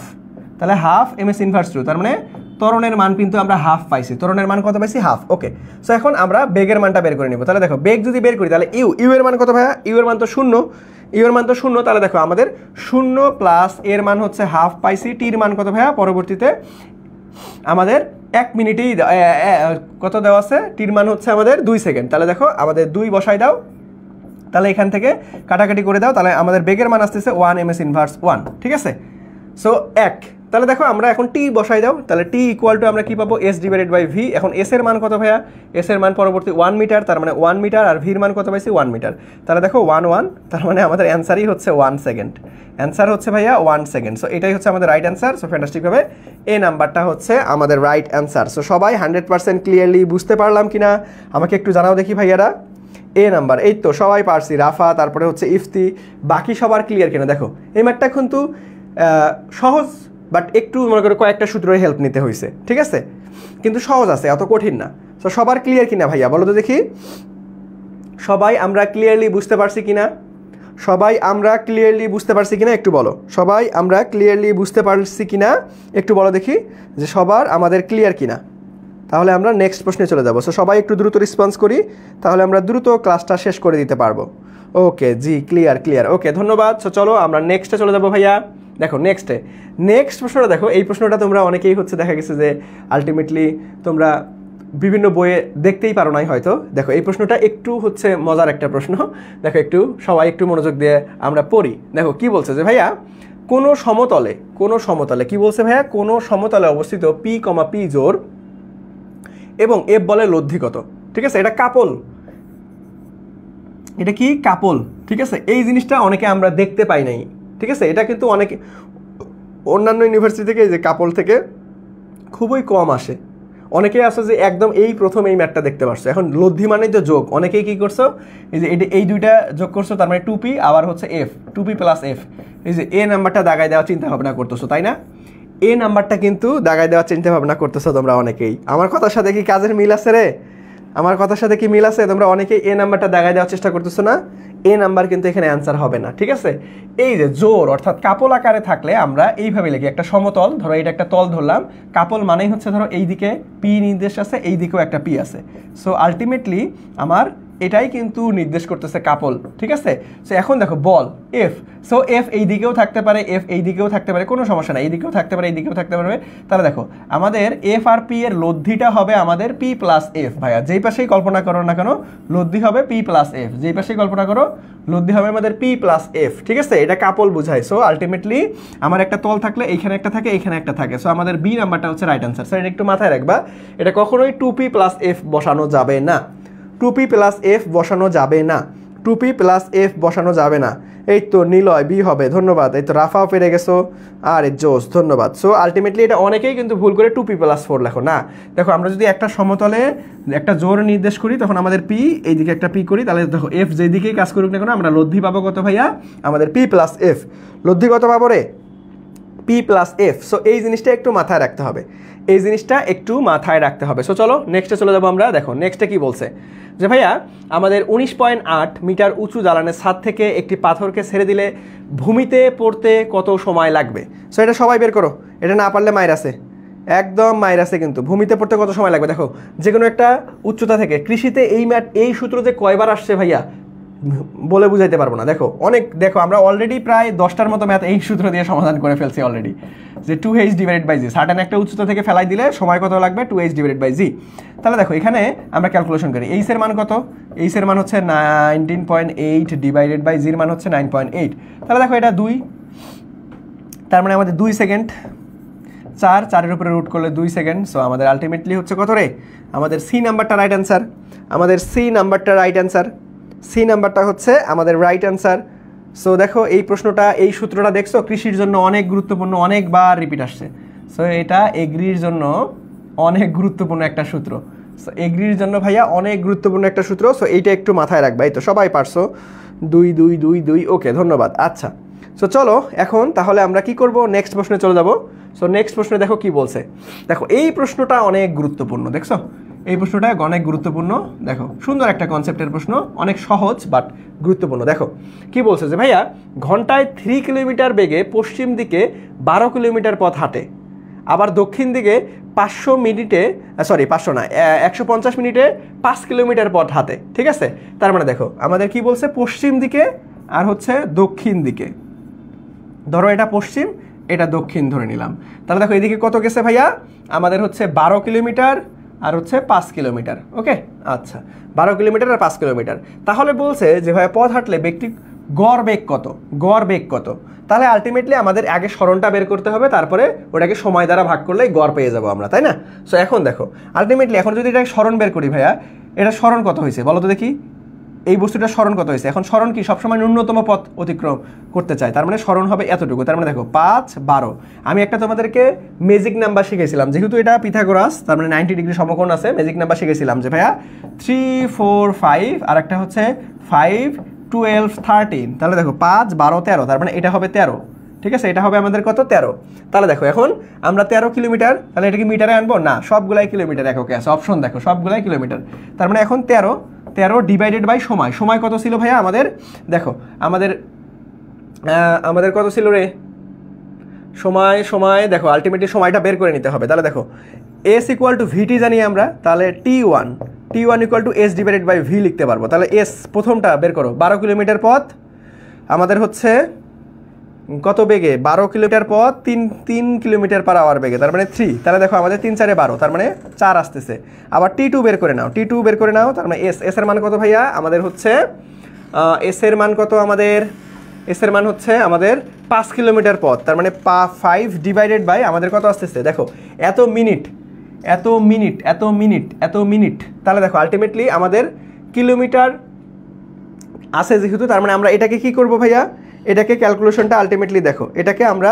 তাহলে হাফ এমএস ইনভার্স 2, তার মানে ত্বরণের মান কিন্তু আমরা হাফ পাইছি, ত্বরণের মান কত পাইছি, হাফ, ওকে। সো এখন আমরা বেগের মানটা বের করে নিব। তাহলে দেখো বেগ যদি বের করি, তাহলে ইউ এর মান কত ভাইয়া, ইউ এর মান তো 0, তাহলে দেখো আমাদের 0 প্লাস এর মান হচ্ছে হাফ পাইছি, টির মান কত ভাইয়া, পরবর্তীতে আমাদের 1 মিনিটেই কত দেওয়া আছে, টির মান হচ্ছে আমাদের 2 সেকেন্ড। তাহলে দেখো আমাদের 2 বসাই দাও, তাহলে এখান থেকে কাটাকাটি করে দাও, তাহলে আমাদের বেগের মান আসতেছে 1 এমএস ইনভার্স 1, ঠিক আছে। সো 1, তাহলে দেখো আমরা এখন টি বসাই দাও, তাহলে টি ইকুয়াল টু আমরা কি পাবো, এস ডিভাইডেড বাই ভি। এখন এস এর মান কত ভাইয়া, এস এর মান পরবর্তী 1 মিটার, তার মানে 1 মিটার, আর ভির মান কত পাইছি 1 মিটার। তাহলে দেখো 1, তার মানে আমাদের অ্যান্সারই হচ্ছে 1 সেকেন্ড, অ্যান্সার হচ্ছে ভাইয়া 1 সেকেন্ড। সো এটাই হচ্ছে আমাদের রাইট অ্যান্সার। সো ফ্যান্টাস্টিকভাবে এই নাম্বারটা হচ্ছে আমাদের রাইট অ্যান্সার। সো সবাই 100% ক্লিয়ারলি বুঝতে পারলাম কিনা আমাকে একটু জানাও দেখি ভাইয়ারা। এ নাম্বার, এই তো সবাই পারছি, রাফা, তারপরে হচ্ছে ইফতি, বাকি সবার ক্লিয়ার কিনা দেখো। এই ম্যাথটা কিন্তু সহজ, বাট একটু মনে করো কয়েকটা সূত্রের হেল্প নিতে হয়েছে, ঠিক আছে, কিন্তু সহজ আছে, অত কঠিন না। তো সবার ক্লিয়ার কিনা ভাইয়া বলো তো দেখি, সবাই আমরা ক্লিয়ারলি বুঝতে পারছি কিনা, সবাই আমরা ক্লিয়ারলি বুঝতে পারছি কিনা একটু বলো, সবাই আমরা ক্লিয়ারলি বুঝতে পারছি কিনা একটু বলো দেখি, যে সবার আমাদের ক্লিয়ার কিনা। তাহলে আমরা নেক্সট প্রশ্নে চলে যাবো। সো সবাই একটু দ্রুত রেসপন্স করি, তাহলে আমরা দ্রুত ক্লাসটা শেষ করে দিতে পারবো। ওকে জি, ক্লিয়ার, ওকে ধন্যবাদ। সো চলো আমরা নেক্সটে চলে যাবো ভাইয়া। দেখো নেক্সট প্রশ্নটা দেখো, এই প্রশ্নটা তোমরা অনেকেই হচ্ছে দেখা গেছে যে আলটিমেটলি তোমরা বিভিন্ন বইয়ে দেখতেই পারো নাই হয়তো। দেখো এই প্রশ্নটা একটু হচ্ছে মজার একটা প্রশ্ন, দেখো একটু সবাই একটু মনোযোগ দিয়ে আমরা পড়ি। দেখো কি বলছে যে ভাইয়া কোনো সমতলে কি বলছে ভাইয়া, কোনো সমতলে অবস্থিত পি কমা পি জোর এবং এফ বলে লব্ধি কত, ঠিক আছে, এটা কাপল, এটা কি কাপল, ঠিক আছে। এই জিনিসটা অনেকে আমরা দেখতে পাই নাই, ঠিক আছে, এটা কিন্তু অনেকে অন্যান্য ইউনিভার্সিটি থেকে এই যে কাপল থেকে খুবই কম আসে। অনেকেই আছে যে একদম এই প্রথম এই ম্যাথটা দেখতে পারছো। এখন লব্ধি মানে তো যোগ, অনেকেই কি করছো এই যে এই দুইটা যোগ করছো, তার মানে 2p আবার হচ্ছে f, 2p প্লাস f, এই যে এ নাম্বারটা দাগায় দেওয়ার চিন্তা ভাবনা করতেছো, তাই না? এ নাম্বারটা কিন্তু দাগায় দেওয়ার চিন্তা ভাবনা করতেছো তোমরা অনেকেই। আমার কথার সাথে কি কাজের মিল আছে রে? আমার কথার সাথে কি মিল আছে? তোমরা অনেকেই এ নাম্বারটা দাগায় দেওয়ার চেষ্টা করতেছো না। এ নাম্বার কিন্তু এখানে অ্যান্সার হবে না, ঠিক আছে। এই যে জোর অর্থাৎ কাপল আকারে থাকলে আমরা এইভাবে লিখি, একটা সমতল, ধরো এটা একটা তল ধরলাম, কাপল মানেই হচ্ছে ধরো এই দিকে পি নির্দেশ আছে, এই দিকেও একটা পি আছে, সো আলটিমেটলি আমার এটাই কিন্তু নির্দেশ করতেছে কাপল, ঠিক আছে। সো এখন দেখো বল এফ, সো এফ এই দিকেও থাকতে পারে, এফ এই দিকেও থাকতে পারে, কোনো সমস্যা নাই, এই দিকেও থাকতে পারে, এই দিকেও থাকতে পারবে। তাহলে দেখো আমাদের এফ আর পি এর লব্ধিটা হবে আমাদের পি প্লাস এফ। ভাইয়া যেই পাশেই কল্পনা করো না কেন লব্ধি হবে পি প্লাস এফ, যেই পাশেই কল্পনা করো লব্ধি হবে আমাদের পি প্লাস এফ, ঠিক আছে। এটা কাপল বুঝায়। সো আলটিমেটলি আমার একটা তল থাকলে এইখানে একটা থাকে, এইখানে একটা থাকে, সো আমাদের বি নাম্বারটা হচ্ছে রাইট অ্যান্সার। স্যার এটা একটু মাথায় রাখবা, এটা কখনোই 2p প্লাস এফ বসানো যাবে না, 2p প্লাস এফ বসানো যাবে না, 2p প্লাস এফ বসানো যাবে না। এই তো নিলয় বি হবে, ধন্যবাদ। এই তো রাফাও পেরে গেছো, আর জোস, ধন্যবাদ। সো আলটিমেটলি এটা অনেকেই কিন্তু ভুল করে 2p প্লাস 4 লেখো না। দেখো আমরা যদি একটা সমতলে একটা জোর নির্দেশ করি তখন আমাদের পি এইদিকে একটা পি করি, তাহলে দেখো এফ যেদিকেই কাজ করুক না কেন আমরা লব্ধি পাবো কত ভাইয়া, আমাদের পি প্লাস এফ। লব্ধি কত পাবো রে? P plus F. সো এই জিনিসটা একটু মাথায় রাখতে হবে, এই জিনিসটা একটু মাথায় রাখতে হবে। সো চলো নেক্সটে চলে যাবো আমরা। দেখো নেক্সটে কি বলছে যে ভাইয়া আমাদের 19.8 মিটার উঁচু দালানের ছাদ থেকে একটি পাথরকে ছেড়ে দিলে ভূমিতে পড়তে কত সময় লাগবে? সো এটা সবাই বের করো, এটা না পারলে মায়ের আছে, একদম মায়ের আছে কিন্তু। ভূমিতে পড়তে কত সময় লাগবে? দেখো যে কোনো একটা উচ্চতা থেকে, কৃষিতে এই সূত্র যে কয়বার আসছে ভাইয়া বলে বুঝাইতে পারবো না। দেখো অনেক, দেখো আমরা অলরেডি প্রায় 10টার মতো ম্যাথ এই সূত্র দিয়ে সমাধান করে ফেলছি অলরেডি, যে 2h divided by G, certain একটা উচ্চতা থেকে ফেলাই দিলে সময় কত লাগবে? 2h divided by g. তাহলে দেখো এখানে আমরা ক্যালকুলেশন করি, এইচ এর মান কত? এইচ এর মান হচ্ছে 19.8 ডিভাইডেড বাই জির মান হচ্ছে 9.8। তাহলে দেখো এটা 2, তার মানে আমাদের 2 সেকেন্ড, 4-4-এর উপরে রুট করলে 2 সেকেন্ড। সো আমাদের আলটিমেটলি হচ্ছে কত রে? আমাদের সি নাম্বারটা রাইট অ্যান্সার, আমাদের সি নাম্বারটা রাইট অ্যান্সার, সি নাম্বারটা হচ্ছে আমাদের রাইট অ্যান্সার। সো দেখো এই প্রশ্নটা, এই সূত্রটা দেখছো কৃষির জন্য অনেক গুরুত্বপূর্ণ, অনেকবার রিপিট আসছে। সো এটা এগ্রির জন্য অনেক গুরুত্বপূর্ণ একটা সূত্র, সো এগ্রির জন্য ভাইয়া অনেক গুরুত্বপূর্ণ একটা সূত্র। সো এইটা একটু মাথায় রাখবা। এই তো সবাই পারছো, 2-2-2-2, ওকে ধন্যবাদ। আচ্ছা সো চলো এখন তাহলে আমরা কি করব, নেক্সট প্রশ্নে চলে যাব। সো নেক্সট প্রশ্নে দেখো কি বলছে। দেখো এই প্রশ্নটা অনেক গুরুত্বপূর্ণ, দেখছো এই প্রশ্নটা অনেক গুরুত্বপূর্ণ। দেখো সুন্দর একটা কনসেপ্টের প্রশ্ন, অনেক সহজ বাট গুরুত্বপূর্ণ। দেখো কি বলছে যে ভাইয়া ঘন্টায় 3 কিলোমিটার বেগে পশ্চিম দিকে 12 কিলোমিটার পথ হাঁটে, আবার দক্ষিণ দিকে 500 মিনিটে, সরি 500 না, 150 মিনিটে 5 কিলোমিটার পথ হাঁটে, ঠিক আছে। তার মানে দেখো আমাদের কি বলছে, পশ্চিম দিকে আর হচ্ছে দক্ষিণ দিকে, ধরো এটা পশ্চিম এটা দক্ষিণ ধরে নিলাম। তাহলে দেখো এদিকে কত গেছে ভাইয়া, আমাদের হচ্ছে 12 কিলোমিটার আর হচ্ছে 5 কিলোমিটার, ওকে। আচ্ছা 12 কিলোমিটার আর 5 কিলোমিটার। তাহলে বলছে যে ভাইয়া পথ হাঁটলে ব্যক্তি গড় বেগ কত, গড় বেগ কত? তাহলে আলটিমেটলি আমাদের আগে সরণটা বের করতে হবে, তারপরে ওটাকে সময় দ্বারা ভাগ করলেই গড় পেয়ে যাবো আমরা, তাই না? সো এখন দেখো আলটিমেটলি এখন যদি এটাকে সরণ বের করি ভাইয়া, এটা সরণ কত হয়েছে বলো তো দেখি, এই বস্তুটা সরণ কত হয়েছে? এখন সরণ কি সবসময় ন্যূনতম পথ অতিক্রম করতে চায়, তার মানে সরণ হবে এতটুকু। তার মানে দেখো 5-12, আমি একটা তোমাদেরকে ম্যাজিক নাম্বার শিখেছিলাম, যেহেতু এটা পিথাগোরাস তার মানে 90 ডিগ্রি সমকোণ আছে, ম্যাজিক নাম্বার শিখেছিলাম যে ভাইয়া 3, 4, 5 আর একটা হচ্ছে 5, 12, 13। তাহলে দেখো 5, 12, 13, তার মানে এটা হবে 13, ঠিক আছে। এটা হবে আমাদের কত, 13। তাহলে দেখো এখন আমরা 13 কিলোমিটার, তাহলে এটা কি মিটারে আনবো না, সবগুলাই কিলোমিটার এককে আছে, অপশন দেখো সবগুলাই কিলোমিটার। তার মানে এখন 13 ডিভাইডেড বাই সময়, সময় কত ছিল ভাইয়া আমাদের, দেখো আমাদের কত ছিল রে সময়, দেখো আলটিমেটলি সময়টা বের করে নিতে হবে। তাহলে দেখো এস ইকুয়াল টু ভিটি জানি আমরা, তাহলে T1 equal to S divided by V লিখতে পারবো। তাহলে এস প্রথমটা বের করো, 12 কিলোমিটার পথ আমাদের হচ্ছে কত বেগে 12 কিলোমিটার পথ 3 কিলোমিটার পার আওয়ার বেগে, তার মানে 3। তাহলে দেখো আমাদের 3 4 12, তার মানে 4 আসতেছে। আবার T2 বের করে নাও, T2 বের করে নাও, তার মানে এস এর মান কত ভাইয়া আমাদের হচ্ছে এস এর মান কত আমাদের, এস এর মান হচ্ছে আমাদের 5 কিলোমিটার পথ, তার মানে 5 ডিভাইডেড বাই আমাদের কত আসতেছে দেখো এত মিনিট এত মিনিট এত মিনিট এত মিনিট। তাহলে দেখো আলটিমেটলি আমাদের কিলোমিটার আসে যেহেতু, তার মানে আমরা এটাকে কি করব ভাইয়া, এটাকে ক্যালকুলেশনটা আলটিমেটলি দেখো এটাকে আমরা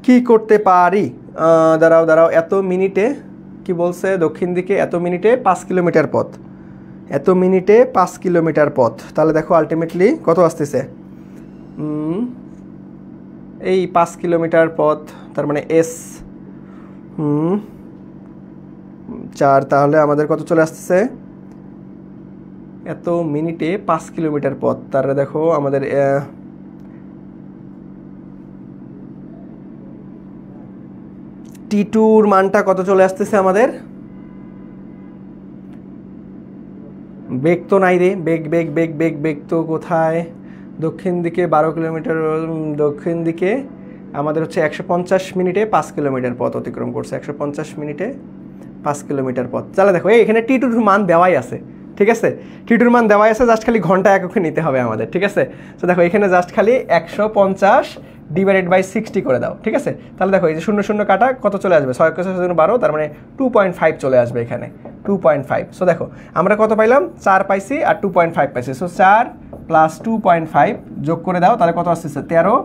কি করতে পারি, দাঁড়াও এত মিনিটে কি বলছে দক্ষিণ দিকে, এত মিনিটে 5 কিলোমিটার পথ, এত মিনিটে 5 কিলোমিটার পথ। তাহলে দেখো আলটিমেটলি কত আসতেছে, এই 5 কিলোমিটার পথ, তার মানে এস 4, তাহলে আমাদের কত চলে আসতেছে এত মিনিটে 5 কিলোমিটার পথ। তাহলে দেখো আমাদের T2-র মানটা কত চলে আসতেছে আমাদের, বেগ তো নাই রে, বেগ তো কোথায়, দক্ষিণ দিকে 12 কিলোমিটার, দক্ষিণ দিকে আমাদের হচ্ছে 150 মিনিটে 5 কিলোমিটার পথ অতিক্রম করছে, 150 মিনিটে 5 কিলোমিটার পথ। তাহলে দেখো এখানে T2-র মান দেওয়াই আছে, ঠিক আছে, T2-র মান দেওয়াই আছে, জাস্ট খালি ঘন্টা এককে নিতে হবে আমাদের, ঠিক আছে। তো দেখো এখানে জাস্ট খালি 150 ডিভাইডেড বাই 60 করে দাও, ঠিক আছে। তাহলে দেখো এই যে 0 0 কাটা কত চলে আসবে, 6 12, তার মানে 2.5 চলে আসবে এখানে, 2.5। সো দেখো আমরা কত পাইলাম, 4 পাইছি আর 2.5 পাইছি। সো 4 প্লাস 2.5 যোগ করে দাও, তাহলে কত আসতেছে 13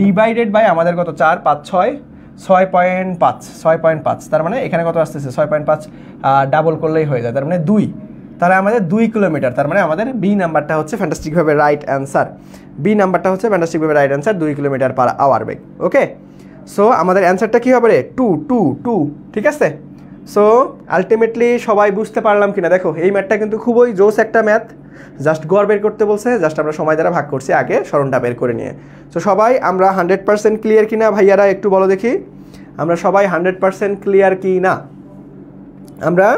ডিভাইডেড বাই আমাদের কত 4 5 6 6.5, তার মানে এখানে কত আসতেছে 6.5 ডাবল করলেই হয়ে যায়, তার মানে 2, তাহলে আমাদের 2 কিলোমিটার, তার মানে আমাদের বি নাম্বারটা হচ্ছে ফ্যান্টাস্টিকভাবে রাইট অ্যান্সার, বি নাম্বারটা হচ্ছে ফ্যান্টাস্টিকভাবে right answer, 2 kilometre per hour বেগ। ওকে, সো আমাদের অ্যান্সারটা কী হবে রে, 2, ঠিক আছে। সো আলটিমেটলি সবাই বুঝতে পারলাম কিনা, দেখো এই ম্যাথটা কিন্তু খুবই জোস একটা ম্যাথ, জাস্ট গড় বের করতে বলছে, জাস্ট আমরা সময় দ্বারা ভাগ করছি আগে স্মরণটা বের করে নিয়ে। সো সবাই আমরা 100% ক্লিয়ার কিনা ভাইয়ারা একটু বলো দেখি, আমরা সবাই 100% ক্লিয়ার কি না, আমরা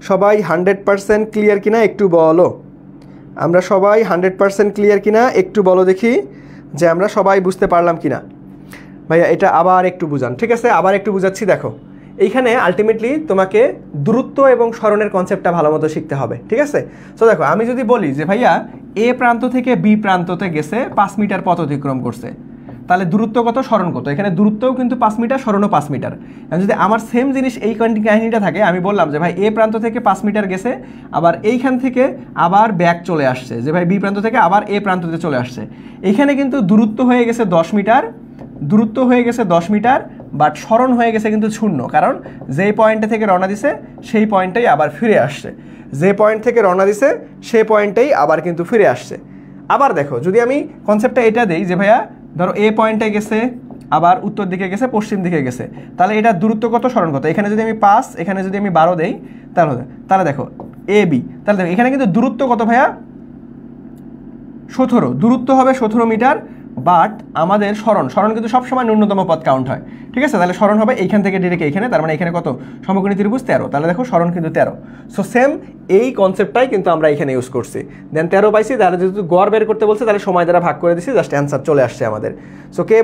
সবাই 100% ক্লিয়ার কিনা একটু বলো, আমরা সবাই 100% ক্লিয়ার কিনা একটু বলো দেখি, যে আমরা সবাই বুঝতে পারলাম কিনা। ভাইয়া এটা আবার একটু বুঝান, ঠিক আছে, আবার একটু বুঝাচ্ছি। দেখো এইখানে আলটিমেটলি তোমাকে দূরত্ব এবং সরণের কনসেপ্টটা ভালো মতো শিখতে হবে, ঠিক আছে। সো দেখো আমি যদি বলি যে ভাইয়া এ প্রান্ত থেকে বি প্রান্ততে গেছে 5 মিটার পথ অতিক্রম করছে, তাহলে দূরত্ব কত, সরণ কত, এখানে দূরত্বও কিন্তু 5 মিটার, সরণও 5 মিটার। যদি আমার সেম জিনিস এই কাহিনীটা থাকে, আমি বললাম যে ভাই এ প্রান্ত থেকে 5 মিটার গেছে, আবার এইখান থেকে আবার ব্যাক চলে আসছে, যে ভাই বি প্রান্ত থেকে আবার এ প্রান্ততে চলে আসছে, এইখানে কিন্তু দূরত্ব হয়ে গেছে 10 মিটার, দূরত্ব হয়ে গেছে 10 মিটার, বাট সরণ হয়ে গেছে কিন্তু 0, কারণ যেই পয়েন্টে থেকে রওনা দিছে সেই পয়েন্টেই আবার ফিরে আসছে, যে পয়েন্ট থেকে রওনা দিছে সেই পয়েন্টেই আবার কিন্তু ফিরে আসছে। আবার দেখো যদি আমি কনসেপ্টটা এটা দেই যে ভাইয়া ধরো এ পয়েন্টে গেছে, আবার উত্তর দিকে গেছে, পশ্চিম দিকে গেছে, তাহলে এটা দূরত্ব কত, সরণ কত, এখানে যদি আমি 5, এখানে যদি আমি 12 দেই, তাহলে দেখো এ বি, তাহলে দেখো এখানে কিন্তু দূরত্ব কত ভাইয়া 17, দূরত্ব হবে 17 মিটার, বাট আমাদের সরণ কিন্তু সবসময় ন্যূনতম পথ কাউন্ট হয়, ঠিক আছে। তাহলে সরণ হবে এইখান থেকে ডিরেক্ট এইখানে, তার মানে এখানে কত, সমকোণী ত্রিভুজ 13, তাহলে দেখো সরণ কিন্তু 13। সো সেম এই কনসেপ্টটাই কিন্তু আমরা এখানে ইউজ করছি, দেন 13 পাইছি, তাহলে যেহেতু গড় বের করতে বলছে তাহলে সময় দ্বারা ভাগ করে দিছি, জাস্ট অ্যান্সার চলে আসছে আমাদের। সো কে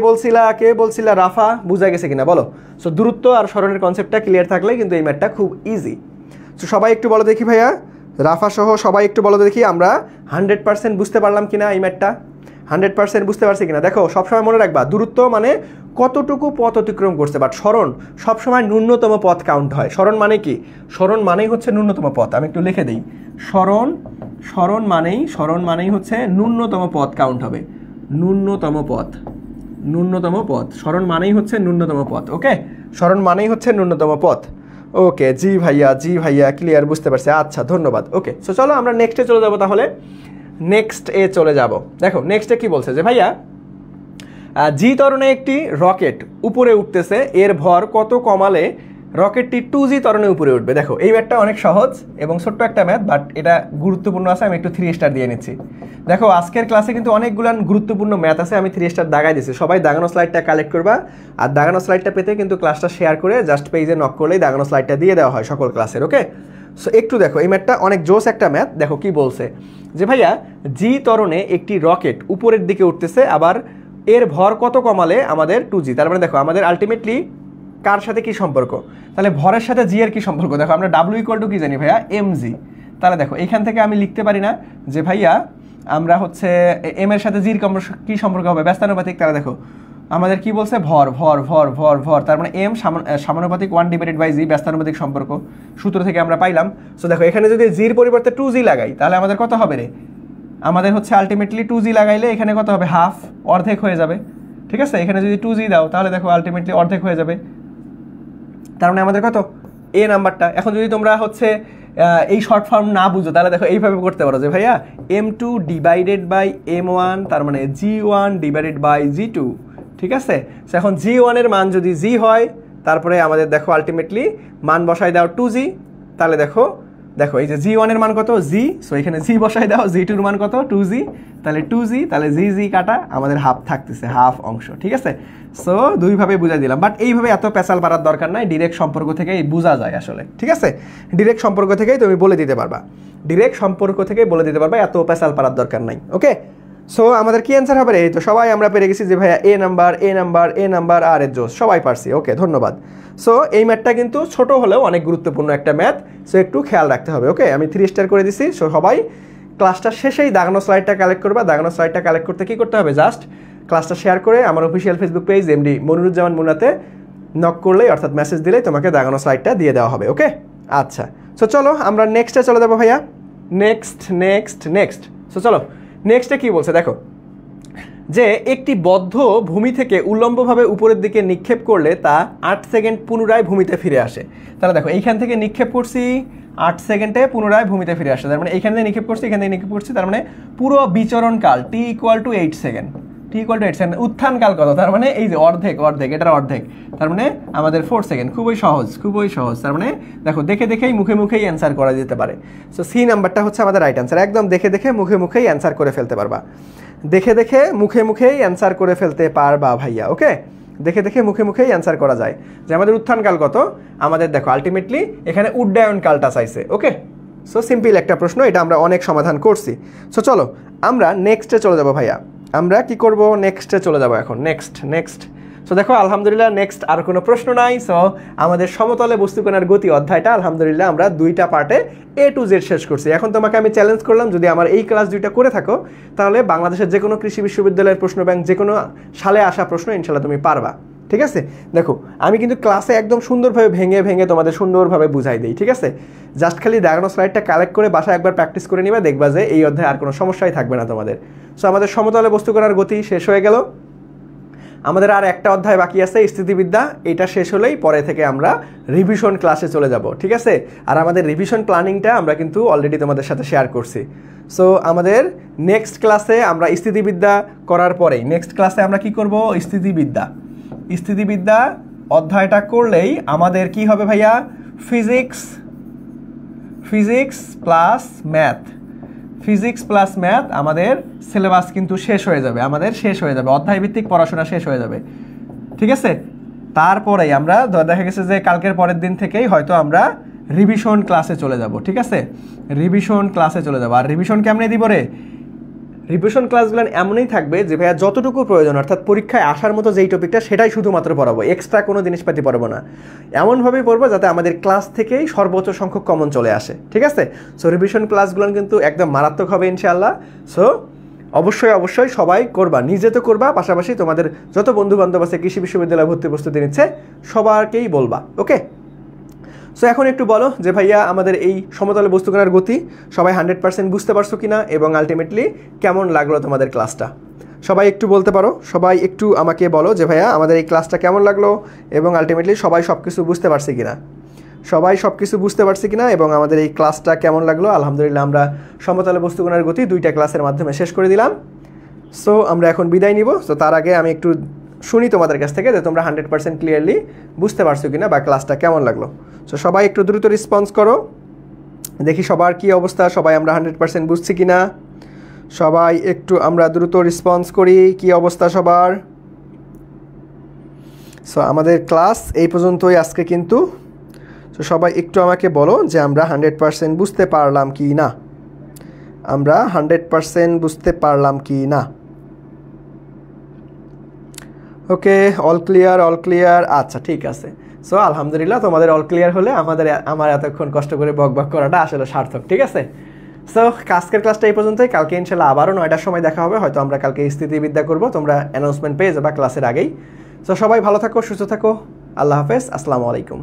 বলছিলা রাফা, বুঝা গেছে কিনা বলো। সো দূরত্ব আর সরণের কনসেপ্টটা ক্লিয়ার থাকলে কিন্তু এই ম্যাথটা খুব ইজি। সো সবাই একটু বলো দেখি ভাইয়া, রাফা সহ সবাই একটু বলো দেখি আমরা 100% বুঝতে পারলাম কিনা এই ম্যাথটা, 100% বুঝতে পারছি কিনা। দেখো সবসময় মনে রাখবা দূরত্ব মানে কতটুকু পথ অতিক্রম করছে, বাট সরণ সবসময় ন্যূনতম পথ কাউন্ট হয়। সরণ মানে কি, সরণ মানেই হচ্ছে ন্যূনতম পথ, আমি একটু লিখে দিই, সরণ মানেই হচ্ছে ন্যূনতম পথ কাউন্ট হবে, ন্যূনতম পথ, সরণ মানেই হচ্ছে ন্যূনতম পথ। ওকে, সরণ মানেই হচ্ছে ন্যূনতম পথ। ওকে জি ভাইয়া ক্লিয়ার, বুঝতে পারছি, আচ্ছা ধন্যবাদ। ওকে, সো চলো আমরা নেক্সটে চলে যাবো, তাহলে নেক্সট এ চলে যাব। দেখো নেক্সটে কি বলছে যে ভাইয়া জি ত্বরণে একটি রকেট উপরে উঠতেছে, এর ভর কত কমালে রকেটটি 2G ত্বরণে উপরে উঠবে। দেখো এই ম্যাথটা অনেক সহজ এবং ছোট্ট একটা ম্যাথ, বাট এটা গুরুত্বপূর্ণ আছে, আমি একটু 3 স্টার দিয়ে নিচ্ছি। দেখো আজকের ক্লাসে কিন্তু অনেকগুলো গুরুত্বপূর্ণ ম্যাথ আছে, আমি 3 স্টার দাগাই দিচ্ছি। সবাই দাগানো স্লাইডটা কালেক্ট করবা, আর দাগানো স্লাইডটা পেতে কিন্তু ক্লাসটা শেয়ার করে জাস্ট পেজে নক করলেই দাগানো স্লাইডটা দিয়ে দেওয়া হয় সকল ক্লাসের। ওকে, সো একটু দেখো এই ম্যাথটা অনেক জোস একটা ম্যাথ। দেখো কি বলছে যে ভাইয়া জি ত্বরণে একটি রকেট উপরের দিকে উঠতেছে, আবার এর ভর কত কমালে আমাদের 2g, তার মানে দেখো আমাদের আলটিমেটলি কার সাথে কি সম্পর্ক, তাহলে ভরের সাথে জি এর কি সম্পর্ক, দেখো আমরা ডাব্লিউ ইকুয়াল টু কি জানি ভাইয়া, mg। তাহলে দেখো এখান থেকে আমি লিখতে পারি না যে ভাইয়া আমরা হচ্ছে এম এর সাথে জির কি সম্পর্ক হবে, ব্যস্তানুপাতিক। তাহলে দেখো আমাদের কি বলছে, ভর ভর ভর ভর ভর, তার মানে এম সমানুপাতিক 1/g ব্যস্তানুপাতিক সম্পর্ক সূত্র থেকে আমরা পাইলাম। সো দেখো এখানে যদি জির পরিবর্তে 2g লাগাই তাহলে আমাদের কত হবে রে, আমাদের হচ্ছে আলটিমেটলি 2g লাগাইলে এখানে কত হবে, হাফ, অর্ধেক হয়ে যাবে। ঠিক আছে, এখানে যদি 2g দাও তাহলে দেখো আলটিমেটলি অর্ধেক হয়ে যাবে, তার মানে আমাদের কত এ নাম্বারটা। এখন যদি তোমরা হচ্ছে এই শর্ট ফর্ম না বুঝো তাহলে দেখো এইভাবে করতে পারো যে ভাইয়া m2 ডিভাইডেড বাই m1, তার মানে g1 ডিভাইডেড বাই g2। ঠিক আছে, এখন g1 এর মান যদি g হয় তারপরে আমাদের দেখো আলটিমেটলি মান বসাই দাও 2g, তাহলে দেখো দেখো এই যে g1 এর মান কত g, সো এখানে g বসাই দাও, g2 এর মান কত 2g, তাহলে 2g, তাহলে g কাটা আমাদের হাফ থাকতেছে, হাফ অংশ। ঠিক আছে, সো দুইভাবে বুঝাই দিলাম, বাট এইভাবে এত পেঁচাল পারার দরকার নাই, ডিরেক্ট সম্পর্ক থেকেই বোঝা যায় আসলে। ঠিক আছে, ডিরেক্ট সম্পর্ক থেকেই তুমি বলে দিতে পারবা, ডিরেক্ট সম্পর্ক থেকেই বলে দিতে পারবা, এত পেঁচাল পারার দরকার নাই। ওকে, সো আমাদের কি অ্যান্সার হবে, এই তো সবাই আমরা পেরে গেছি যে ভাইয়া A number A number A number আর এর জোস, সবাই পারছি। ওকে, ধন্যবাদ। সো এই ম্যাথটা কিন্তু ছোট হলেও অনেক গুরুত্বপূর্ণ একটা ম্যাথ, সো একটু খেয়াল রাখতে হবে। ওকে, আমি 3 স্টার করে দিছি। সো সবাই ক্লাসটা শেষেই দাগানো স্লাইডটা কালেক্ট করবা, দাগানো স্লাইডটা কালেক্ট করতে কি করতে হবে, জাস্ট ক্লাসটা শেয়ার করে আমার official Facebook page MD Moniruzzaman মুন্নাতে নক করলেই অর্থাৎ মেসেজ দিলেই তোমাকে দাগানো স্লাইডটা দিয়ে দেওয়া হবে। ওকে, আচ্ছা, সো চলো আমরা নেক্সটে চলে যাবো ভাইয়া, নেক্সট নেক্সট নেক্সট। সো চলো নেক্সটে কি বলছে দেখো, যে একটি বদ্ধ ভূমি থেকে উল্লম্বভাবে উপরের দিকে নিক্ষেপ করলে তা 8 সেকেন্ড পুনরায় ভূমিতে ফিরে আসে। তাহলে দেখো এইখান থেকে নিক্ষেপ করছি, 8 সেকেন্ডে পুনরায় ভূমিতে ফিরে আসে, তার মানে এইখান থেকে নিক্ষেপ করছি, এখান থেকে নিক্ষেপ করছি, তার মানে পুরো বিচরণকাল t equal to 8 second, t equal to 8 second. উত্থানকাল কত, তার মানে এই যে অর্ধেক, অর্ধেক এটার অর্ধেক, তার মানে আমাদের 4 সেকেন্ড। খুবই সহজ, খুবই সহজ। তার মানে দেখো দেখে দেখেই মুখে মুখেই অ্যান্সার করা যেতে পারে। সো সি নাম্বারটা হচ্ছে আমাদের রাইট অ্যান্সার, একদম দেখে দেখে মুখে মুখেই অ্যান্সার করে ফেলতে পারবা, দেখে দেখে মুখে মুখেই অ্যান্সার করে ফেলতে পারবা ভাইয়া। ওকে, দেখে দেখে মুখে মুখেই অ্যান্সার করা যায় যে আমাদের উত্থানকাল কত, আমাদের দেখো আলটিমেটলি এখানে উড্ডয়নকালটা চাইছে। ওকে, সো সিম্পল একটা প্রশ্ন, এটা আমরা অনেক সমাধান করছি। সো চলো আমরা নেক্সটে চলে যাবো ভাইয়া, আমরা কি করব, নেক্সটে চলে যাবো এখন, নেক্সট নেক্সট। সো দেখো আলহামদুলিল্লাহ নেক্সট আর কোনো প্রশ্ন নাই। সো আমাদের সমতলে বস্তুকণার গতি অধ্যায়টা আলহামদুলিল্লাহ আমরা 2টা পার্টে A to Z শেষ করছি। এখন তোমাকে আমি চ্যালেঞ্জ করলাম, যদি আমার এই ক্লাস 2টা করে থাকো তাহলে বাংলাদেশের যে কোনো কৃষি বিশ্ববিদ্যালয়ের প্রশ্ন ব্যাংক যে কোনো সালে আসা প্রশ্ন ইনশাল্লাহ তুমি পারবা। ঠিক আছে, দেখো আমি কিন্তু ক্লাসে একদম সুন্দরভাবে ভেঙে ভেঙে তোমাদের সুন্দরভাবে বুঝাই দিই। ঠিক আছে, জাস্ট খালি দাগানো স্লাইডটা কালেক্ট করে বাসায় একবার প্র্যাকটিস করে নিবা, দেখবা যে এই অধ্যায়ে আর কোনো সমস্যাই থাকবে না তোমাদের। সো আমাদের সমতলে বস্তুকণার গতি শেষ হয়ে গেল, আমাদের আর একটা অধ্যায় বাকি আছে স্থিতিবিদ্যা, এটা শেষ হলেই পরে থেকে আমরা রিভিশন ক্লাসে চলে যাব। ঠিক আছে, আর আমাদের রিভিশন প্ল্যানিংটা আমরা কিন্তু অলরেডি তোমাদের সাথে শেয়ার করছি। সো আমাদের নেক্সট ক্লাসে আমরা স্থিতিবিদ্যা করার পরেই নেক্সট ক্লাসে আমরা কি করব, স্থিতিবিদ্যা, স্থিতিবিদ্যা অধ্যায়টা করলেই আমাদের কি হবে ভাইয়া, physics, physics plus math, physics plus math আমাদের সিলেবাস কিন্তু শেষ হয়ে যাবে, আমাদের শেষ হয়ে যাবে, অধ্যায়ভিত্তিক পড়াশোনা শেষ হয়ে যাবে। ঠিক আছে, তারপরেই আমরা দেখা গেছে যে কালকের পরের দিন থেকেই হয়তো আমরা রিভিশন ক্লাসে চলে যাব। ঠিক আছে, রিভিশন ক্লাসে চলে যাব। আর রিভিশন কেমনে দিব রে, রিভিশন ক্লাসগুলো এমনই থাকবে যে ভাইয়া যতটুকু প্রয়োজন, অর্থাৎ পরীক্ষায় আসার মতো যেই টপিকটা সেটাই শুধুমাত্র পড়াবো, এক্সট্রা কোনো জিনিসপাতি পড়াবো না, এমনভাবেই পড়বো যাতে আমাদের ক্লাস থেকেই সর্বোচ্চ সংখ্যক কমন চলে আসে। ঠিক আছে, সো রিভিশন ক্লাসগুলো কিন্তু একদম মারাত্মক হবে ইনশাআল্লাহ। সো অবশ্যই অবশ্যই সবাই করবা, নিজে তো করবা, পাশাপাশি তোমাদের যত বন্ধু বান্ধব আছে কৃষি বিশ্ববিদ্যালয়ে ভর্তি প্রস্তুতি নিচ্ছে সবাইকেই বলবা। ওকে, সো এখন একটু বলো যে ভাইয়া আমাদের এই সমতলে বস্তুকণার গতি সবাই 100% বুঝতে পারছো কিনা, এবং আলটিমেটলি কেমন লাগলো তোমাদের ক্লাসটা, সবাই একটু বলতে পারো, সবাই একটু আমাকে বলো যে ভাইয়া আমাদের এই ক্লাসটা কেমন লাগলো, এবং আলটিমেটলি সবাই সব কিছু বুঝতে পারছে কিনা, সবাই সব কিছু বুঝতে পারছে কিনা, এবং আমাদের এই ক্লাসটা কেমন লাগলো। আলহামদুলিল্লাহ আমরা সমতলে বস্তুকণার গতি 2টা ক্লাসের মাধ্যমে শেষ করে দিলাম। সো আমরা এখন বিদায় নিব। তো তার আগে আমি একটু শুনি তোমাদের কাছ থেকে যে তোমরা 100% ক্লিয়ারলি বুঝতে পারছো কিনা বা ক্লাসটা কেমন লাগলো। সো সবাই একটু দ্রুত রেসপন্স করো, দেখি সবার কি অবস্থা, সবাই আমরা 100% বুঝছি কিনা, সবাই একটু আমরা দ্রুত রেসপন্স করি, কি অবস্থা সবার। সো আমাদের ক্লাস এই পর্যন্তই আজকে কিন্তু। সো সবাই একটু আমাকে বলো যে আমরা 100% বুঝতে পারলাম কি না, আমরা 100% বুঝতে পারলাম কি না। ওকে, অল ক্লিয়ার। আচ্ছা ঠিক আছে। সো আলহামদুলিল্লাহ, তোমাদের অল ক্লিয়ার হলে আমার এতক্ষণ কষ্ট করে বক করাটা আসলে সার্থক। ঠিক আছে। সো আজকের ক্লাসটা এই পর্যন্তই। কালকে ইনশাল্লাহ আবারও 9টার সময় দেখা হবে। হয়তো আমরা কালকে স্থিতিবিদ্যা করবো, তোমরা অ্যানাউন্সমেন্ট পেয়ে যাবা ক্লাসের আগেই। সো সবাই ভালো থাকো, সুস্থ থাকো। আল্লাহ হাফেজ, আসসালামু আলাইকুম।